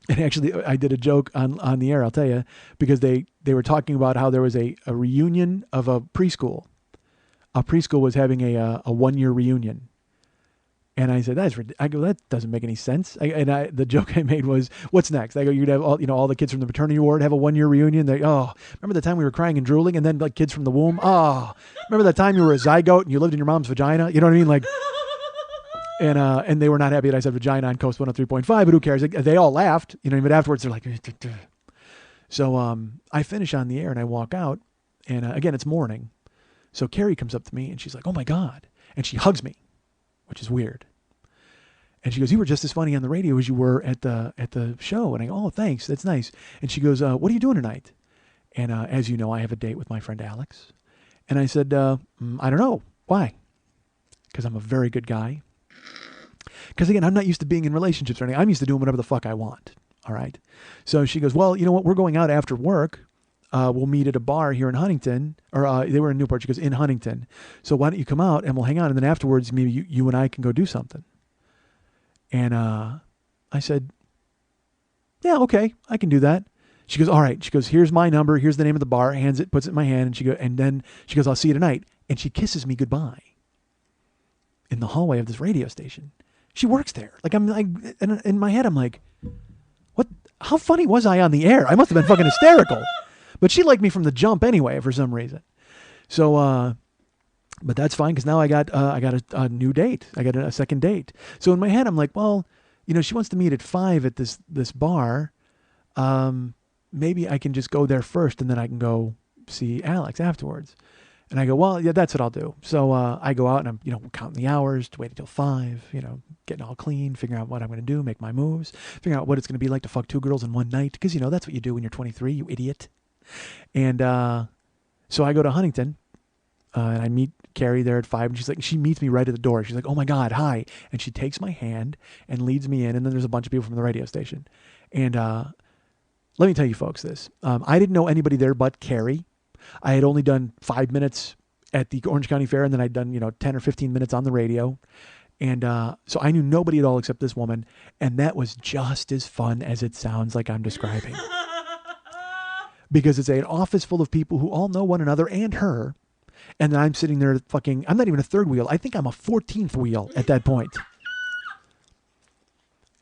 And actually, I did a joke on the air, I'll tell you, because they were talking about how there was a reunion of a preschool. A preschool was having a 1-year reunion. And I said, that doesn't make any sense. The joke I made was, what's next? I go, you'd have all the kids from the fraternity ward have a 1-year reunion. Remember the time we were crying and drooling, and then like kids from the womb? Oh, remember that time you were a zygote and you lived in your mom's vagina? You know what I mean? Like. And they were not happy that I said vagina on Coast 103.5, but who cares? They all laughed, but afterwards they're like, duh. So I finish on the air and I walk out, and again, it's morning. So Carrie comes up to me and she's like, oh my God. And she hugs me, which is weird. And she goes, you were just as funny on the radio as you were at the show. And I go, oh, thanks. That's nice. And she goes, what are you doing tonight? And as you know, I have a date with my friend Alex. And I said, I don't know. Why? Because I'm a very good guy. Because again, I'm not used to being in relationships or anything. I'm used to doing whatever the fuck I want. All right. So she goes, well, you know what? We're going out after work. We'll meet at a bar here in Huntington. Or they were in Newport. She goes, in Huntington. So why don't you come out and we'll hang out. And then afterwards, maybe you and I can go do something. And I said, yeah, okay, I can do that. She goes, all right. She goes, here's my number. Here's the name of the bar. Hands it, puts it in my hand. And then she goes, I'll see you tonight. And she kisses me goodbye in the hallway of this radio station. She works there. Like, I'm like, in my head, I'm like, what? How funny was I on the air? I must have been fucking hysterical. But she liked me from the jump anyway, for some reason. So, but that's fine, because now I got a new date. I got a second date. So in my head, I'm like, well, she wants to meet at 5 at this bar. Maybe I can just go there first, and then I can go see Alex afterwards. And I go, well, yeah, that's what I'll do. So I go out and I'm, counting the hours to wait until 5, getting all clean, figuring out what I'm going to do, make my moves, figuring out what it's going to be like to fuck 2 girls in one night. Because, that's what you do when you're 23, you idiot. And so I go to Huntington, and I meet Carrie there at 5. And she meets me right at the door. She's like, oh my God, hi. And she takes my hand and leads me in. And then there's a bunch of people from the radio station. And let me tell you folks this. I didn't know anybody there but Carrie. I had only done 5 minutes at the Orange County Fair, and then I'd done, 10 or 15 minutes on the radio. And so I knew nobody at all except this woman. And that was just as fun as it sounds like I'm describing. Because it's an office full of people who all know one another and her. And then I'm sitting there I'm not even a third wheel. I think I'm a 14th wheel at that point.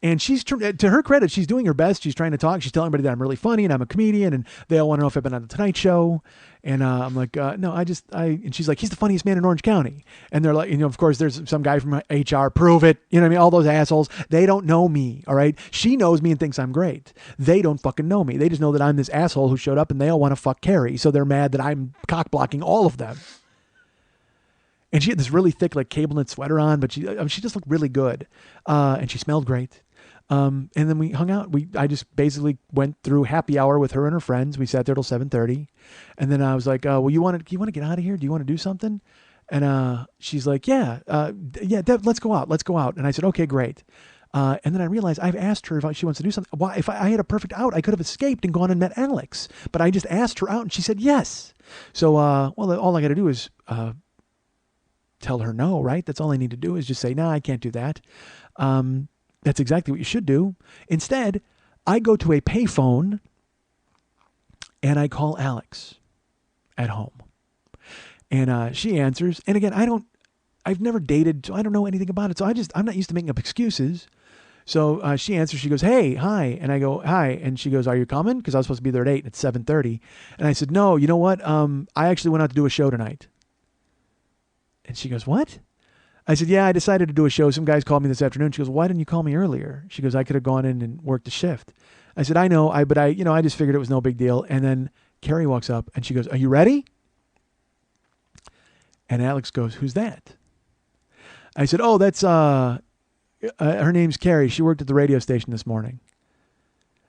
And she's, to her credit, she's doing her best. She's trying to talk. She's telling everybody that I'm really funny and I'm a comedian, and they all want to know if I've been on the Tonight Show. And I'm like, no, and she's like, he's the funniest man in Orange County. And they're like, of course, there's some guy from HR, prove it. You know what I mean? All those assholes, they don't know me. All right. She knows me and thinks I'm great. They don't fucking know me. They just know that I'm this asshole who showed up, and they all want to fuck Carrie. So they're mad that I'm cock blocking all of them. And she had this really thick, like, cable knit sweater on, but she just looked really good. And she smelled great. And then we hung out. I just basically went through happy hour with her and her friends. We sat there till 7:30. And then I was like, well, you want to get out of here? Do you want to do something? And, she's like, yeah, Deb, let's go out. Let's go out. And I said, okay, great. And then I realized I've asked her if she wants to do something. Why, if I had a perfect out, I could have escaped and gone and met Alex, but I just asked her out and she said, yes. So, well, all I got to do is, tell her no, right? That's all I need to do is just say, no, I can't do that. That's exactly what you should do. Instead, I go to a payphone and I call Alex at home. And she answers. And again, I've never dated, so I don't know anything about it. So I'm not used to making up excuses. So she answers. She goes, hey, hi. And I go, hi. And she goes, are you coming? Because I was supposed to be there at 8. It's 7:30. And I said, no, you know what? I actually went out to do a show tonight. And she goes, what? I said, yeah, I decided to do a show. Some guys called me this afternoon. She goes, why didn't you call me earlier? She goes, I could have gone in and worked a shift. I said, I know, but I just figured it was no big deal. And then Carrie walks up and she goes, are you ready? And Alex goes, who's that? I said, oh, that's, her name's Carrie. She worked at the radio station this morning.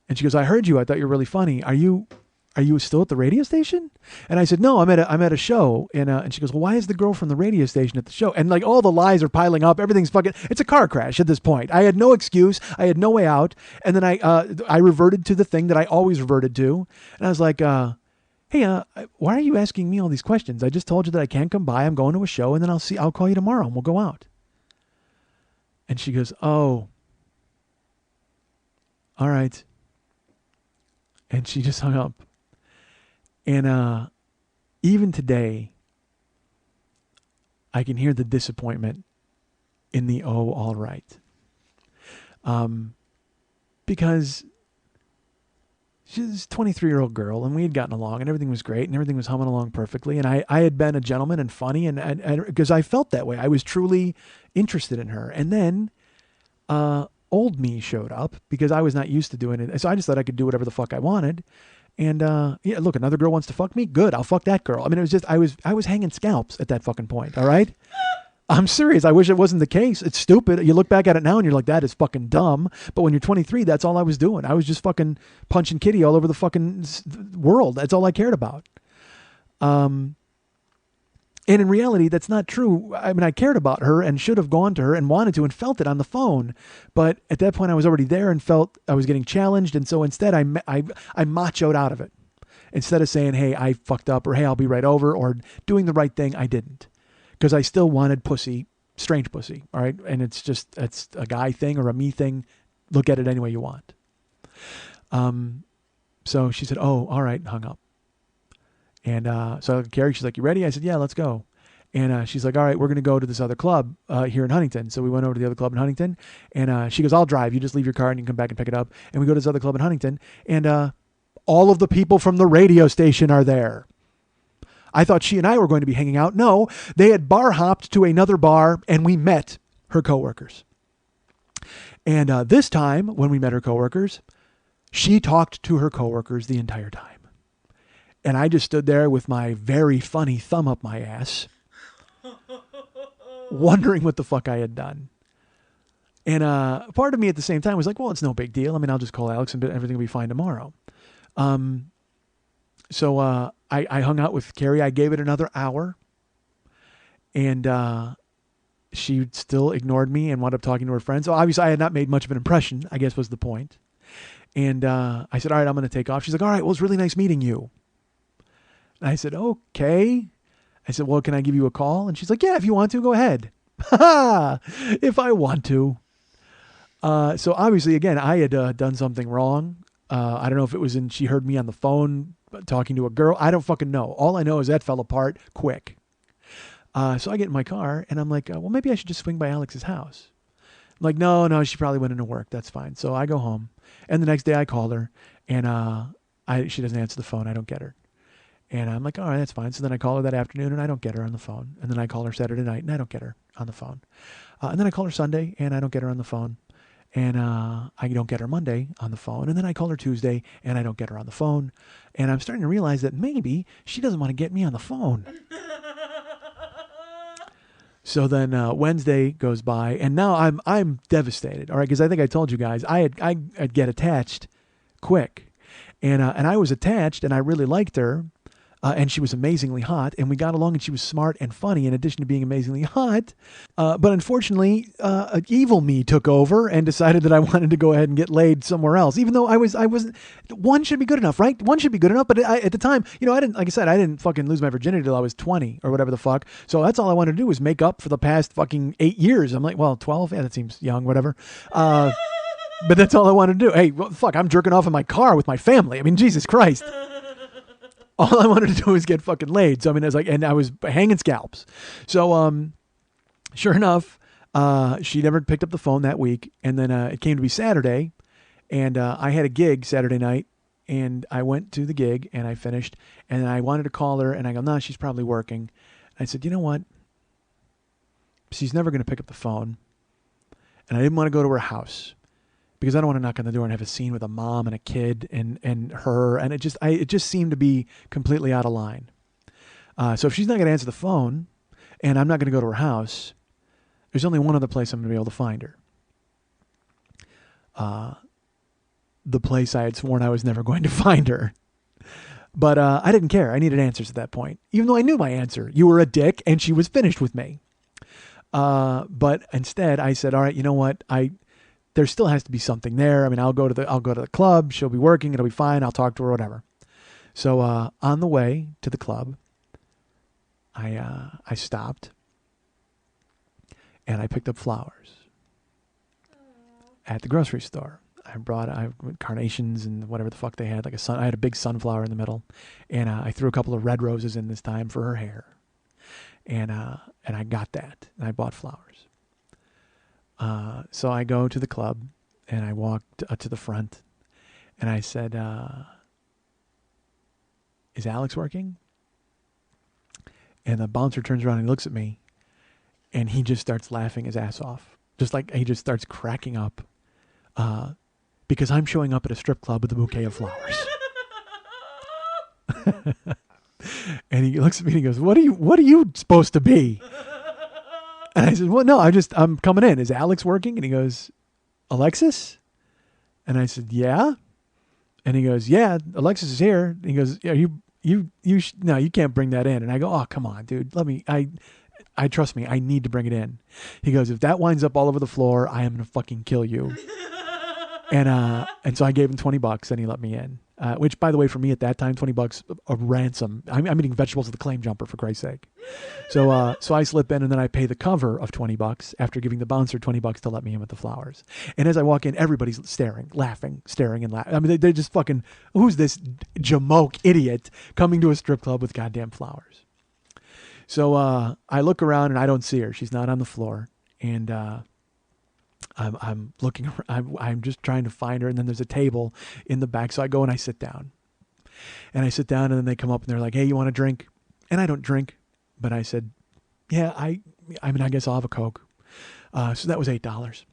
And she goes, I heard you. I thought you were really funny. Are you still at the radio station? And I said, no, I'm at a show. And she goes, well, why is the girl from the radio station at the show? And like all the lies are piling up. Everything's it's a car crash at this point. I had no excuse. I had no way out. And then I reverted to the thing that I always reverted to. And I was like, hey, why are you asking me all these questions? I just told you that I can't come by. I'm going to a show, and then I'll call you tomorrow and we'll go out. And she goes, oh, all right. And she just hung up. And even today, I can hear the disappointment in the oh, all right. Because she's a 23-year-old girl, and we had gotten along, and everything was great, and everything was humming along perfectly. And I had been a gentleman and funny, and because I felt that way. I was truly interested in her. And then old me showed up because I was not used to doing it. So I just thought I could do whatever the fuck I wanted. And, yeah, look, another girl wants to fuck me. Good. I'll fuck that girl. I mean, it was just, I was hanging scalps at that fucking point. All right. I'm serious. I wish it wasn't the case. It's stupid. You look back at it now and you're like, that is fucking dumb. But when you're 23, that's all I was doing. I was just fucking punching kitty all over the fucking world. That's all I cared about. And in reality, that's not true. I mean, I cared about her and should have gone to her and wanted to and felt it on the phone. But at that point, I was already there and felt I was getting challenged. And so instead, I machoed out of it. Instead of saying, hey, I fucked up, or hey, I'll be right over, or doing the right thing, I didn't. Because I still wanted pussy strange pussy. All right. And it's a guy thing or a me thing. Look at it any way you want. So she said, oh, all right. And hung up. And, so Carrie, she's like, you ready? I said, yeah, let's go. And, she's like, all right, we're going to go to this other club, here in Huntington. So we went over to the other club in Huntington, and, she goes, I'll drive. You just leave your car and you can come back and pick it up. And we go to this other club in Huntington, and, all of the people from the radio station are there. I thought she and I were going to be hanging out. No, they had bar hopped to another bar, and we met her coworkers. And, this time when we met her coworkers, she talked to her coworkers the entire time. And I just stood there with my very funny thumb up my ass, wondering what the fuck I had done. And part of me at the same time was like, well, it's no big deal. I mean, I'll just call Alex and everything will be fine tomorrow. So I hung out with Carrie. I gave it another hour. And she still ignored me and wound up talking to her friends. So obviously I had not made much of an impression, I guess was the point. And I said, all right, I'm going to take off. She's like, all right, well, it's really nice meeting you. And I said, okay. I said, well, can I give you a call? And she's like, yeah, if you want to, go ahead. If I want to. So obviously, again, I had done something wrong. I don't know if it was she heard me on the phone talking to a girl. I don't fucking know. All I know is that fell apart quick. So I get in my car and I'm like, well, maybe I should just swing by Alex's house. I'm like, no, she probably went into work. That's fine. So I go home, and the next day I call her, and she doesn't answer the phone. I don't get her. And I'm like, all right, that's fine. So then I call her that afternoon and I don't get her on the phone. And then I call her Saturday night and I don't get her on the phone. And then I call her Sunday and I don't get her on the phone. And I don't get her Monday on the phone. And then I call her Tuesday and I don't get her on the phone. And I'm starting to realize that maybe she doesn't want to get me on the phone. So then Wednesday goes by, and now I'm devastated. All right, because I think I told you guys I'd get attached quick, and I was attached, and I really liked her. And she was amazingly hot, and we got along, and she was smart and funny in addition to being amazingly hot. But unfortunately, evil me took over and decided that I wanted to go ahead and get laid somewhere else, even though I wasn't. One should be good enough, right? One should be good enough. But at the time, I didn't, like I said, I didn't fucking lose my virginity till I was 20 or whatever the fuck. So that's all I wanted to do was make up for the past fucking 8 years. I'm like, well, 12? Yeah, that seems young, whatever. But that's all I wanted to do. Hey, well, fuck, I'm jerking off in my car with my family. I mean, Jesus Christ. All I wanted to do was get fucking laid. So, I mean, I was hanging scalps. So, sure enough, she never picked up the phone that week. And then, it came to be Saturday, and, I had a gig Saturday night, and I went to the gig and I finished, and I wanted to call her, and I go, no, she's probably working. I said, you know what? She's never going to pick up the phone. And I didn't want to go to her house, because I don't want to knock on the door and have a scene with a mom and a kid and her. And it just seemed to be completely out of line. So if she's not going to answer the phone and I'm not going to go to her house, there's only one other place I'm going to be able to find her. The place I had sworn I was never going to find her. But I didn't care. I needed answers at that point, even though I knew my answer. You were a dick and she was finished with me. But instead I said, all right, you know what? There still has to be something there. I mean, I'll go to the club. She'll be working. It'll be fine. I'll talk to her, whatever. So, on the way to the club, I stopped and I picked up flowers at the grocery store. I brought carnations and whatever the fuck they had, I had a big sunflower in the middle, and I threw a couple of red roses in this time for her hair, and I got that, and I bought flowers. So I go to the club and I walked to the front and I said, is Alex working? And the bouncer turns around and he looks at me and he just starts laughing his ass off. Just like he just starts cracking up, because I'm showing up at a strip club with a bouquet of flowers. And he looks at me and he goes, what are you supposed to be? And I said, well, no, I'm coming in. Is Alex working? And he goes, Alexis? And I said, yeah. And he goes, yeah, Alexis is here. And he goes, yeah, no, you can't bring that in. And I go, oh, come on, dude. I trust me. I need to bring it in. He goes, if that winds up all over the floor, I am going to fucking kill you. And so I gave him $20 and he let me in. which, by the way, for me at that time, $20 a ransom. I'm eating vegetables at the claim jumper, for Christ's sake. So I slip in, and then I pay the cover of $20 after giving the bouncer $20 to let me in with the flowers. And as I walk in, everybody's staring, laughing, staring, and laughing. I mean, they're just fucking, who's this jamoke idiot coming to a strip club with goddamn flowers? So I look around, and I don't see her. She's not on the floor. And I'm looking, I'm just trying to find her. And then there's a table in the back. So I go and I sit down. And I sit down, and then they come up, and they're like, hey, you want a drink? And I don't drink. But I said, yeah, I mean, I guess I'll have a Coke. So that was $8.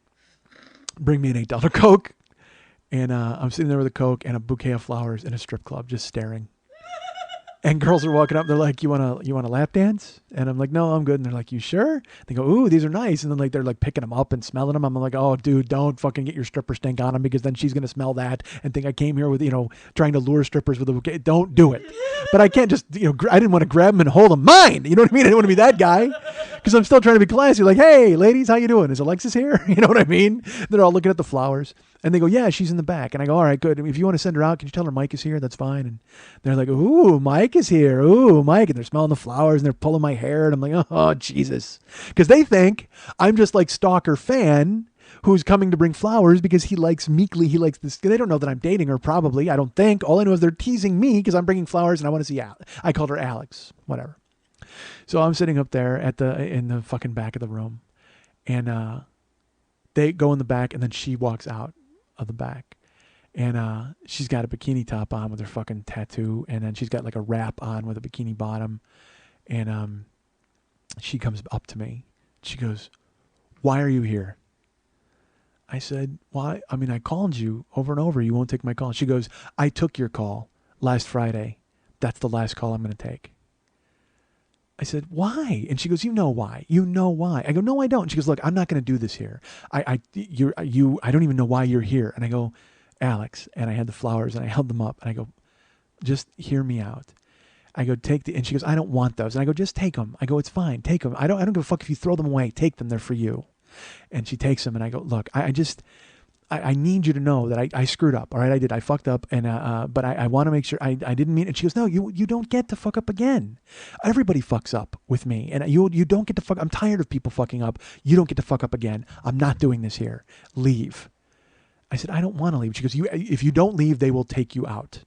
Bring me an $8 Coke. And I'm sitting there with a Coke and a bouquet of flowers in a strip club, just staring. And girls are walking up. They're like, you want a lap dance? And I'm like, no, I'm good. And they're like, you sure? They go, ooh, these are nice. And then they're like picking them up and smelling them. I'm like, oh, dude, don't fucking get your stripper stink on them, because then she's going to smell that and think I came here with, trying to lure strippers with a bouquet. Don't do it. But I can't just, I didn't want to grab them and hold them. Mine. You know what I mean? I didn't want to be that guy, because I'm still trying to be classy. Like, hey, ladies, how you doing? Is Alexis here? You know what I mean? They're all looking at the flowers. And they go, yeah, she's in the back. And I go, all right, good. If you want to send her out, can you tell her Mike is here? That's fine. And they're like, ooh, Mike is here. Ooh, Mike. And they're smelling the flowers, and they're pulling my hair. And I'm like, oh, Jesus. Because they think I'm just like stalker fan who's coming to bring flowers because he likes Meekly. He likes this. They don't know that I'm dating her, probably. I don't think. All I know is they're teasing me because I'm bringing flowers and I want to see Alex. I called her Alex. Whatever. So I'm sitting up there in the fucking back of the room. And they go in the back, and then she walks out of the back, and she's got a bikini top on with her fucking tattoo, and then she's got like a wrap on with a bikini bottom, and she comes up to me. She goes, why are you here? I said, why? I mean, I called you over and over. You won't take my call. She goes, I took your call last Friday. That's the last call I'm going to take. I said, why? And she goes, you know why. You know why. I go, no, I don't. And she goes, look, I'm not going to do this here. I don't even know why you're here. And I go, Alex, and I had the flowers and I held them up, and I go, just hear me out. I go, and she goes, I don't want those. And I go, just take them. I go, it's fine. Take them. I don't give a fuck if you throw them away. Take them. They're for you. And she takes them, and I go, look, I need you to know that I screwed up. All right. I did. I fucked up. And, but I want to make sure I didn't mean it. And she goes, no, you don't get to fuck up again. Everybody fucks up with me. And you don't get to fuck. I'm tired of people fucking up. You don't get to fuck up again. I'm not doing this here. Leave. I said, I don't want to leave. She goes, if you don't leave, they will take you out.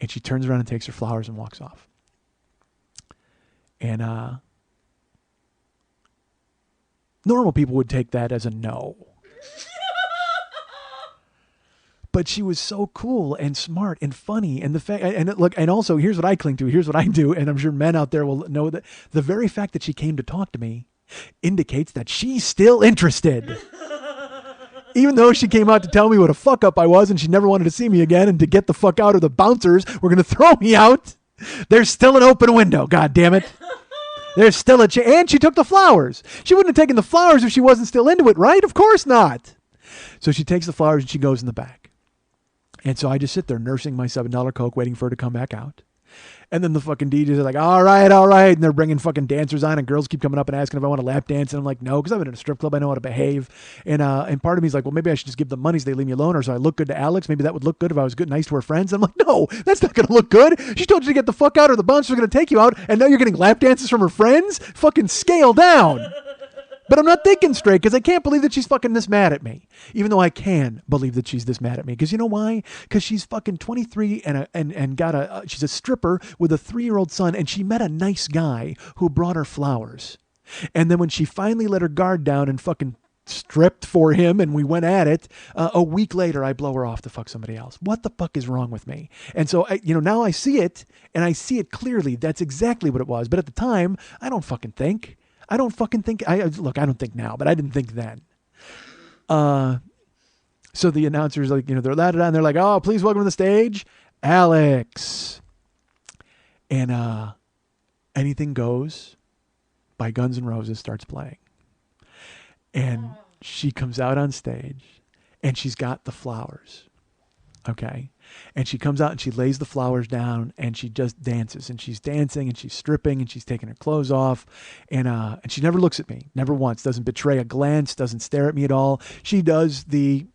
And she turns around and takes her flowers and walks off. And, normal people would take that as a no. But she was so cool and smart and funny, and the fact, and look, and also here's what I cling to. Here's what I do, and I'm sure men out there will know that the very fact that she came to talk to me indicates that she's still interested. Even though she came out to tell me what a fuck up I was, and she never wanted to see me again, and to get the fuck out, or the bouncers were going to throw me out. There's still an open window. God damn it. There's still a chance. And she took the flowers. She wouldn't have taken the flowers if she wasn't still into it, right? Of course not. So she takes the flowers and she goes in the back. And so I just sit there nursing my $7 Coke, waiting for her to come back out. And then the fucking DJs are like, all right. And they're bringing fucking dancers on, and girls keep coming up and asking if I want a lap dance. And I'm like, no, because I've been in a strip club. I know how to behave. And part of me is like, well, maybe I should just give them money so they leave me alone, or so I look good to Alex. Maybe that would look good if I was good, nice to her friends. And I'm like, no, that's not going to look good. She told you to get the fuck out, or the bouncers are going to take you out. And now you're getting lap dances from her friends? Fucking scale down. But I'm not thinking straight, because I can't believe that she's fucking this mad at me. Even though I can believe that she's this mad at me. Because you know why? Because she's fucking 23 and got she's a stripper with a 3-year-old son, and she met a nice guy who brought her flowers. And then when she finally let her guard down and fucking stripped for him, and we went at it, a week later I blow her off to fuck somebody else. What the fuck is wrong with me? And so now I see it, and I see it clearly. That's exactly what it was. But at the time, I don't fucking think. I don't think now, but I didn't think then. So the announcers, like, they're loud and they're like, oh, please welcome to the stage, Alex. And Anything Goes by Guns N' Roses starts playing. And she comes out on stage, and she's got the flowers. Okay. And she comes out and she lays the flowers down, and she just dances, and she's dancing and she's stripping and she's taking her clothes off. And she never looks at me, never once, doesn't betray a glance, doesn't stare at me at all. She does the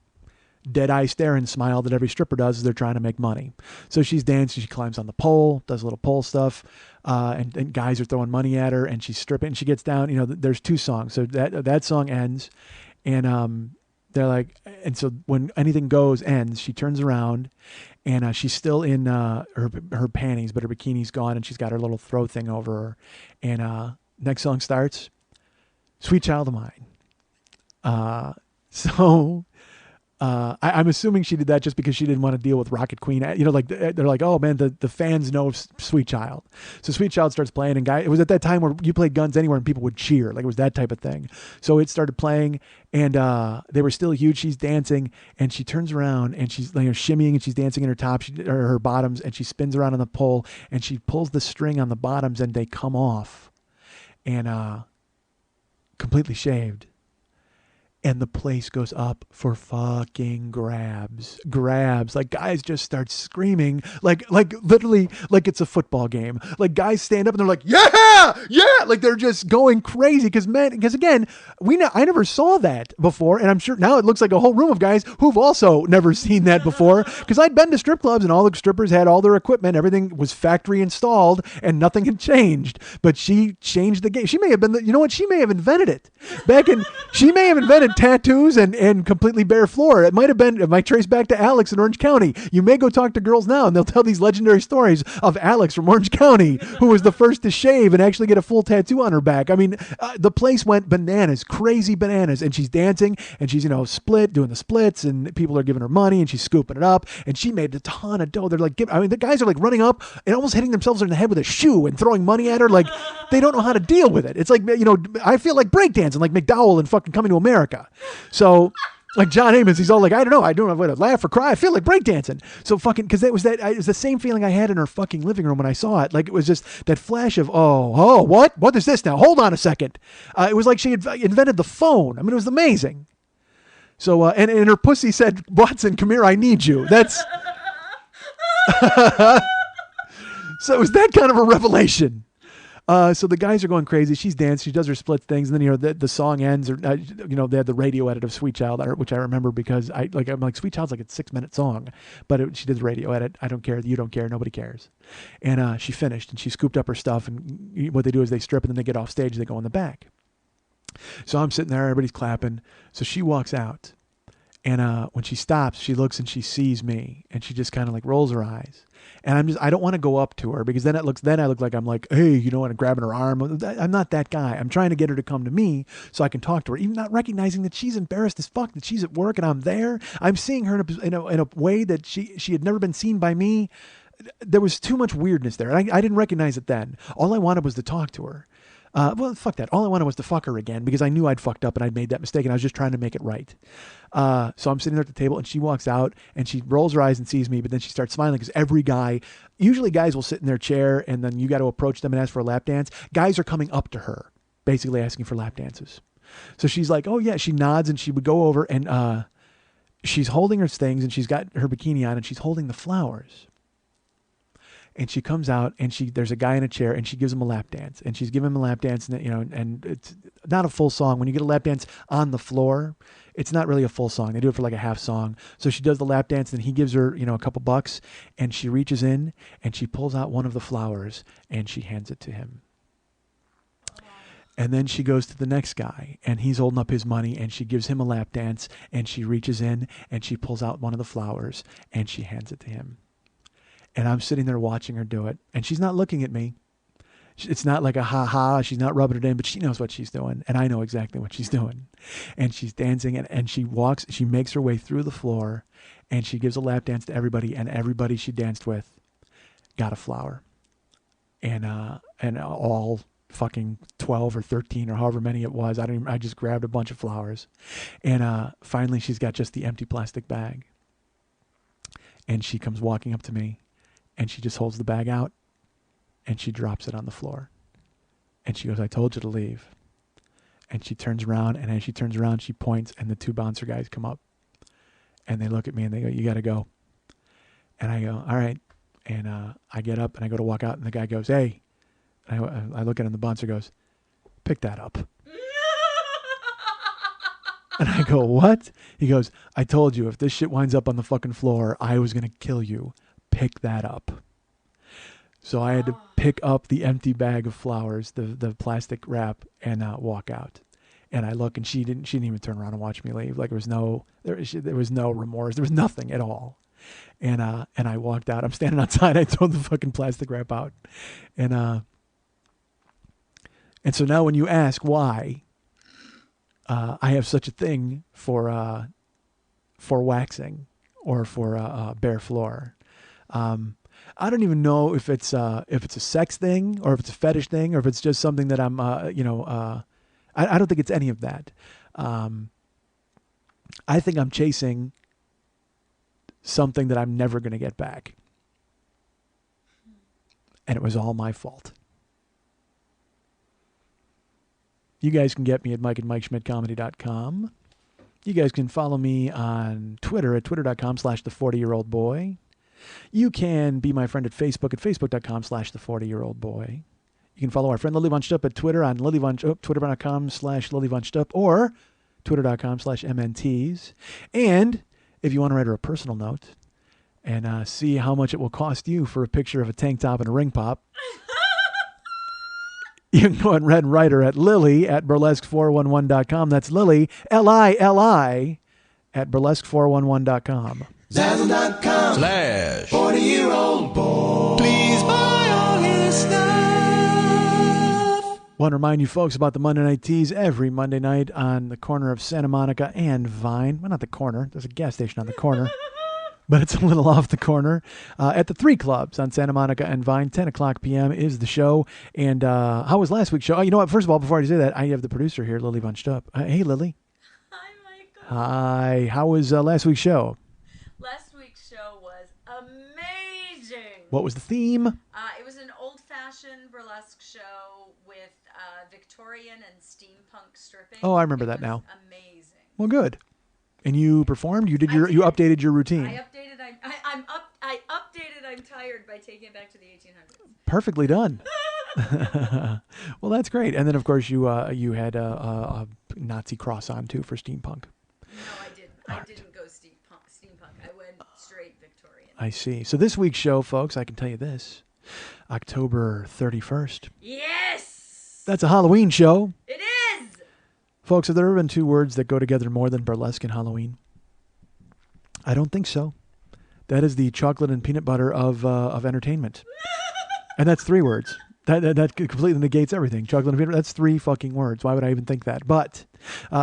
dead eye stare and smile that every stripper does as they're trying to make money. So she's dancing, she climbs on the pole, does a little pole stuff, and guys are throwing money at her, and she's stripping, and she gets down. There's 2 songs. So that song ends, and they're like, and so when Anything Goes ends, she turns around, and she's still in her panties, but her bikini's gone, and she's got her little throw thing over her. And next song starts, Sweet Child of Mine. I'm assuming she did that just because she didn't want to deal with Rocket Queen. Like they're like, oh man, the fans know Sweet Child. So Sweet Child starts playing, and it was at that time where you played Guns Anywhere and people would cheer. Like it was that type of thing. So it started playing, and they were still huge. She's dancing, and she turns around, and she's shimmying, and she's dancing in her tops or her bottoms, and she spins around on the pole, and she pulls the string on the bottoms, and they come off, and completely shaved. And the place goes up for fucking grabs. Like guys just start screaming, like literally like it's a football game. Like guys stand up and they're like, yeah, like they're just going crazy because again, I never saw that before, and I'm sure now it looks like a whole room of guys who've also never seen that before. Because I'd been to strip clubs and all the strippers had all their equipment, everything was factory installed, and nothing had changed. But she changed the game. She may have been, she may have invented it she may have invented tattoos and completely bare floor. It might trace back to Alex in Orange County. You may go talk to girls now and they'll tell these legendary stories of Alex from Orange County, who was the first to shave and actually get a full tattoo on her back. I mean, the place went bananas, crazy bananas, and she's dancing and she's, doing the splits, and people are giving her money and she's scooping it up, and she made a ton of dough. They're like, the guys are like running up and almost hitting themselves in the head with a shoe and throwing money at her. Like they don't know how to deal with it. It's like, I feel like breakdancing, like McDowell and fucking Coming to America. So like John Amos, he's all like, I don't know whether to laugh or cry. I feel like breakdancing. So fucking, because it was the same feeling I had in her fucking living room when I saw it. Like it was just that flash of, what is this now? Hold on a second. It was like she had invented the phone. I mean, it was amazing. So, and her pussy said, Watson, come here, I need you. That's, so it was that kind of a revelation. So the guys are going crazy. She's dancing. She does her split things, and then the song ends. Or they had the radio edit of Sweet Child, which I remember because I'm like Sweet Child's like a 6-minute song, but she did the radio edit. I don't care. You don't care. Nobody cares. And she finished, and she scooped up her stuff. And what they do is they strip, and then they get off stage. They go in the back. So I'm sitting there. Everybody's clapping. So she walks out, and when she stops, she looks and she sees me, and she just kind of like rolls her eyes. And I don't want to go up to her because then I look like I'm like, hey, and grabbing her arm. I'm not that guy. I'm trying to get her to come to me so I can talk to her, even not recognizing that she's embarrassed as fuck, that she's at work and I'm there. I'm seeing her in a way that she had never been seen by me. There was too much weirdness there. And I didn't recognize it then. All I wanted was to talk to her. Well, fuck that. All I wanted was to fuck her again because I knew I'd fucked up and I'd made that mistake and I was just trying to make it right. So I'm sitting there at the table and she walks out and she rolls her eyes and sees me, but then she starts smiling because usually guys will sit in their chair and then you got to approach them and ask for a lap dance. Guys are coming up to her, basically asking for lap dances. So she's like, oh yeah, she nods and she would go over and she's holding her things and she's got her bikini on and she's holding the flowers. And she comes out and there's a guy in a chair and she gives him a lap dance and she's giving him a lap dance and and it's not a full song. When you get a lap dance on the floor, it's not really a full song. They do it for like a half song. So she does the lap dance and he gives her, a couple bucks and she reaches in and she pulls out one of the flowers and she hands it to him. And then she goes to the next guy and he's holding up his money and she gives him a lap dance and she reaches in and she pulls out one of the flowers and she hands it to him. And I'm sitting there watching her do it. And she's not looking at me. It's not like a ha-ha. She's not rubbing it in, but she knows what she's doing. And I know exactly what she's doing. And she's dancing and she makes her way through the floor and she gives a lap dance to everybody. And everybody she danced with got a flower. And all fucking 12 or 13 or however many it was. I just grabbed a bunch of flowers. And finally she's got just the empty plastic bag. And she comes walking up to me. And she just holds the bag out and she drops it on the floor. And she goes, I told you to leave. And she turns around, and as she turns around, she points, and the 2 bouncer guys come up. And they look at me and they go, you got to go. And I go, all right. And I get up and I go to walk out, and the guy goes, hey. And I look at him, the bouncer goes, pick that up. And I go, what? He goes, I told you, if this shit winds up on the fucking floor, I was going to kill you. Pick that up. So I had to pick up the empty bag of flowers, the plastic wrap, and walk out. And I look, and she didn't even turn around and watch me leave. Like there was no remorse. There was nothing at all. And I walked out. I'm standing outside. I throw the fucking plastic wrap out. And so now when you ask why, I have such a thing for waxing or for bare floor. I don't even know if it's a sex thing or if it's a fetish thing or if it's just something that I'm I don't think it's any of that. I think I'm chasing something that I'm never going to get back. And it was all my fault. You guys can get me at mike@MikeSchmidtComedy.com. You guys can follow me on Twitter at twitter.com/the40yearoldboy. You can be my friend at Facebook@Facebook.com/the40yearoldboy. You can follow our friend Lily Von Stupp at Twitter on Twitter.com/Lily Von Stupp or Twitter.com/MNTs. And if you want to write her a personal note and see how much it will cost you for a picture of a tank top and a ring pop, you can go ahead and write her at Lily@burlesque411.com. That's Lily, Lili, at burlesque411.com. Zazzle.com / 40-year-old boy. Please buy all his stuff. Want to remind you folks about the Monday Night Teas every Monday night on the corner of Santa Monica and Vine. Well, not the corner. There's a gas station on the corner. But it's a little off the corner. At the 3 clubs on Santa Monica and Vine, 10 o'clock p.m. is the show. And how was last week's show? Oh, you know what? First of all, before I say that, I have the producer here, Lily Von Stupp. Hey, Lily. Hi, Michael. Hi. How was last week's show? Last week's show was amazing. What was the theme? It was an old-fashioned burlesque show with Victorian and steampunk stripping. Oh, I remember that now. Amazing. Well, good. And you performed? You updated your routine. I updated. I updated. I'm tired by taking it back to the 1800s. Perfectly done. Well, that's great. And then, of course, you had a Nazi cross on too for steampunk. No, I didn't. I didn't go steampunk. I went straight Victorian. I see. So this week's show, folks, I can tell you this: October 31st. Yes. That's a Halloween show. It is. Folks, have there ever been 2 words that go together more than burlesque and Halloween? I don't think so. That is the chocolate and peanut butter of entertainment. And that's 3 words. That completely negates everything. Chocolate and peanut butter, that's 3 fucking words. Why would I even think that? But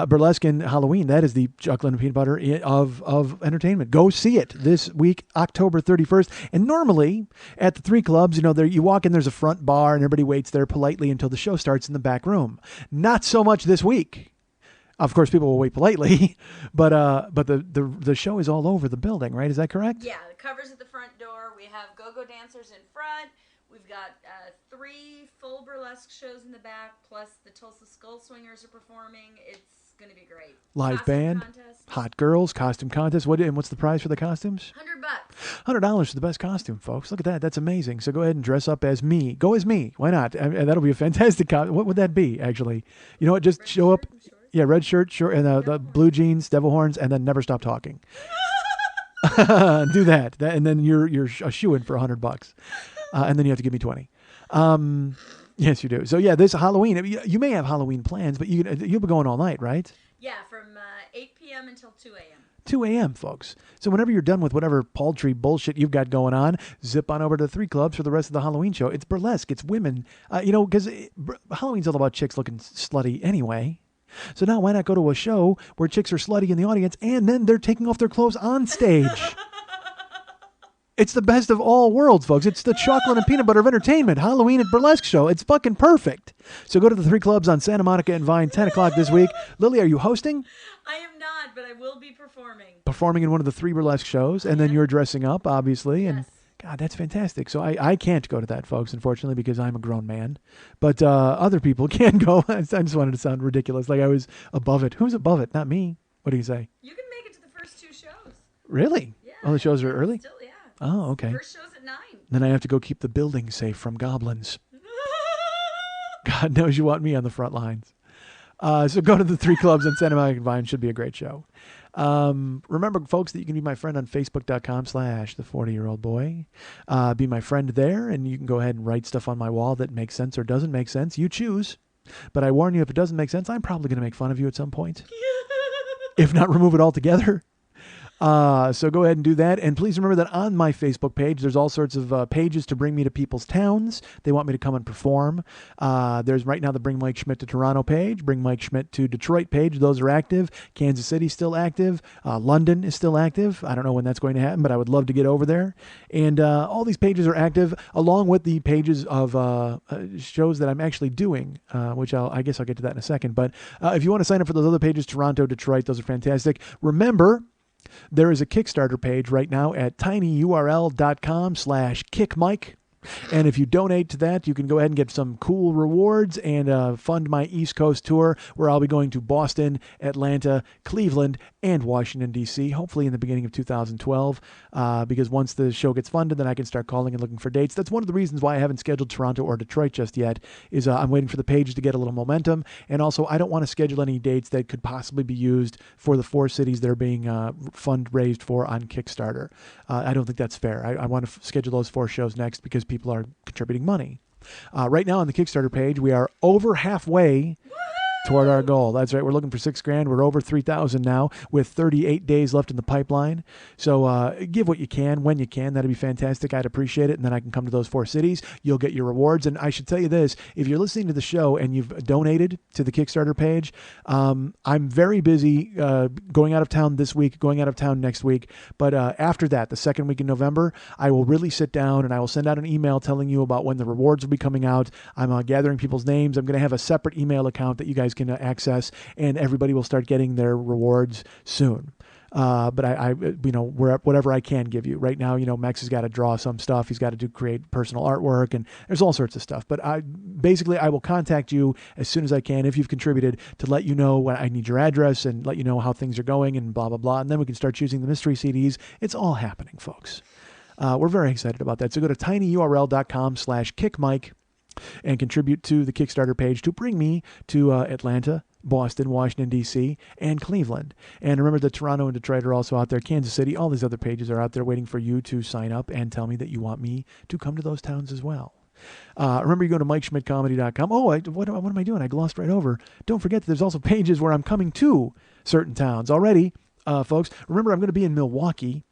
burlesque and Halloween, that is the chocolate and peanut butter of entertainment. Go see it this week, October 31st. And normally at the 3 clubs, you walk in, there's a front bar and everybody waits there politely until the show starts in the back room. Not so much this week. Of course, people will wait politely, but the show is all over the building, right? Is that correct? Yeah, the cover's at the front door. We have go-go dancers in front. We've got 3 full burlesque shows in the back, plus the Tulsa Skull Swingers are performing. It's going to be great. Live Costume band, contest. hot girls, costume contest. What's the prize for the costumes? $100. $100 for the best costume, folks. Look at that. That's amazing. So go ahead and dress up as me. Go as me. Why not? That'll be a fantastic costume. What would that be, actually? You know what? Just show up. Yeah, red shirt, short, and the blue jeans, devil horns, and then never stop talking. Do that, and then you're a shoo-in for $100, and then you have to give me 20. Yes, you do. So yeah, this Halloween. You may have Halloween plans, but you'll be going all night, right? Yeah, from 8 p.m. until 2 a.m. 2 a.m., folks. So whenever you're done with whatever paltry bullshit you've got going on, zip on over to the 3 clubs for the rest of the Halloween show. It's burlesque. It's women. Because Halloween's all about chicks looking slutty anyway. So now why not go to a show where chicks are slutty in the audience and then they're taking off their clothes on stage? It's the best of all worlds, folks. It's the chocolate and peanut butter of entertainment. Halloween and burlesque show. It's fucking perfect. So go to the 3 clubs on Santa Monica and Vine, 10 o'clock this week. Lily, are you hosting? I am not, but I will be performing. Performing in one of the 3 burlesque shows, and then you're dressing up, obviously. And Yes. God, that's fantastic. So I can't go to that, folks, unfortunately, because I'm a grown man. But other people can go. I just wanted to sound ridiculous, like I was above it. Who's above it? Not me. What do you say? You can make it to the first 2 shows. Really? Yeah. Oh, the shows are early? Still, yeah. Oh, okay. First show's at 9. Then I have to go keep the building safe from goblins. God knows you want me on the front lines. So go to the 3 clubs on Santa Monica and Vine. Should be a great show. Remember, folks, that you can be my friend on Facebook.com/the40-year-old-boy. Be my friend there, and you can go ahead and write stuff on my wall that makes sense or doesn't make sense. You choose. But I warn you, if it doesn't make sense, I'm probably going to make fun of you at some point. If not, remove it altogether. So go ahead and do that. And please remember that on my Facebook page, there's all sorts of pages to bring me to people's towns. They want me to come and perform. There's right now the Bring Mike Schmidt to Toronto page, Bring Mike Schmidt to Detroit page. Those are active. Kansas City's still active. London is still active. I don't know when that's going to happen, but I would love to get over there. And all these pages are active, along with the pages of shows that I'm actually doing, which I guess I'll get to that in a second. But if you want to sign up for those other pages, Toronto, Detroit, those are fantastic. Remember, there is a Kickstarter page right now at tinyurl.com/kickmike. And if you donate to that, you can go ahead and get some cool rewards and fund my East Coast tour, where I'll be going to Boston, Atlanta, Cleveland, and Washington, D.C., hopefully in the beginning of 2012, because once the show gets funded, then I can start calling and looking for dates. That's one of the reasons why I haven't scheduled Toronto or Detroit just yet, is I'm waiting for the pages to get a little momentum, and also I don't want to schedule any dates that could possibly be used for the 4 cities that are being fundraised for on Kickstarter. I don't think that's fair. I want to schedule those 4 shows next because people are contributing money. Right now on the Kickstarter page, we are over halfway toward our goal. That's right. We're looking for $6,000. We're over 3,000 now with 38 days left in the pipeline. So give what you can when you can. That'd be fantastic. I'd appreciate it. And then I can come to those 4 cities. You'll get your rewards. And I should tell you this, if you're listening to the show and you've donated to the Kickstarter page, I'm very busy going out of town this week, going out of town next week. But after that, the second week in November, I will really sit down and I will send out an email telling you about when the rewards will be coming out. I'm gathering people's names. I'm going to have a separate email account that you guys can access, and everybody will start getting their rewards soon. But I whatever I can give you right now, Max has got to draw some stuff. He's got to create personal artwork, and there's all sorts of stuff. But I will contact you as soon as I can, if you've contributed, to let you know when I need your address and let you know how things are going and blah, blah, blah. And then we can start choosing the mystery CDs. It's all happening, folks. We're very excited about that. So go to tinyurl.com/kickmike and contribute to the Kickstarter page to bring me to Atlanta, Boston, Washington, D.C., and Cleveland. And remember that Toronto and Detroit are also out there. Kansas City, all these other pages are out there waiting for you to sign up and tell me that you want me to come to those towns as well. Remember, you go to MikeSchmidtComedy.com. Oh, what am I doing? I glossed right over. Don't forget that there's also pages where I'm coming to certain towns already, folks. Remember, I'm going to be in Milwaukee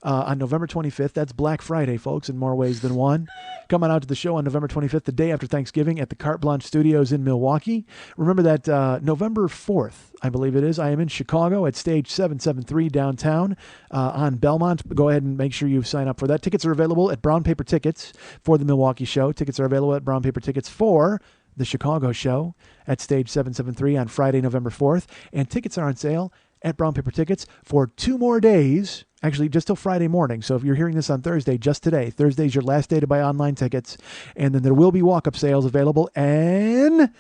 on November 25th. That's Black Friday, folks, in more ways than one. Come on out to the show on November 25th, the day after Thanksgiving, at the Carte Blanche Studios in Milwaukee. Remember that November 4th, I believe it is, I am in Chicago at Stage 773 downtown on Belmont. Go ahead and make sure you sign up for that. Tickets are available at Brown Paper Tickets for the Milwaukee show. Tickets are available at Brown Paper Tickets for the Chicago show at Stage 773 on Friday, November 4th. And tickets are on sale at Brown Paper Tickets for 2 more days. Actually, just till Friday morning. So if you're hearing this on Thursday, just today. Thursday's your last day to buy online tickets. And then there will be walk-up sales available in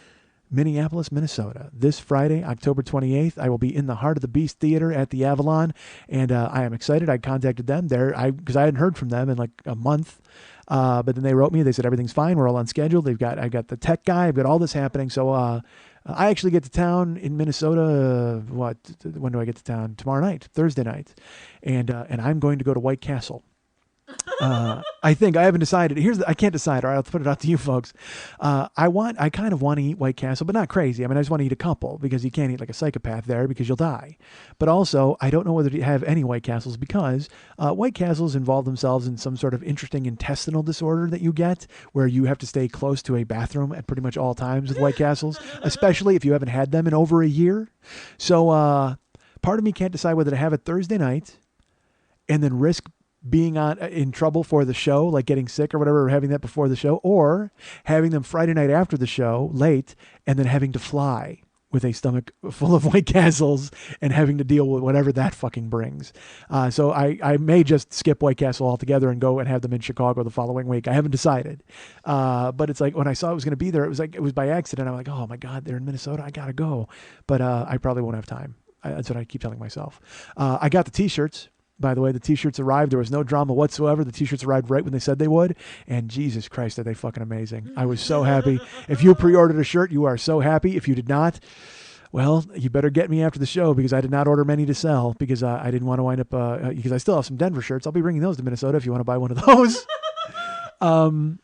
Minneapolis, Minnesota. This Friday, October 28th, I will be in the Heart of the Beast Theater at the Avalon. And I am excited. I contacted them there because I hadn't heard from them in like a month. But then they wrote me. They said everything's fine. We're all on schedule. I got the tech guy. I've got all this happening. So I actually get to town in Minnesota. When do I get to town? Tomorrow night, Thursday night, and I'm going to go to White Castle. I think I haven't decided. I can't decide. All right, I'll put it out to you folks. I kind of want to eat White Castle, but not crazy. I mean, I just want to eat a couple because you can't eat like a psychopath there because you'll die. But also, I don't know whether to have any White Castles because White Castles involve themselves in some sort of interesting intestinal disorder that you get where you have to stay close to a bathroom at pretty much all times with White Castles, especially if you haven't had them in over a year. So part of me can't decide whether to have it Thursday night and then risk being in trouble for the show, like getting sick or whatever, or having that before the show, or having them Friday night after the show, late, and then having to fly with a stomach full of White Castles and having to deal with whatever that fucking brings. So I may just skip White Castle altogether and go and have them in Chicago the following week. I haven't decided. But it's like when I saw it was going to be there, it was by accident. I'm like, oh my God, they're in Minnesota. I got to go. But I probably won't have time. That's what I keep telling myself. I got the t-shirts. By the way, the t-shirts arrived. There was no drama whatsoever. The t-shirts arrived right when they said they would. And Jesus Christ, are they fucking amazing. I was so happy. If you pre-ordered a shirt, you are so happy. If you did not, Well, you better get me after the show because I did not order many to sell because I didn't want to wind up because I still have some Denver shirts. I'll be bringing those to Minnesota if you want to buy one of those.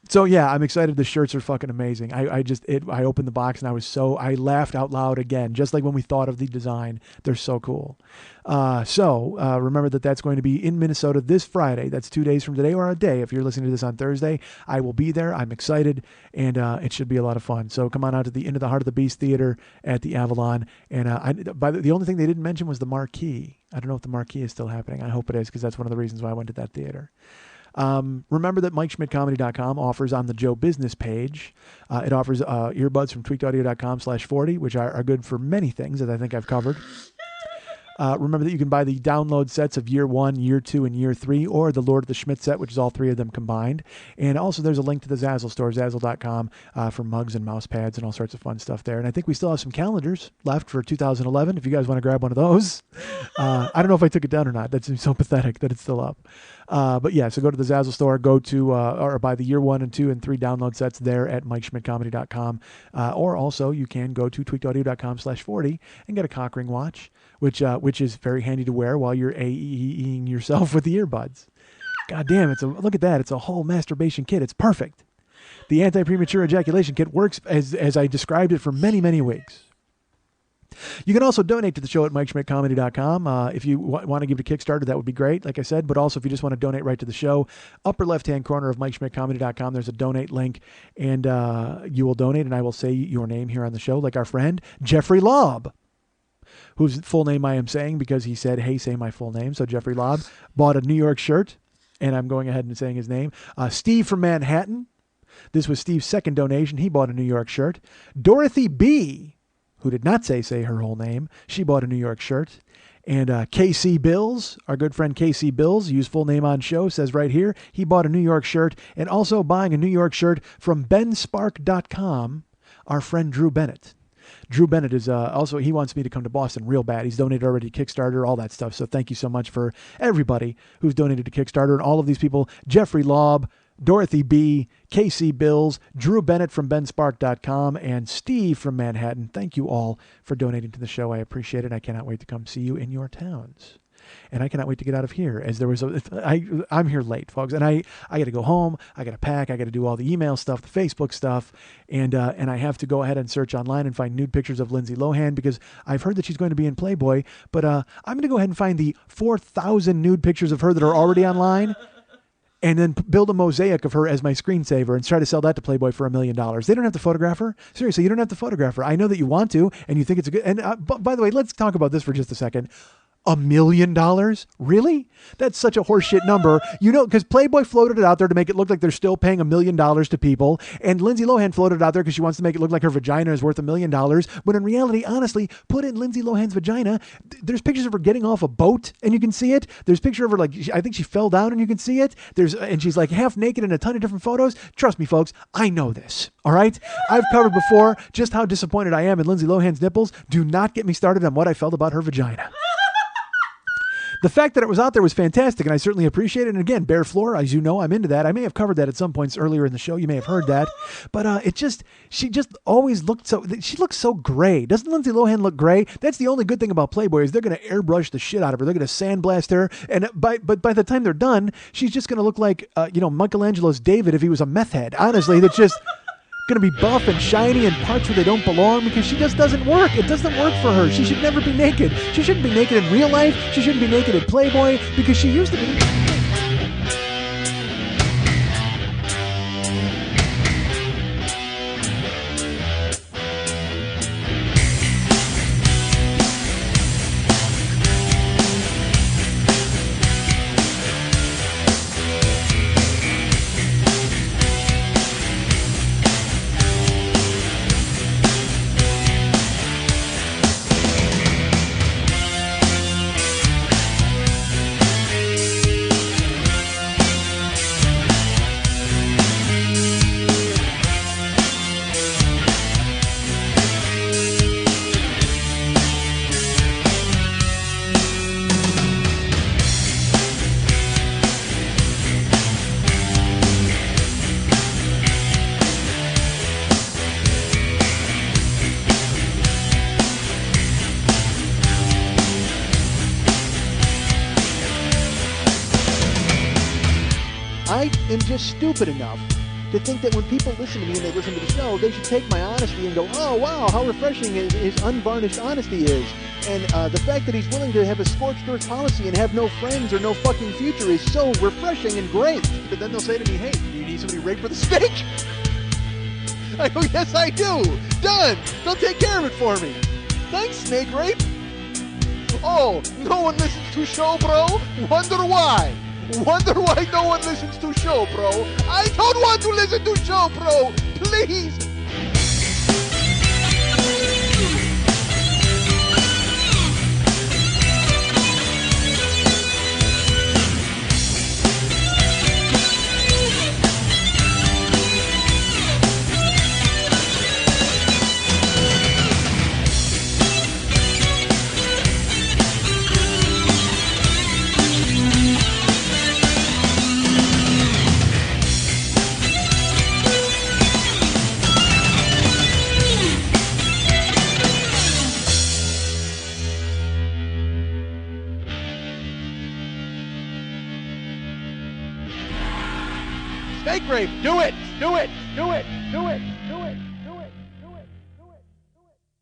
So yeah, I'm excited. The shirts are fucking amazing. I opened the box and I laughed out loud again, just like when we thought of the design. They're so cool. So remember that's going to be in Minnesota this Friday. That's 2 days from today, or a day. If you're listening to this on Thursday, I will be there. I'm excited, and it should be a lot of fun. So come on out to the Into the Heart of the Beast Theater at the Avalon. And the only thing they didn't mention was the marquee. I don't know if the marquee is still happening. I hope it is, because that's one of the reasons why I went to that theater. Remember that MikeSchmidtComedy.com offers on the Joe Business page. It offers earbuds from tweakedaudio.com/40, which are good for many things that I think I've covered. Remember that you can buy the download sets of Year 1, Year 2, and Year 3, or the Lord of the Schmidt set, which is all three of them combined. And also there's a link to the Zazzle store, Zazzle.com, for mugs and mouse pads and all sorts of fun stuff there. And I think we still have some calendars left for 2011 if you guys want to grab one of those. I don't know if I took it down or not. That seems so pathetic that it's still up. But yeah, so go to the Zazzle store, go to or buy the Year 1 and 2 and 3 download sets there at MikeSchmidtComedy.com. Or also you can go to tweakedaudio.com/40 and get a cock ring watch, which is very handy to wear while you're AEing yourself with the earbuds. God damn, look at that. It's a whole masturbation kit. It's perfect. The anti-premature ejaculation kit works as I described it for many, many weeks. You can also donate to the show at MikeSchmidtComedy.com. If you want to give to Kickstarter, that would be great, like I said. But also, if you just want to donate right to the show, upper left-hand corner of MikeSchmidtComedy.com, there's a donate link, and you will donate, and I will say your name here on the show, like our friend Jeffrey Lobb, whose full name I am saying because he said, hey, say my full name. So Jeffrey Lobb bought a New York shirt, and I'm going ahead and saying his name. Steve from Manhattan. This was Steve's second donation. He bought a New York shirt. Dorothy B., who did not say her whole name, she bought a New York shirt. And KC Bills, our good friend KC Bills, use full name on show, says right here, he bought a New York shirt, and also buying a New York shirt from benspark.com, our friend Drew Bennett. Drew Bennett is also, he wants me to come to Boston real bad. He's donated already to Kickstarter, all that stuff. So thank you so much for everybody who's donated to Kickstarter and all of these people. Jeffrey Lobb, Dorothy B., KC Bills, Drew Bennett from benspark.com, and Steve from Manhattan. Thank you all for donating to the show. I appreciate it. I cannot wait to come see you in your towns. And I cannot wait to get out of here, as I'm here late, folks, and I got to go home. I got to pack. I got to do all the email stuff, the Facebook stuff, and I have to go ahead and search online and find nude pictures of Lindsay Lohan because I've heard that she's going to be in Playboy. But I'm going to go ahead and find the 4,000 nude pictures of her that are already online, and then build a mosaic of her as my screensaver and try to sell that to Playboy for $1 million. They don't have to photograph her. Seriously, you don't have to photograph her. I know that you want to, and you think it's a good. And by the way, let's talk about this for just a second. $1 million? Really? That's such a horseshit number. You know, because Playboy floated it out there to make it look like they're still paying $1 million to people. And Lindsay Lohan floated it out there because she wants to make it look like her vagina is worth $1 million. But in reality, honestly, put in Lindsay Lohan's vagina. There's pictures of her getting off a boat and you can see it. There's picture of her, like, I think she fell down and you can see it. And she's like half naked in a ton of different photos. Trust me, folks, I know this. All right? I've covered before just how disappointed I am in Lindsay Lohan's nipples. Do not get me started on what I felt about her vagina. The fact that it was out there was fantastic, and I certainly appreciate it. And again, bare floor, as you know, I'm into that. I may have covered that at some points earlier in the show. You may have heard that. But she just always looked she looks so gray. Doesn't Lindsay Lohan look gray? That's the only good thing about Playboy is they're going to airbrush the shit out of her. They're going to sandblast her. And by the time they're done, she's just going to look like, Michelangelo's David if he was a meth head. Honestly, that's just going to be buff and shiny in parts where they don't belong because she just doesn't work. It doesn't work for her. She should never be naked. She shouldn't be naked in real life. She shouldn't be naked in Playboy because she used to be. am just stupid enough to think that when people listen to me and they listen to the show, they should take my honesty and go, oh, wow, how refreshing his unvarnished honesty is. And the fact that he's willing to have a scorched earth policy and have no friends or no fucking future is so refreshing and great. But then they'll say to me, hey, do you need somebody raped with a stick? I go, yes, I do. Done. They'll take care of it for me. Thanks, Snake Rape. Oh, no one listens to show, bro? Wonder why? Wonder why no one listens to show, bro? I don't want to listen to show, bro. Please. Snake Rape, do it! Do it! Do it! Do it! Do it!